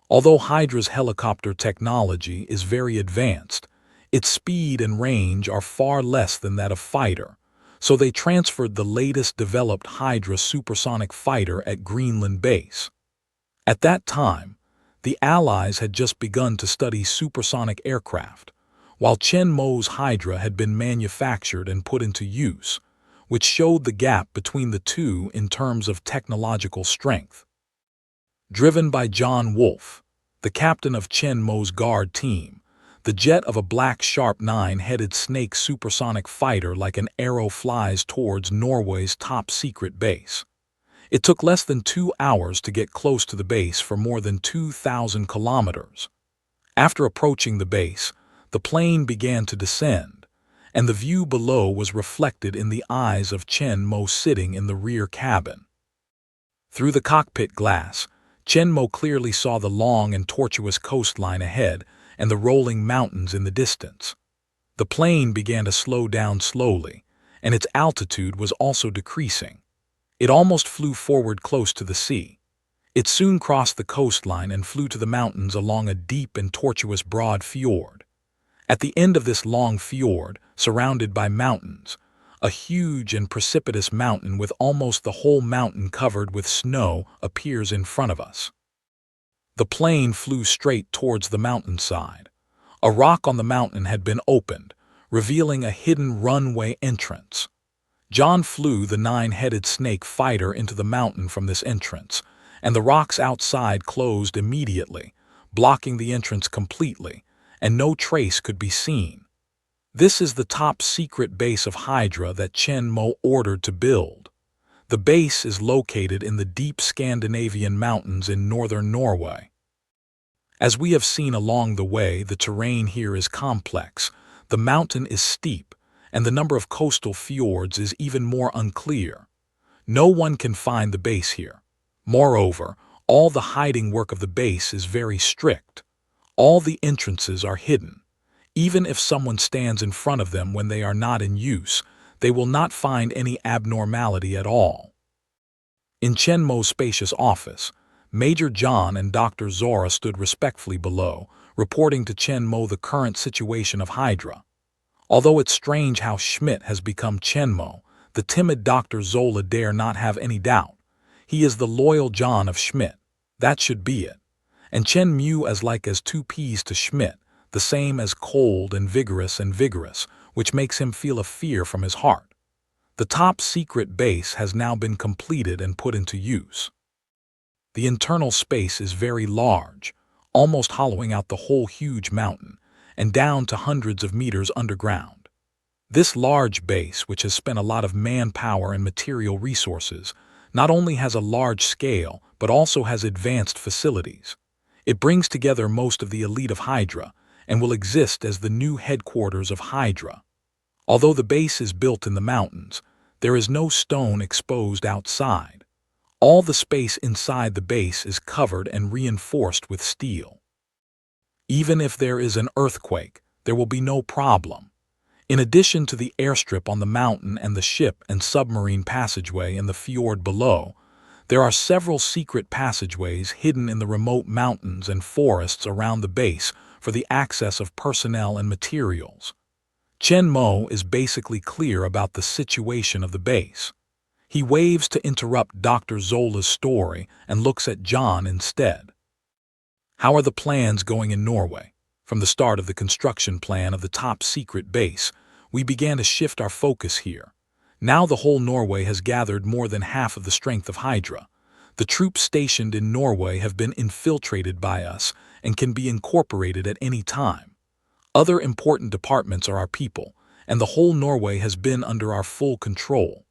Although Hydra's helicopter technology is very advanced, its speed and range are far less than that of fighter, so they transferred the latest developed Hydra supersonic fighter at Greenland base. At that time, the Allies had just begun to study supersonic aircraft, while Chen Mo's Hydra had been manufactured and put into use, which showed the gap between the two in terms of technological strength. Driven by John Wolfe, the captain of Chen Mo's guard team, the jet of a black Sharp 9-headed snake supersonic fighter like an arrow flies towards Norway's top-secret base. It took less than 2 hours to get close to the base for more than 2,000 kilometers. After approaching the base, the plane began to descend, and the view below was reflected in the eyes of Chen Mo sitting in the rear cabin. Through the cockpit glass, Chen Mo clearly saw the long and tortuous coastline ahead and the rolling mountains in the distance. The plane began to slow down slowly, and its altitude was also decreasing. It almost flew forward close to the sea. It soon crossed the coastline and flew to the mountains along a deep and tortuous broad fjord. At the end of this long fjord, surrounded by mountains, a huge and precipitous mountain with almost the whole mountain covered with snow appears in front of us. The plane flew straight towards the mountainside. A rock on the mountain had been opened, revealing a hidden runway entrance. John flew the 9-headed snake fighter into the mountain from this entrance, and the rocks outside closed immediately, blocking the entrance completely, and no trace could be seen. This is the top-secret base of Hydra that Chen Mo ordered to build. The base is located in the deep Scandinavian mountains in northern Norway. As we have seen along the way, the terrain here is complex, the mountain is steep, and the number of coastal fjords is even more unclear. No one can find the base here. Moreover, all the hiding work of the base is very strict. All the entrances are hidden. Even if someone stands in front of them when they are not in use, they will not find any abnormality at all. In Chen Mo's spacious office, Major John and Dr. Zora stood respectfully below, reporting to Chen Mo the current situation of Hydra. Although it's strange how Schmidt has become Chen Mo, the timid Dr. Zola dare not have any doubt. He is the loyal John of Schmidt. That should be it. And Chen Mu as like as 2 peas to Schmidt, the same as cold and vigorous, which makes him feel a fear from his heart. The top-secret base has now been completed and put into use. The internal space is very large, almost hollowing out the whole huge mountain, and down to hundreds of meters underground. This large base, which has spent a lot of manpower and material resources, not only has a large scale, but also has advanced facilities. It brings together most of the elite of Hydra and will exist as the new headquarters of Hydra. Although the base is built in the mountains, there is no stone exposed outside. All the space inside the base is covered and reinforced with steel. Even if there is an earthquake, there will be no problem. In addition to the airstrip on the mountain and the ship and submarine passageway in the fjord below, there are several secret passageways hidden in the remote mountains and forests around the base for the access of personnel and materials. Chen Mo is basically clear about the situation of the base. He waves to interrupt Dr. Zola's story and looks at John instead. How are the plans going in Norway? From the start of the construction plan of the top-secret base, we began to shift our focus here. Now the whole Norway has gathered more than half of the strength of Hydra. The troops stationed in Norway have been infiltrated by us and can be incorporated at any time. Other important departments are our people, and the whole Norway has been under our full control.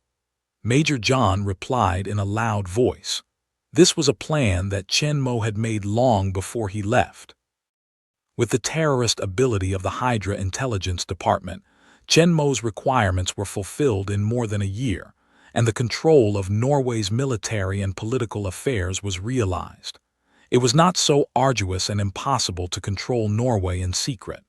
Major John replied in a loud voice. This was a plan that Chen Mo had made long before he left. With the terrorist ability of the Hydra Intelligence Department, Chen Mo's requirements were fulfilled in more than a year, and the control of Norway's military and political affairs was realized. It was not so arduous and impossible to control Norway in secret.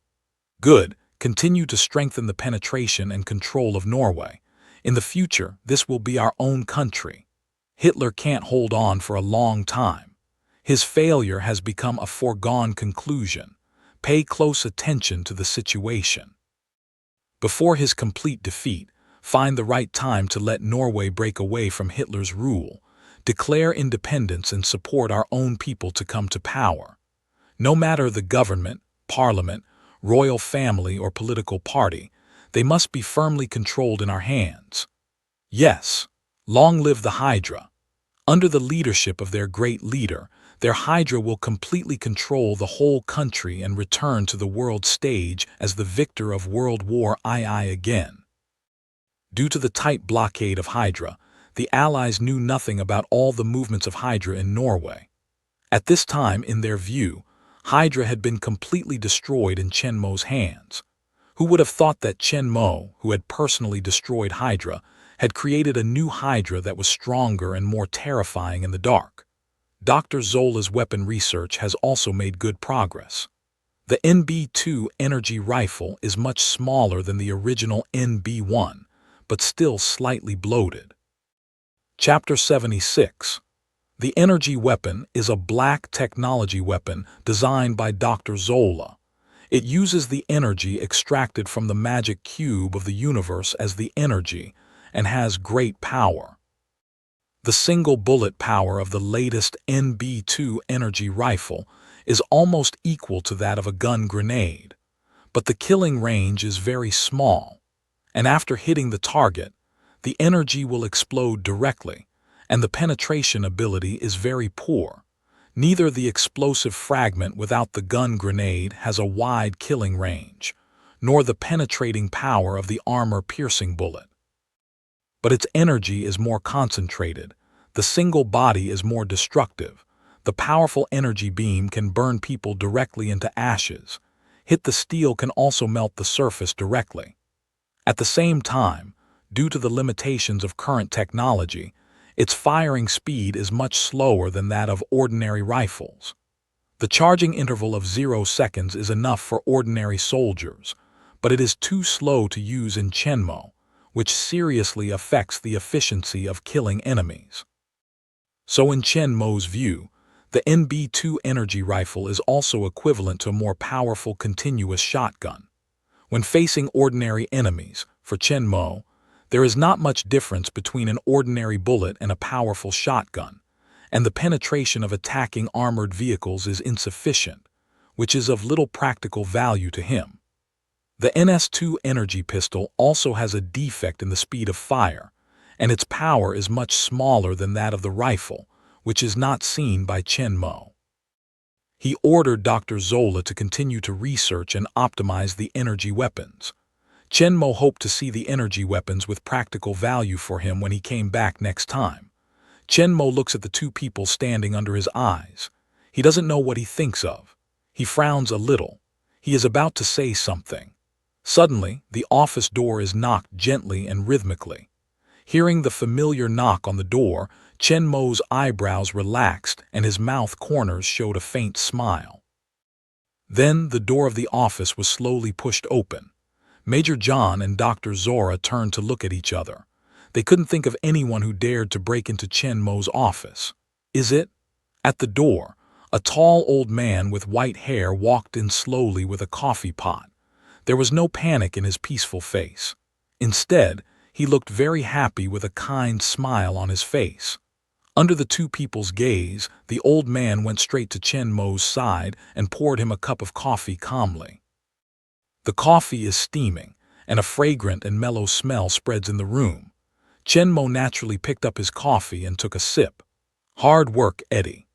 Good, continue to strengthen the penetration and control of Norway. In the future, this will be our own country. Hitler can't hold on for a long time. His failure has become a foregone conclusion. Pay close attention to the situation. Before his complete defeat, find the right time to let Norway break away from Hitler's rule, declare independence and support our own people to come to power. No matter the government, parliament, royal family or political party, they must be firmly controlled in our hands. Yes, long live the Hydra. Under the leadership of their great leader, their Hydra will completely control the whole country and return to the world stage as the victor of World War II again. Due to the tight blockade of Hydra, the Allies knew nothing about all the movements of Hydra in Norway. At this time, in their view, Hydra had been completely destroyed in Chen Mo's hands. Who would have thought that Chen Mo, who had personally destroyed Hydra, had created a new Hydra that was stronger and more terrifying in the dark? Dr. Zola's weapon research has also made good progress. The NB2 energy rifle is much smaller than the original NB1, but still slightly bloated. Chapter 76. The energy weapon is a black technology weapon designed by Dr. Zola. It uses the energy extracted from the magic cube of the universe as the energy and has great power. The single bullet power of the latest NB2 energy rifle is almost equal to that of a gun grenade, but the killing range is very small, and after hitting the target, the energy will explode directly, and the penetration ability is very poor. Neither the explosive fragment without the gun grenade has a wide killing range, nor the penetrating power of the armor-piercing bullet. But its energy is more concentrated. The single body is more destructive. The powerful energy beam can burn people directly into ashes. Hit the steel can also melt the surface directly. At the same time, due to the limitations of current technology, its firing speed is much slower than that of ordinary rifles. The charging interval of 0 seconds is enough for ordinary soldiers, but it is too slow to use in Chen Mo, which seriously affects the efficiency of killing enemies. So in Chen Mo's view, the NB2 energy rifle is also equivalent to a more powerful continuous shotgun. When facing ordinary enemies, for Chen Mo, there is not much difference between an ordinary bullet and a powerful shotgun, and the penetration of attacking armored vehicles is insufficient, which is of little practical value to him. The NS2 energy pistol also has a defect in the speed of fire, and its power is much smaller than that of the rifle, which is not seen by Chen Mo. He ordered Dr. Zola to continue to research and optimize the energy weapons. Chen Mo hoped to see the energy weapons with practical value for him when he came back next time. Chen Mo looks at the two people standing under his eyes. He doesn't know what he thinks of. He frowns a little. He is about to say something. Suddenly, the office door is knocked gently and rhythmically. Hearing the familiar knock on the door, Chen Mo's eyebrows relaxed and his mouth corners showed a faint smile. Then the door of the office was slowly pushed open. Major John and Dr. Zora turned to look at each other. They couldn't think of anyone who dared to break into Chen Mo's office. Is it? At the door, a tall old man with white hair walked in slowly with a coffee pot. There was no panic in his peaceful face. Instead, he looked very happy with a kind smile on his face. Under the two people's gaze, the old man went straight to Chen Mo's side and poured him a cup of coffee calmly. The coffee is steaming, and a fragrant and mellow smell spreads in the room. Chen Mo naturally picked up his coffee and took a sip. Hard work, Eddie.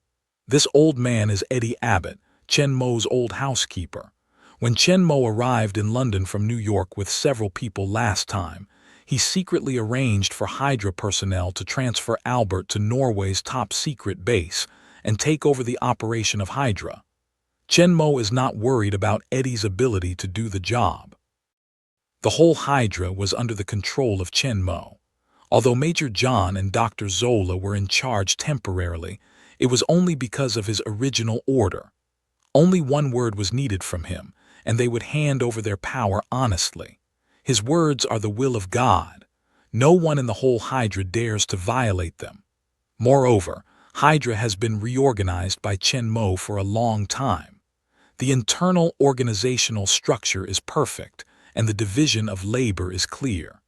This old man is Eddie Abbott, Chen Mo's old housekeeper. When Chen Mo arrived in London from New York with several people last time, he secretly arranged for Hydra personnel to transfer Albert to Norway's top-secret base and take over the operation of Hydra. Chen Mo is not worried about Eddie's ability to do the job. The whole Hydra was under the control of Chen Mo. Although Major John and Dr. Zola were in charge temporarily, it was only because of his original order. Only one word was needed from him, and they would hand over their power honestly. His words are the will of God. No one in the whole Hydra dares to violate them. Moreover, Hydra has been reorganized by Chen Mo for a long time. The internal organizational structure is perfect, and the division of labor is clear.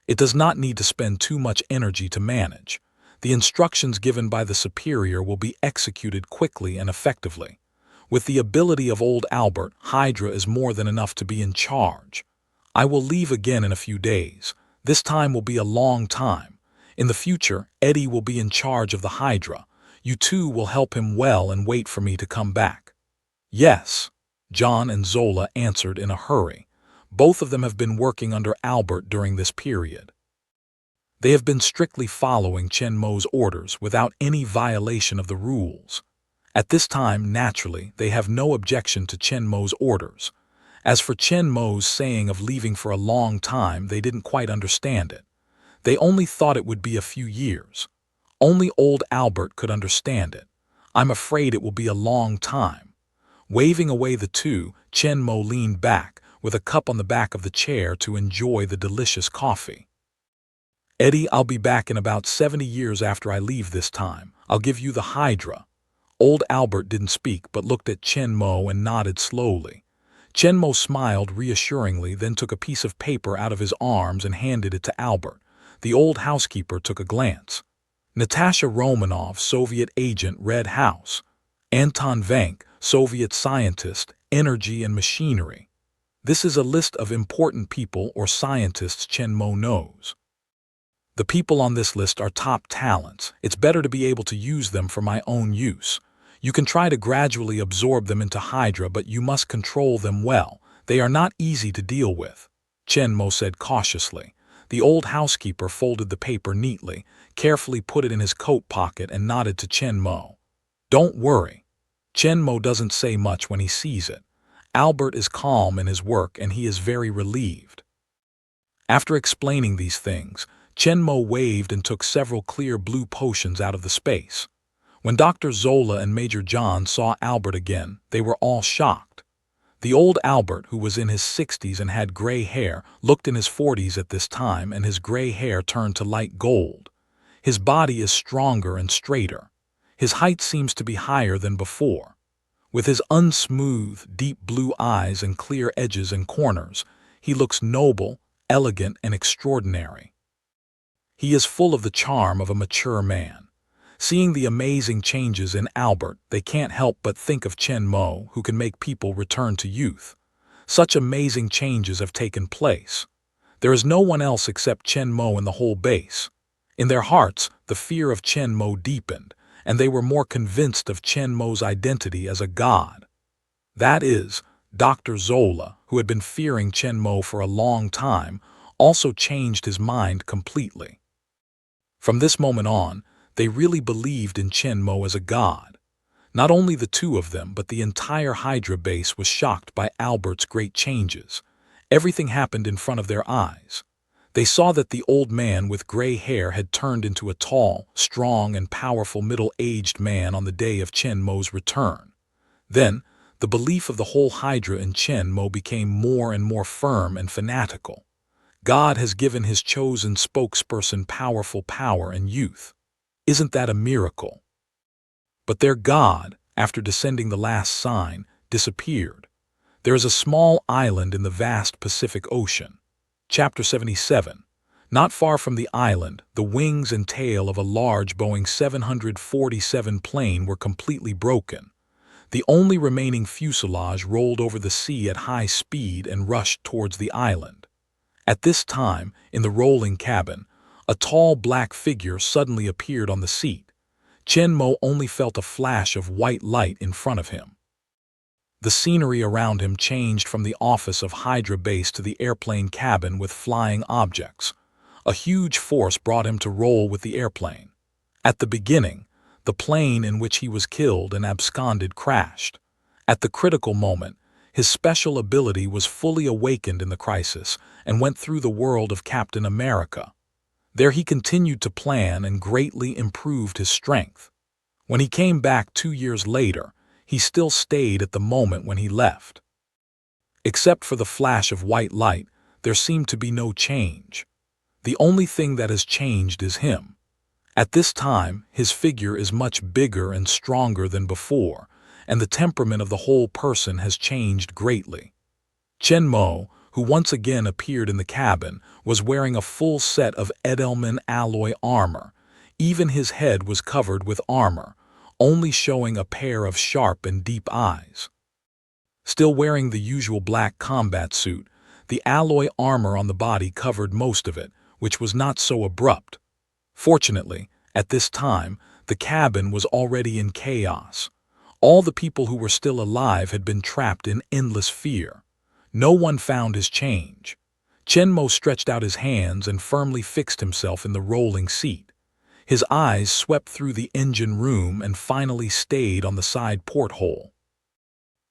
It does not need to spend too much energy to manage. The instructions given by the superior will be executed quickly and effectively. With the ability of old Albert, Hydra is more than enough to be in charge. I will leave again in a few days. This time will be a long time. In the future, Eddie will be in charge of the Hydra. You two will help him well and wait for me to come back. Yes, John and Zola answered in a hurry. Both of them have been working under Albert during this period. They have been strictly following Chen Mo's orders without any violation of the rules. At this time, naturally, they have no objection to Chen Mo's orders. As for Chen Mo's saying of leaving for a long time, they didn't quite understand it. They only thought it would be a few years. Only old Albert could understand it. I'm afraid it will be a long time. Waving away the two, Chen Mo leaned back, with a cup on the back of the chair to enjoy the delicious coffee. Eddie, I'll be back in about 70 years after I leave this time. I'll give you the Hydra. Old Albert didn't speak but looked at Chen Mo and nodded slowly. Chen Mo smiled reassuringly, then took a piece of paper out of his arms and handed it to Albert. The old housekeeper took a glance. Natasha Romanov, Soviet agent, Red House. Anton Vank, Soviet scientist, energy and machinery. This is a list of important people or scientists Chen Mo knows. The people on this list are top talents. It's better to be able to use them for my own use. You can try to gradually absorb them into Hydra, but you must control them well. They are not easy to deal with, Chen Mo said cautiously. The old housekeeper folded the paper neatly, carefully put it in his coat pocket and nodded to Chen Mo. Don't worry. Chen Mo doesn't say much when he sees it. Albert is calm in his work and he is very relieved. After explaining these things, Chen Mo waved and took several clear blue potions out of the space. When Dr. Zola and Major John saw Albert again, they were all shocked. The old Albert, who was in his 60s and had gray hair, looked in his 40s at this time, and his gray hair turned to light gold. His body is stronger and straighter. His height seems to be higher than before. With his unsmooth, deep blue eyes and clear edges and corners, he looks noble, elegant, and extraordinary. He is full of the charm of a mature man. Seeing the amazing changes in Albert, they can't help but think of Chen Mo, who can make people return to youth. Such amazing changes have taken place. There is no one else except Chen Mo in the whole base. In their hearts, the fear of Chen Mo deepened, and they were more convinced of Chen Mo's identity as a god. That is, Dr. Zola, who had been fearing Chen Mo for a long time, also changed his mind completely. From this moment on, they really believed in Chen Mo as a god. Not only the two of them, but the entire Hydra base was shocked by Albert's great changes. Everything happened in front of their eyes. They saw that the old man with gray hair had turned into a tall, strong, and powerful middle-aged man on the day of Chen Mo's return. Then, the belief of the whole Hydra in Chen Mo became more and more firm and fanatical. God has given his chosen spokesperson powerful power and youth. Isn't that a miracle? But their God, after descending the last sign, disappeared. There is a small island in the vast Pacific Ocean. Chapter 77. Not far from the island, the wings and tail of a large Boeing 747 plane were completely broken. The only remaining fuselage rolled over the sea at high speed and rushed towards the island. At this time, in the rolling cabin, a tall black figure suddenly appeared on the seat. Chen Mo only felt a flash of white light in front of him. The scenery around him changed from the office of Hydra Base to the airplane cabin with flying objects. A huge force brought him to roll with the airplane. At the beginning, the plane in which he was killed and absconded crashed. At the critical moment, his special ability was fully awakened in the crisis and went through the world of Captain America. There he continued to plan and greatly improved his strength. When he came back 2 years later, he still stayed at the moment when he left. Except for the flash of white light, there seemed to be no change. The only thing that has changed is him. At this time, his figure is much bigger and stronger than before, and the temperament of the whole person has changed greatly. Chen Mo, who once again appeared in the cabin, was wearing a full set of Edelman alloy armor. Even his head was covered with armor, only showing a pair of sharp and deep eyes. Still wearing the usual black combat suit, the alloy armor on the body covered most of it, which was not so abrupt. Fortunately, at this time, the cabin was already in chaos. All the people who were still alive had been trapped in endless fear. No one found his change. Chen Mo stretched out his hands and firmly fixed himself in the rolling seat. His eyes swept through the engine room and finally stayed on the side porthole.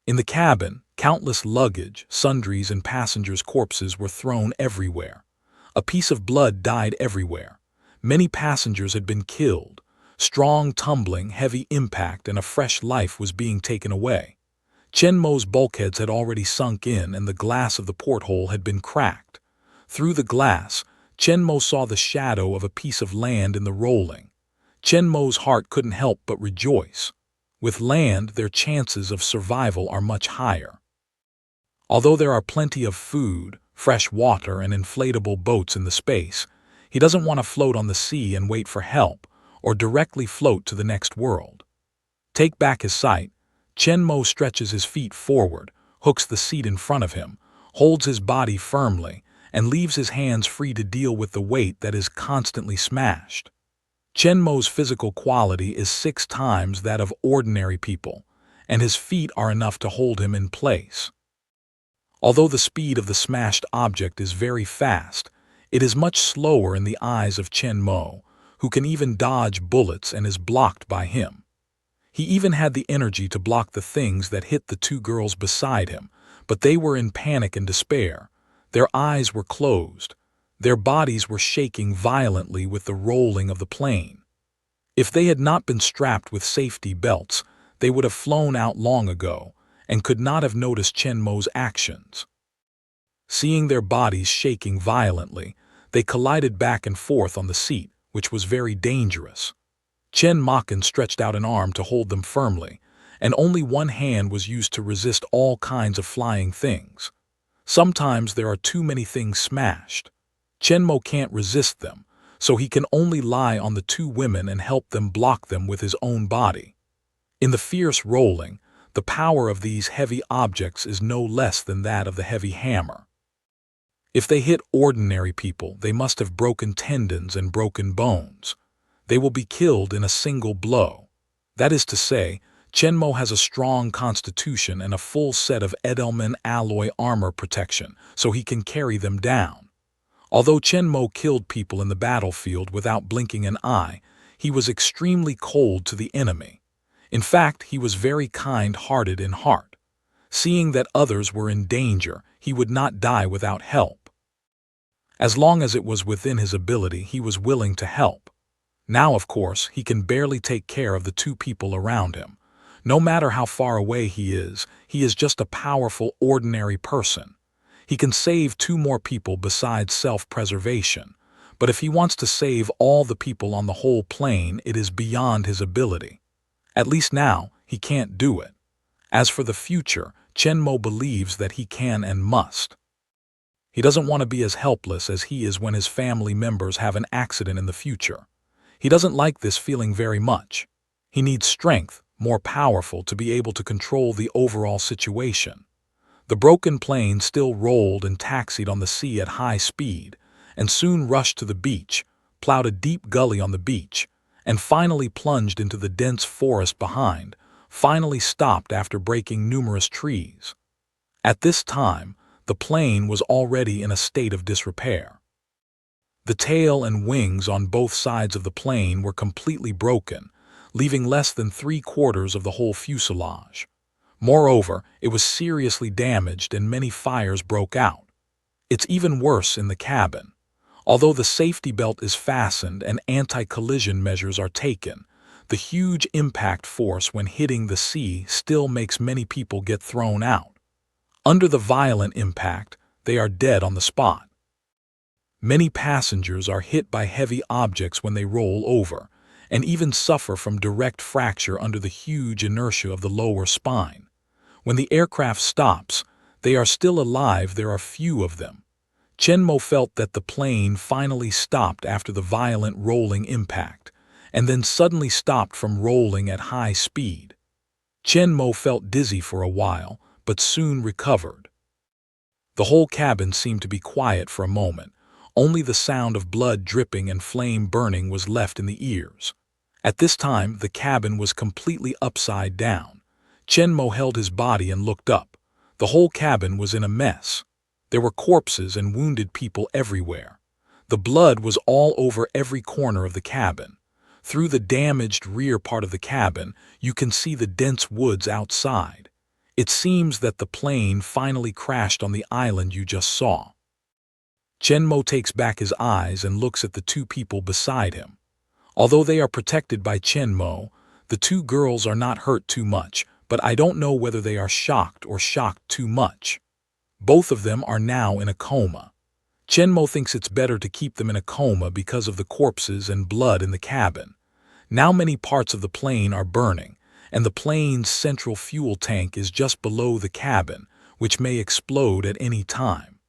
In the cabin, countless luggage, sundries, and passengers' corpses were thrown everywhere. A piece of blood dyed everywhere. Many passengers had been killed. Strong tumbling, heavy impact, and a fresh life was being taken away. Chen Mo's bulkheads had already sunk in and the glass of the porthole had been cracked. Through the glass, Chen Mo saw the shadow of a piece of land in the rolling. Chen Mo's heart couldn't help but rejoice. With land, their chances of survival are much higher. Although there are plenty of food, fresh water, and inflatable boats in the space, he doesn't want to float on the sea and wait for help, or directly float to the next world. Take back his sight, Chen Mo stretches his feet forward, hooks the seat in front of him, holds his body firmly, and leaves his hands free to deal with the weight that is constantly smashed. Chen Mo's physical quality is 6 times that of ordinary people, and his feet are enough to hold him in place. Although the speed of the smashed object is very fast, it is much slower in the eyes of Chen Mo, who can even dodge bullets and is blocked by him. He even had the energy to block the things that hit the 2 girls beside him, but they were in panic and despair. Their eyes were closed. Their bodies were shaking violently with the rolling of the plane. If they had not been strapped with safety belts, they would have flown out long ago and could not have noticed Chen Mo's actions. Seeing their bodies shaking violently, they collided back and forth on the seat, which was very dangerous. Chen Makan stretched out an arm to hold them firmly, and only one hand was used to resist all kinds of flying things. Sometimes there are too many things smashed. Chen Mo can't resist them, so he can only lie on the 2 women and help them block them with his own body. In the fierce rolling, the power of these heavy objects is no less than that of the heavy hammer. If they hit ordinary people, they must have broken tendons and broken bones. They will be killed in a single blow. That is to say, Chenmo has a strong constitution and a full set of Edelman alloy armor protection, so he can carry them down. Although Chenmo killed people in the battlefield without blinking an eye, he was extremely cold to the enemy. In fact, he was very kind-hearted in heart. Seeing that others were in danger, he would not die without help. As long as it was within his ability, he was willing to help. Now, of course, he can barely take care of the two people around him. No matter how far away he is just a powerful, ordinary person. He can save two more people besides self-preservation. But if he wants to save all the people on the whole plane, it is beyond his ability. At least now, he can't do it. As for the future, Chenmo believes that he can and must. He doesn't want to be as helpless as he is when his family members have an accident in the future. He doesn't like this feeling very much. He needs strength, more powerful, to be able to control the overall situation. The broken plane still rolled and taxied on the sea at high speed, and soon rushed to the beach, plowed a deep gully on the beach, and finally plunged into the dense forest behind, finally stopped after breaking numerous trees. At this time, the plane was already in a state of disrepair. The tail and wings on both sides of the plane were completely broken, leaving less than 3/4 of the whole fuselage. Moreover, it was seriously damaged and many fires broke out. It's even worse in the cabin. Although the safety belt is fastened and anti-collision measures are taken, the huge impact force when hitting the sea still makes many people get thrown out. Under the violent impact, they are dead on the spot. Many passengers are hit by heavy objects when they roll over, and even suffer from direct fracture under the huge inertia of the lower spine. When the aircraft stops, they are still alive. There are few of them. Chenmo felt that the plane finally stopped after the violent rolling impact, and then suddenly stopped from rolling at high speed. Chenmo felt dizzy for a while, but soon recovered. The whole cabin seemed to be quiet for a moment. Only the sound of blood dripping and flame burning was left in the ears. At this time, the cabin was completely upside down. Chenmo held his body and looked up. The whole cabin was in a mess. There were corpses and wounded people everywhere. The blood was all over every corner of the cabin. Through the damaged rear part of the cabin, you can see the dense woods outside. It seems that the plane finally crashed on the island you just saw. Chenmo takes back his eyes and looks at the two people beside him. Although they are protected by Chenmo, the two girls are not hurt too much, but I don't know whether they are shocked or shocked too much. Both of them are now in a coma. Chenmo thinks it's better to keep them in a coma because of the corpses and blood in the cabin. Now many parts of the plane are burning, and the plane's central fuel tank is just below the cabin, which may explode at any time.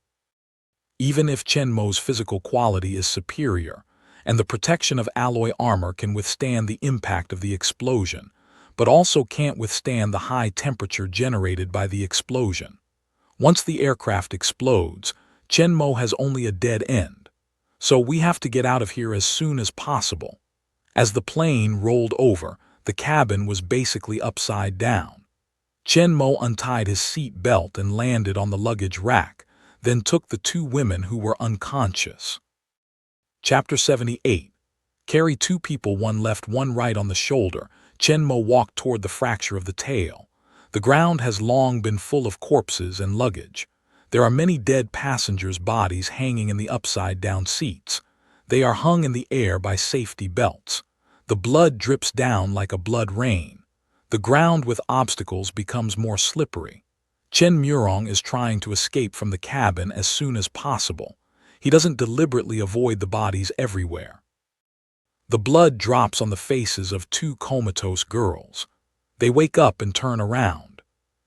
Even if Chenmo's physical quality is superior, and the protection of alloy armor can withstand the impact of the explosion, but also can't withstand the high temperature generated by the explosion. Once the aircraft explodes, Chenmo has only a dead end. So we have to get out of here as soon as possible. As the plane rolled over, the cabin was basically upside down. Chenmo untied his seat belt and landed on the luggage rack, then took the two women who were unconscious. Chapter 78. Carry two people, one left, one right on the shoulder. Chenmo walked toward the fracture of the tail. The ground has long been full of corpses and luggage. There are many dead passengers' bodies hanging in the upside-down seats. They are hung in the air by safety belts. The blood drips down like a blood rain. The ground with obstacles becomes more slippery. Chen Murong is trying to escape from the cabin as soon as possible. He doesn't deliberately avoid the bodies everywhere. The blood drops on the faces of two comatose girls. They wake up and turn around.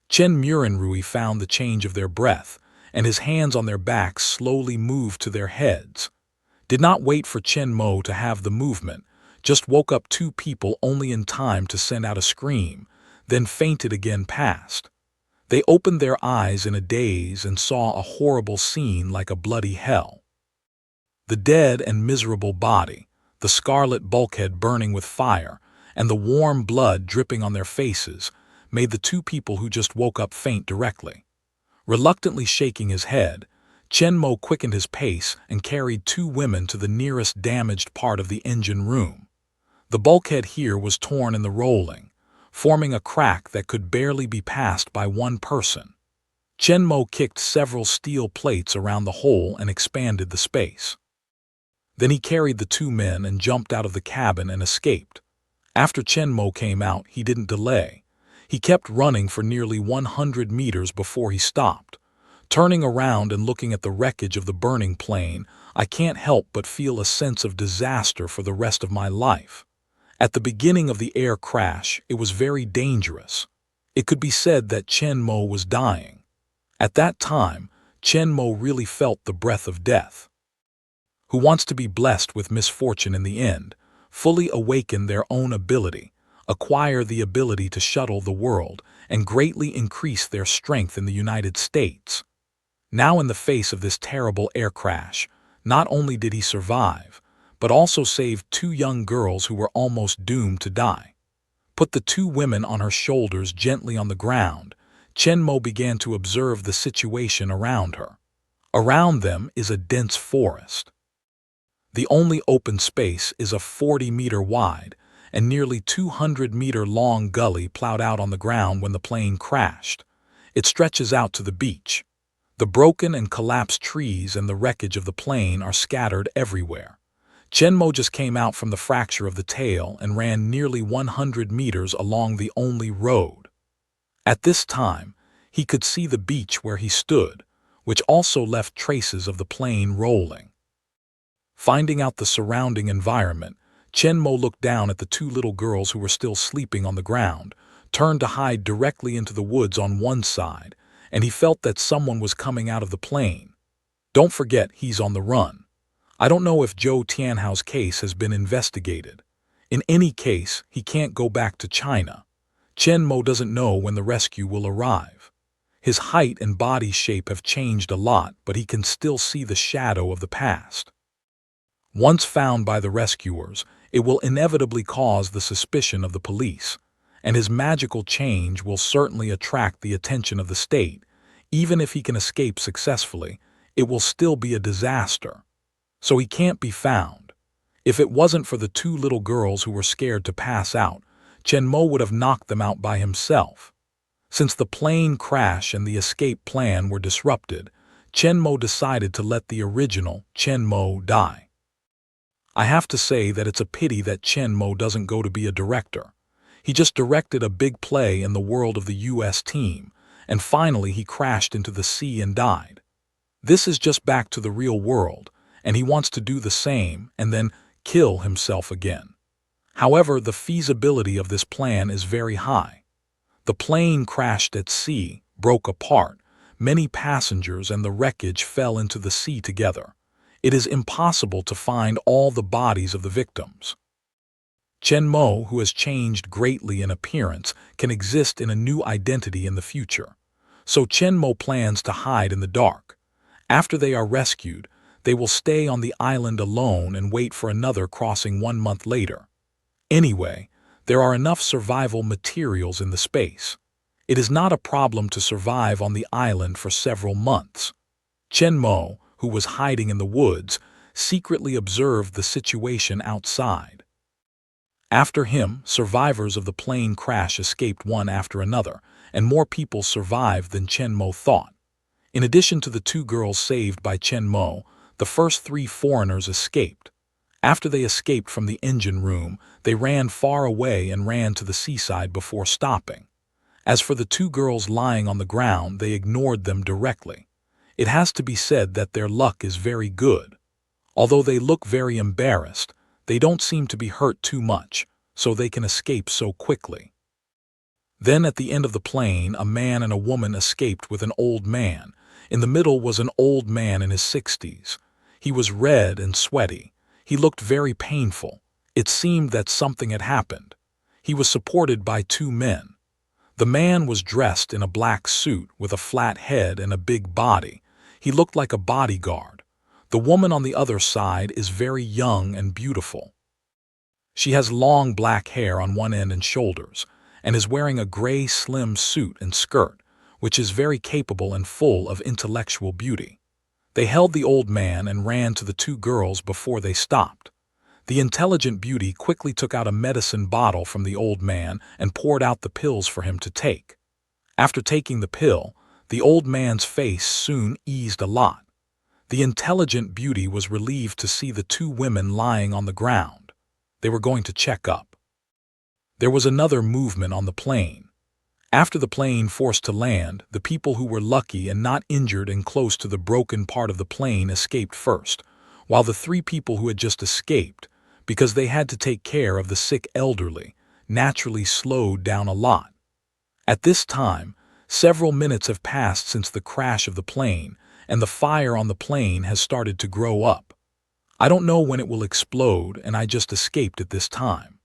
Chen Murenrui found the change of their breath, and his hands on their backs slowly moved to their heads. Did not wait for Chen Mo to have the movement, just woke up two people only in time to send out a scream, then fainted again past. They opened their eyes in a daze and saw a horrible scene like a bloody hell. The dead and miserable body, the scarlet bulkhead burning with fire, and the warm blood dripping on their faces made the two people who just woke up faint directly. Reluctantly shaking his head, Chen Mo quickened his pace and carried two women to the nearest damaged part of the engine room. The bulkhead here was torn in the rolling, forming a crack that could barely be passed by one person. Chen Mo kicked several steel plates around the hole and expanded the space. Then he carried the two men and jumped out of the cabin and escaped. After Chen Mo came out, he didn't delay. He kept running for nearly 100 meters before he stopped. Turning around and looking at the wreckage of the burning plane, I can't help but feel a sense of disaster for the rest of my life. At the beginning of the air crash, it was very dangerous. It could be said that Chen Mo was dying. At that time, Chen Mo really felt the breath of death. Who wants to be blessed with misfortune in the end, fully awaken their own ability, acquire the ability to shuttle the world, and greatly increase their strength in the United States. Now in the face of this terrible air crash, not only did he survive, but also saved two young girls who were almost doomed to die. Put the two women on her shoulders gently on the ground, Chen Mo began to observe the situation around her. Around them is a dense forest. The only open space is a 40-meter wide and nearly 200-meter long gully plowed out on the ground when the plane crashed. It stretches out to the beach. The broken and collapsed trees and the wreckage of the plane are scattered everywhere. Chen Mo just came out from the fracture of the tail and ran nearly 100 meters along the only road. At this time, he could see the beach where he stood, which also left traces of the plane rolling. Finding out the surrounding environment, Chen Mo looked down at the two little girls who were still sleeping on the ground, turned to hide directly into the woods on one side, and he felt that someone was coming out of the plane. Don't forget, he's on the run. I don't know if Zhou Tianhao's case has been investigated. In any case, he can't go back to China. Chen Mo doesn't know when the rescue will arrive. His height and body shape have changed a lot, but he can still see the shadow of the past. Once found by the rescuers, it will inevitably cause the suspicion of the police, and his magical change will certainly attract the attention of the state. Even if he can escape successfully, it will still be a disaster. So he can't be found. If it wasn't for the two little girls who were scared to pass out, Chen Mo would have knocked them out by himself. Since the plane crash and the escape plan were disrupted, Chen Mo decided to let the original Chen Mo die. I have to say that it's a pity that Chen Mo doesn't go to be a director. He just directed a big play in the world of the US team, and finally he crashed into the sea and died. This is just back to the real world, and he wants to do the same and then kill himself again. However, the feasibility of this plan is very high. The plane crashed at sea, broke apart, many passengers and the wreckage fell into the sea together. It is impossible to find all the bodies of the victims. Chen Mo, who has changed greatly in appearance, can exist in a new identity in the future. So Chen Mo plans to hide in the dark. After they are rescued, they will stay on the island alone and wait for another crossing 1 month later. Anyway, there are enough survival materials in the space. It is not a problem to survive on the island for several months. Chen Mo, who was hiding in the woods, secretly observed the situation outside. After him, survivors of the plane crash escaped one after another, and more people survived than Chen Mo thought. In addition to the two girls saved by Chen Mo, the first 3 foreigners escaped. After they escaped from the engine room, they ran far away and ran to the seaside before stopping. As for the 2 girls lying on the ground, they ignored them directly. It has to be said that their luck is very good. Although they look very embarrassed, they don't seem to be hurt too much, so they can escape so quickly. Then at the end of the plane, a man and a woman escaped with an old man. In the middle was an old man in his 60s. He was red and sweaty. He looked very painful. It seemed that something had happened. He was supported by 2 men. The man was dressed in a black suit with a flat head and a big body. He looked like a bodyguard. The woman on the other side is very young and beautiful. She has long black hair on one end and shoulders, and is wearing a gray slim suit and skirt, which is very capable and full of intellectual beauty. They held the old man and ran to the two girls before they stopped. The intelligent beauty quickly took out a medicine bottle from the old man and poured out the pills for him to take. After taking the pill, the old man's face soon eased a lot. The intelligent beauty was relieved to see the two women lying on the ground. They were going to check up. There was another movement on the plane. After the plane forced to land, the people who were lucky and not injured and close to the broken part of the plane escaped first, while the three people who had just escaped, because they had to take care of the sick elderly, naturally slowed down a lot. At this time, several minutes have passed since the crash of the plane, and the fire on the plane has started to grow up. I don't know when it will explode, and I just escaped at this time.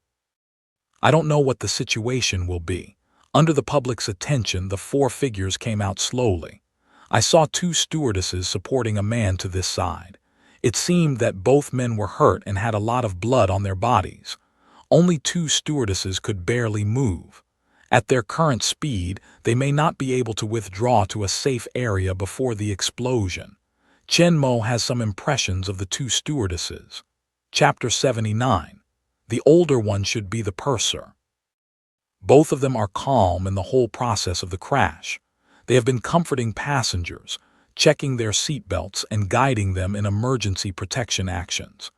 I don't know what the situation will be. Under the public's attention, the four figures came out slowly. I saw two stewardesses supporting a man to this side. It seemed that both men were hurt and had a lot of blood on their bodies. Only two stewardesses could barely move. At their current speed, they may not be able to withdraw to a safe area before the explosion. Chen Mo has some impressions of the two stewardesses. Chapter 79. The older one should be the purser. Both of them are calm in the whole process of the crash. They have been comforting passengers, checking their seatbelts and guiding them in emergency protection actions.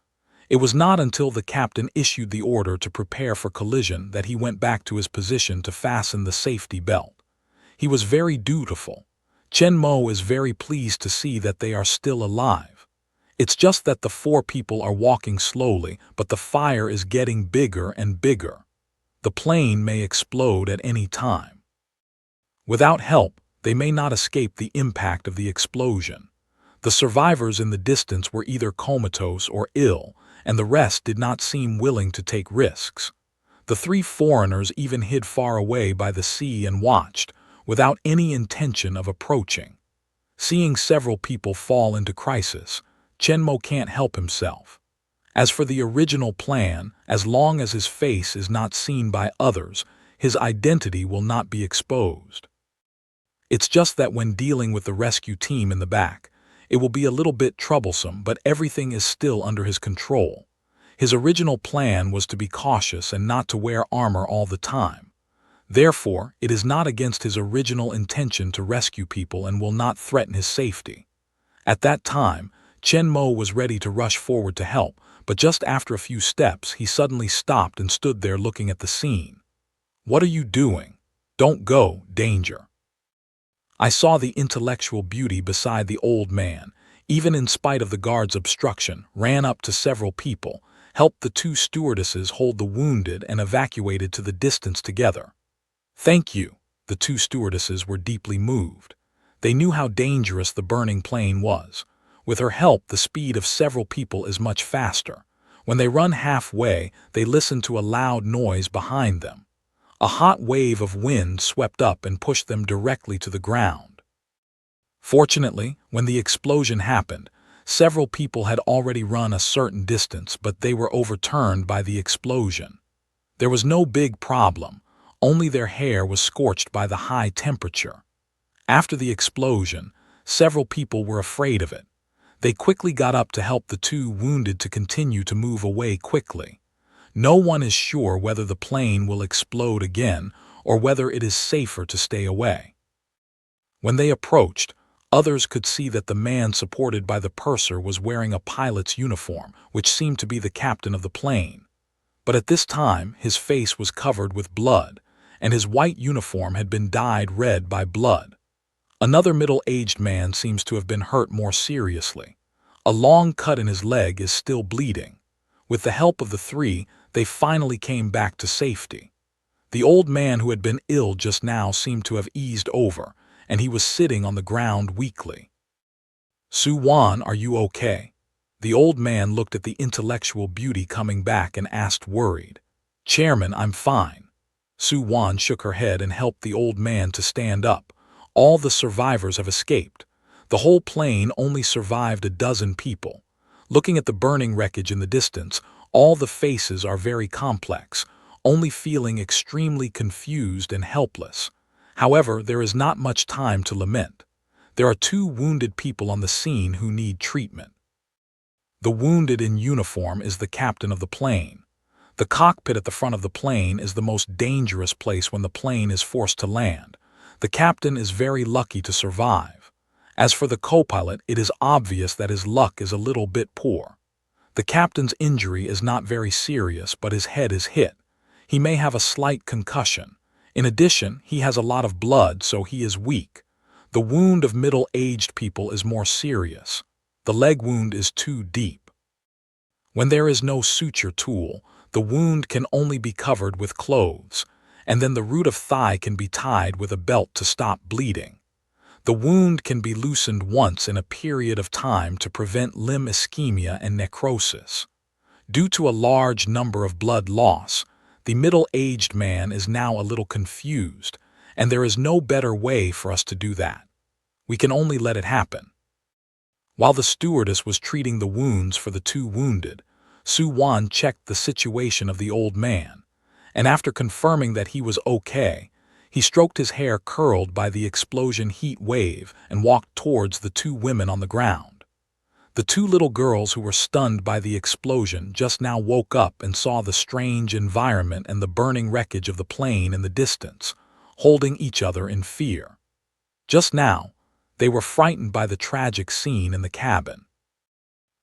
It was not until the captain issued the order to prepare for collision that he went back to his position to fasten the safety belt. He was very dutiful. Chen Mo is very pleased to see that they are still alive. It's just that the four people are walking slowly, but the fire is getting bigger and bigger. The plane may explode at any time. Without help, they may not escape the impact of the explosion. The survivors in the distance were either comatose or ill, and the rest did not seem willing to take risks. The three foreigners even hid far away by the sea and watched, without any intention of approaching. Seeing several people fall into crisis, Chen Mo can't help himself. As for the original plan, as long as his face is not seen by others, his identity will not be exposed. It's just that when dealing with the rescue team in the back, it will be a little bit troublesome, but everything is still under his control. His original plan was to be cautious and not to wear armor all the time. Therefore, it is not against his original intention to rescue people and will not threaten his safety. At that time, Chen Mo was ready to rush forward to help, but just after a few steps, he suddenly stopped and stood there looking at the scene. "What are you doing? Don't go, danger." I saw the intellectual beauty beside the old man, even in spite of the guard's obstruction, ran up to several people, helped the two stewardesses hold the wounded and evacuated to the distance together. "Thank you." The two stewardesses were deeply moved. They knew how dangerous the burning plane was. With her help, the speed of several people is much faster. When they run halfway, they listen to a loud noise behind them. A hot wave of wind swept up and pushed them directly to the ground. Fortunately, when the explosion happened, several people had already run a certain distance, but they were overturned by the explosion. There was no big problem, only their hair was scorched by the high temperature. After the explosion, several people were afraid of it. They quickly got up to help the two wounded to continue to move away quickly. No one is sure whether the plane will explode again or whether it is safer to stay away. When they approached, others could see that the man supported by the purser was wearing a pilot's uniform, which seemed to be the captain of the plane. But at this time, his face was covered with blood, and his white uniform had been dyed red by blood. Another middle-aged man seems to have been hurt more seriously. A long cut in his leg is still bleeding. With the help of the three, they finally came back to safety. The old man who had been ill just now seemed to have eased over, and he was sitting on the ground weakly. "Su Wan, are you okay?" The old man looked at the intellectual beauty coming back and asked worried. "Chairman, I'm fine." Su Wan shook her head and helped the old man to stand up. All the survivors have escaped. The whole plane only survived a dozen people. Looking at the burning wreckage in the distance, All the faces are very complex, only feeling extremely confused and helpless. However, there is not much time to lament. There are 2 wounded people on the scene who need treatment. The wounded in uniform is the captain of the plane. The cockpit at the front of the plane is the most dangerous place when the plane is forced to land. The captain is very lucky to survive. As for the co-pilot, it is obvious that his luck is a little bit poor. The captain's injury is not very serious, but his head is hit. He may have a slight concussion. In addition, he has a lot of blood, so he is weak. The wound of middle-aged people is more serious. The leg wound is too deep. When there is no suture tool, the wound can only be covered with clothes, and then the root of thigh can be tied with a belt to stop bleeding. The wound can be loosened once in a period of time to prevent limb ischemia and necrosis. Due to a large number of blood loss, the middle-aged man is now a little confused, and there is no better way for us to do that. We can only let it happen. While the stewardess was treating the wounds for the 2 wounded, Su-wan checked the situation of the old man, and after confirming that he was okay, he stroked his hair curled by the explosion heat wave and walked towards the 2 women on the ground. The 2 little girls who were stunned by the explosion just now woke up and saw the strange environment and the burning wreckage of the plane in the distance, holding each other in fear. Just now, they were frightened by the tragic scene in the cabin.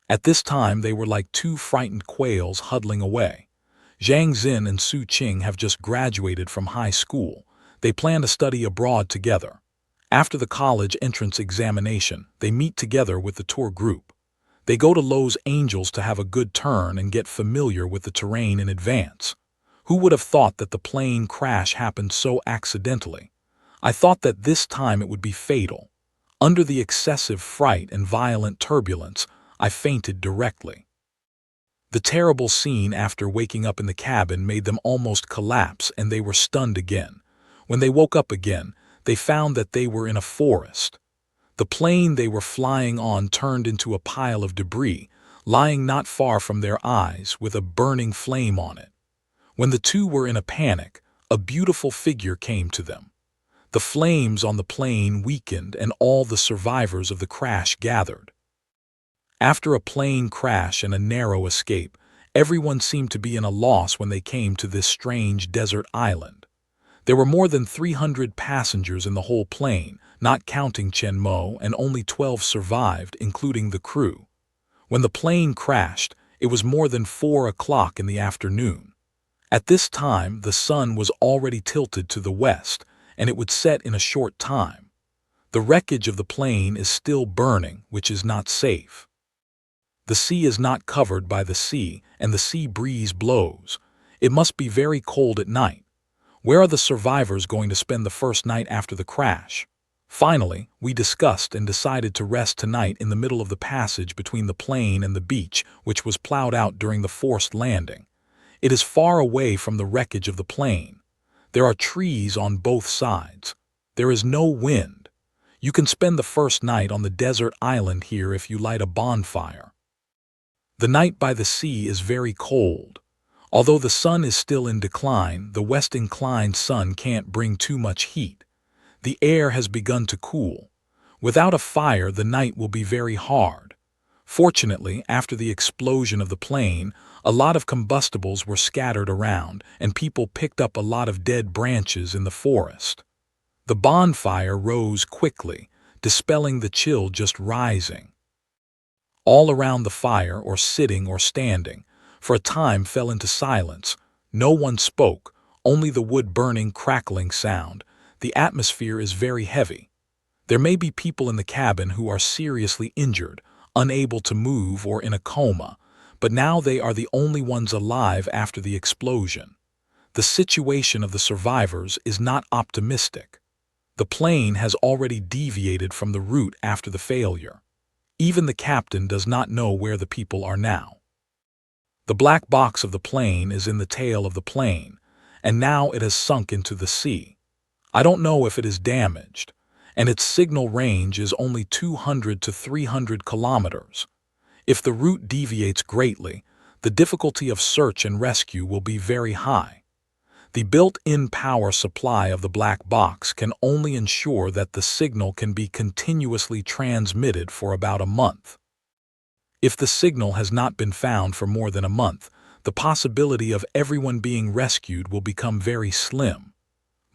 At this time, they were like 2 frightened quails huddling away. Zhang Xin and Su Qing have just graduated from high school. They plan to study abroad together. After the college entrance examination, they meet together with the tour group. They go to Los Angeles to have a good turn and get familiar with the terrain in advance. Who would have thought that the plane crash happened so accidentally? I thought that this time it would be fatal. Under the excessive fright and violent turbulence, I fainted directly. The terrible scene after waking up in the cabin made them almost collapse, and they were stunned again. When they woke up again, they found that they were in a forest. The plane they were flying on turned into a pile of debris, lying not far from their eyes with a burning flame on it. When the 2 were in a panic, a beautiful figure came to them. The flames on the plane weakened and all the survivors of the crash gathered. After a plane crash and a narrow escape, everyone seemed to be in a loss when they came to this strange desert island. There were more than 300 passengers in the whole plane, not counting Chen Mo, and only 12 survived, including the crew. When the plane crashed, it was more than 4 o'clock in the afternoon. At this time, the sun was already tilted to the west, and it would set in a short time. The wreckage of the plane is still burning, which is not safe. The sea is not covered by the sea, and the sea breeze blows. It must be very cold at night. Where are the survivors going to spend the first night after the crash? Finally, we discussed and decided to rest tonight in the middle of the passage between the plane and the beach, which was plowed out during the forced landing. It is far away from the wreckage of the plane. There are trees on both sides. There is no wind. You can spend the first night on the desert island here if you light a bonfire. The night by the sea is very cold. Although the sun is still in decline, the west-inclined sun can't bring too much heat. The air has begun to cool. Without a fire, the night will be very hard. Fortunately, after the explosion of the plane, a lot of combustibles were scattered around, and people picked up a lot of dead branches in the forest. The bonfire rose quickly, dispelling the chill just rising. All around the fire, or sitting or standing, for a time fell into silence. No one spoke, only the wood burning crackling sound. The atmosphere is very heavy. There may be people in the cabin who are seriously injured, unable to move or in a coma, but now they are the only ones alive after the explosion. The situation of the survivors is not optimistic. The plane has already deviated from the route after the failure. Even the captain does not know where the people are now. The black box of the plane is in the tail of the plane, and now it has sunk into the sea. I don't know if it is damaged, and its signal range is only 200 to 300 kilometers. If the route deviates greatly, the difficulty of search and rescue will be very high. The built-in power supply of the black box can only ensure that the signal can be continuously transmitted for about a month. If the signal has not been found for more than a month, the possibility of everyone being rescued will become very slim.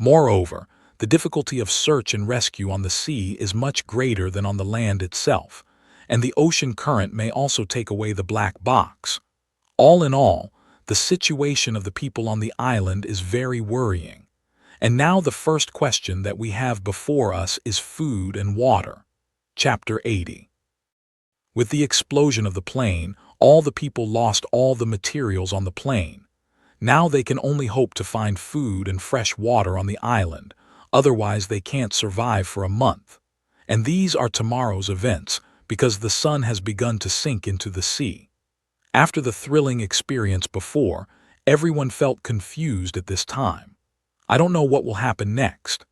Moreover, the difficulty of search and rescue on the sea is much greater than on the land itself, and the ocean current may also take away the black box. All in all, the situation of the people on the island is very worrying. And now the first question that we have before us is food and water. Chapter 80. With the explosion of the plane, all the people lost all the materials on the plane. Now they can only hope to find food and fresh water on the island, otherwise they can't survive for a month. And these are tomorrow's events, because the sun has begun to sink into the sea. After the thrilling experience before, everyone felt confused at this time. I don't know what will happen next.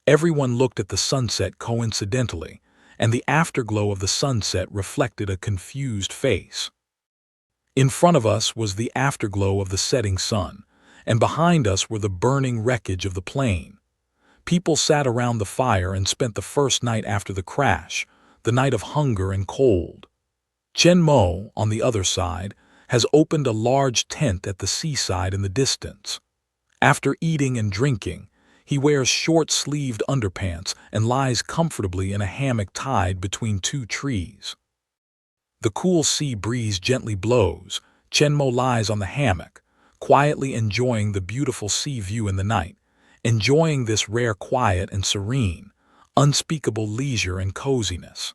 Everyone looked at the sunset coincidentally, and the afterglow of the sunset reflected a confused face. In front of us was the afterglow of the setting sun, and behind us were the burning wreckage of the plane. People sat around the fire and spent the first night after the crash, the night of hunger and cold. Chen Mo, on the other side, has opened a large tent at the seaside in the distance. After eating and drinking, he wears short-sleeved underpants and lies comfortably in a hammock tied between two trees. The cool sea breeze gently blows. Chen Mo lies on the hammock, quietly enjoying the beautiful sea view in the night, enjoying this rare quiet and serene, unspeakable leisure and coziness.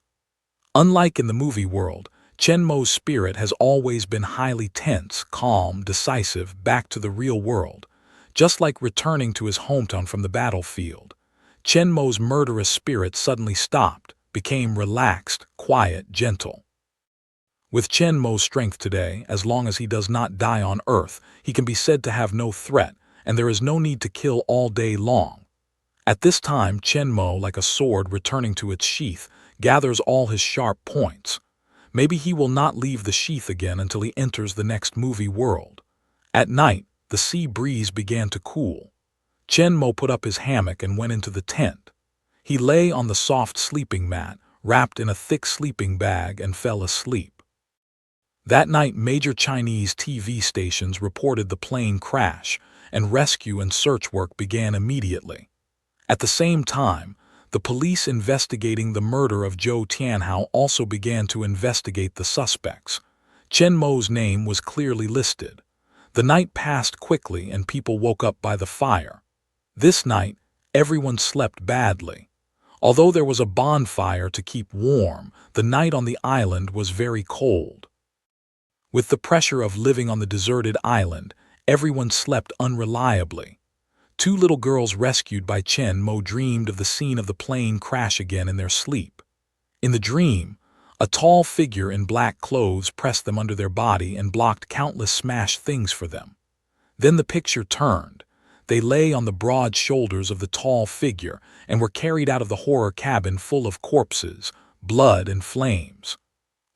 Unlike in the movie world, Chen Mo's spirit has always been highly tense, calm, decisive, back to the real world. Just like returning to his hometown from the battlefield, Chen Mo's murderous spirit suddenly stopped, became relaxed, quiet, gentle. With Chen Mo's strength today, as long as he does not die on Earth, he can be said to have no threat, and there is no need to kill all day long. At this time, Chen Mo, like a sword returning to its sheath, gathers all his sharp points. Maybe he will not leave the sheath again until he enters the next movie world. At night, the sea breeze began to cool. Chen Mo put up his hammock and went into the tent. He lay on the soft sleeping mat, wrapped in a thick sleeping bag, and fell asleep. That night, major Chinese TV stations reported the plane crash, and rescue and search work began immediately. At the same time, the police investigating the murder of Zhou Tianhao also began to investigate the suspects. Chen Mo's name was clearly listed. The night passed quickly and people woke up by the fire. This night, everyone slept badly. Although there was a bonfire to keep warm, the night on the island was very cold. With the pressure of living on the deserted island, everyone slept unreliably. Two little girls rescued by Chen Mo dreamed of the scene of the plane crash again in their sleep. In the dream, a tall figure in black clothes pressed them under their body and blocked countless smashed things for them. Then the picture turned. They lay on the broad shoulders of the tall figure and were carried out of the horror cabin full of corpses, blood, and flames.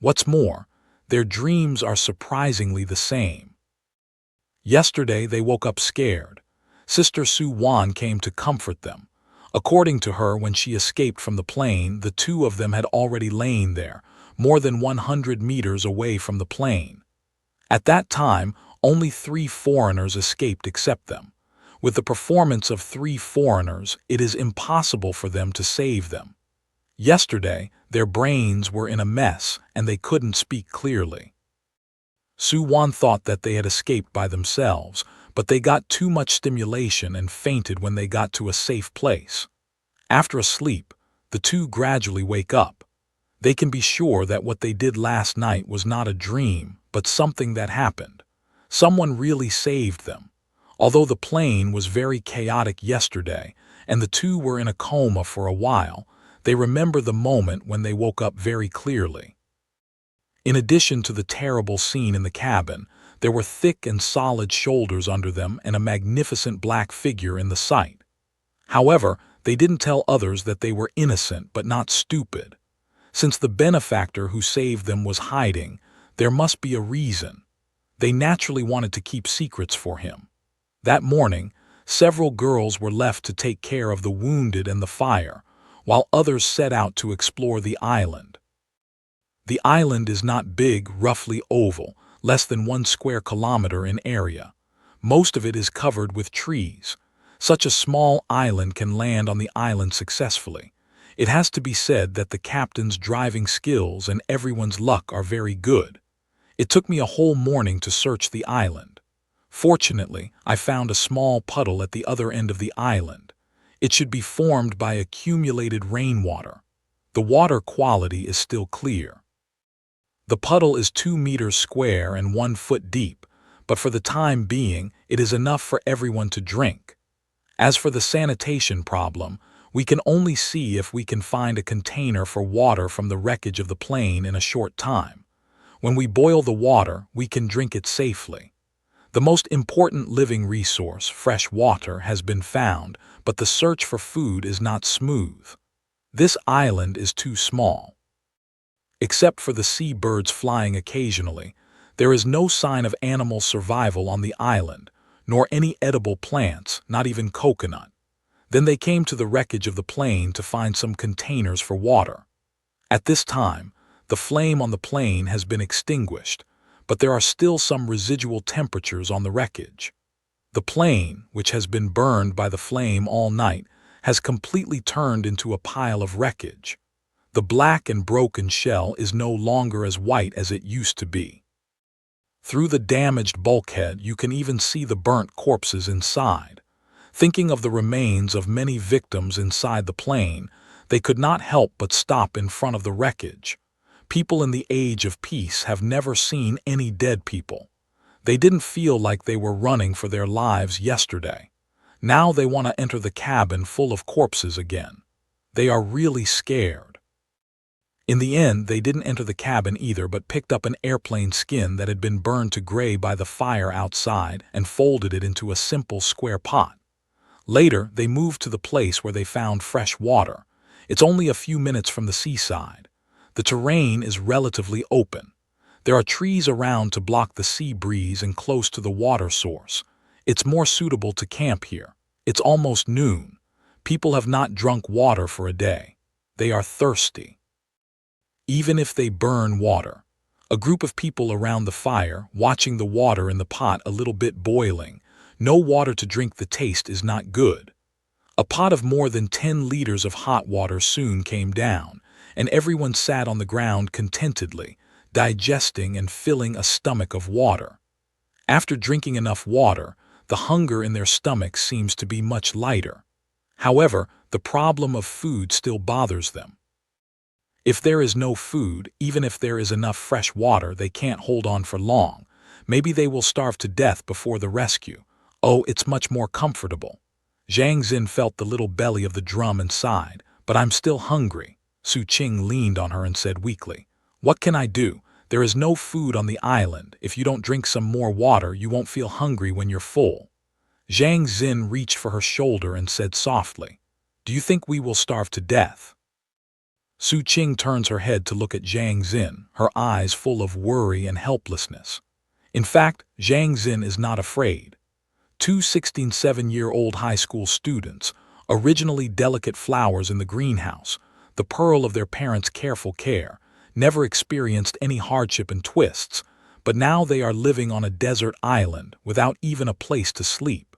What's more, their dreams are surprisingly the same. Yesterday they woke up scared. Sister Su Wan came to comfort them. According to her, when she escaped from the plane, the two of them had already lain there, more than 100 meters away from the plane. At that time, only 3 foreigners escaped except them. With the performance of 3 foreigners, it is impossible for them to save them. Yesterday, their brains were in a mess and they couldn't speak clearly. Su Wan thought that they had escaped by themselves, but they got too much stimulation and fainted when they got to a safe place. After a sleep, the two gradually wake up. They can be sure that what they did last night was not a dream, but something that happened. Someone really saved them. Although the plane was very chaotic yesterday, and the two were in a coma for a while, they remember the moment when they woke up very clearly. In addition to the terrible scene in the cabin, there were thick and solid shoulders under them and a magnificent black figure in the sight. However, they didn't tell others that they were innocent but not stupid. Since the benefactor who saved them was hiding, there must be a reason. They naturally wanted to keep secrets for him. That morning, several girls were left to take care of the wounded and the fire, while others set out to explore the island. The island is not big, roughly oval, less than 1 square kilometer in area. Most of it is covered with trees. Such a small island can land on the island successfully. It has to be said that the captain's driving skills and everyone's luck are very good. It took me a whole morning to search the island. Fortunately, I found a small puddle at the other end of the island. It should be formed by accumulated rainwater. The water quality is still clear. The puddle is 2 meters square and 1 foot deep, but for the time being, it is enough for everyone to drink. As for the sanitation problem, we can only see if we can find a container for water from the wreckage of the plane in a short time. When we boil the water, we can drink it safely. The most important living resource, fresh water, has been found, but the search for food is not smooth. This island is too small. Except for the sea birds flying occasionally, there is no sign of animal survival on the island, nor any edible plants, not even coconut. Then they came to the wreckage of the plane to find some containers for water. At this time, the flame on the plane has been extinguished, but there are still some residual temperatures on the wreckage. The plane, which has been burned by the flame all night, has completely turned into a pile of wreckage. The black and broken shell is no longer as white as it used to be. Through the damaged bulkhead, you can even see the burnt corpses inside. Thinking of the remains of many victims inside the plane, they could not help but stop in front of the wreckage. People in the age of peace have never seen any dead people. They didn't feel like they were running for their lives yesterday. Now they want to enter the cabin full of corpses again. They are really scared. In the end, they didn't enter the cabin either, but picked up an airplane skin that had been burned to gray by the fire outside and folded it into a simple square pot. Later, they moved to the place where they found fresh water. It's only a few minutes from the seaside. The terrain is relatively open. There are trees around to block the sea breeze and close to the water source. It's more suitable to camp here. It's almost noon. People have not drunk water for a day. They are thirsty. Even if they burn water, a group of people around the fire, watching the water in the pot a little bit boiling. No water to drink, the taste is not good. A pot of more than 10 liters of hot water soon came down, and everyone sat on the ground contentedly, digesting and filling a stomach of water. After drinking enough water, the hunger in their stomachs seems to be much lighter. However, the problem of food still bothers them. If there is no food, even if there is enough fresh water, they can't hold on for long. Maybe they will starve to death before the rescue. Oh, it's much more comfortable. Zhang Xin felt the little belly of the drum and sighed, but I'm still hungry. Su Qing leaned on her and said weakly, "What can I do? There is no food on the island. If you don't drink some more water, you won't feel hungry when you're full." Zhang Xin reached for her shoulder and said softly, "Do you think we will starve to death?" Su Qing turns her head to look at Zhang Xin, her eyes full of worry and helplessness. In fact, Zhang Xin is not afraid. Two 16-17-year-old high school students, originally delicate flowers in the greenhouse, the pearl of their parents' careful care, never experienced any hardship and twists, but now they are living on a desert island without even a place to sleep.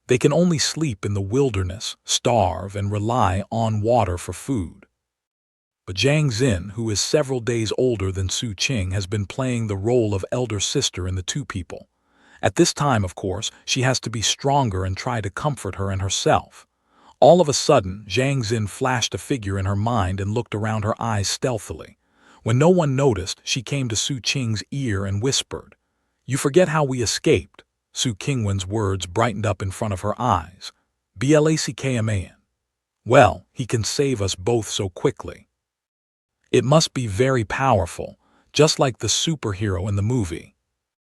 They can only sleep in the wilderness, starve, and rely on water for food. But Zhang Xin, who is several days older than Su Qing, has been playing the role of elder sister in the two people. At this time, of course, she has to be stronger and try to comfort her and herself. All of a sudden, Zhang Xin flashed a figure in her mind and looked around, her eyes stealthily. When no one noticed, she came to Su Qing's ear and whispered, "You forget how we escaped." Su Qingwen's words brightened up in front of her eyes. "Blackman. Well, he can save us both so quickly. It must be very powerful, just like the superhero in the movie."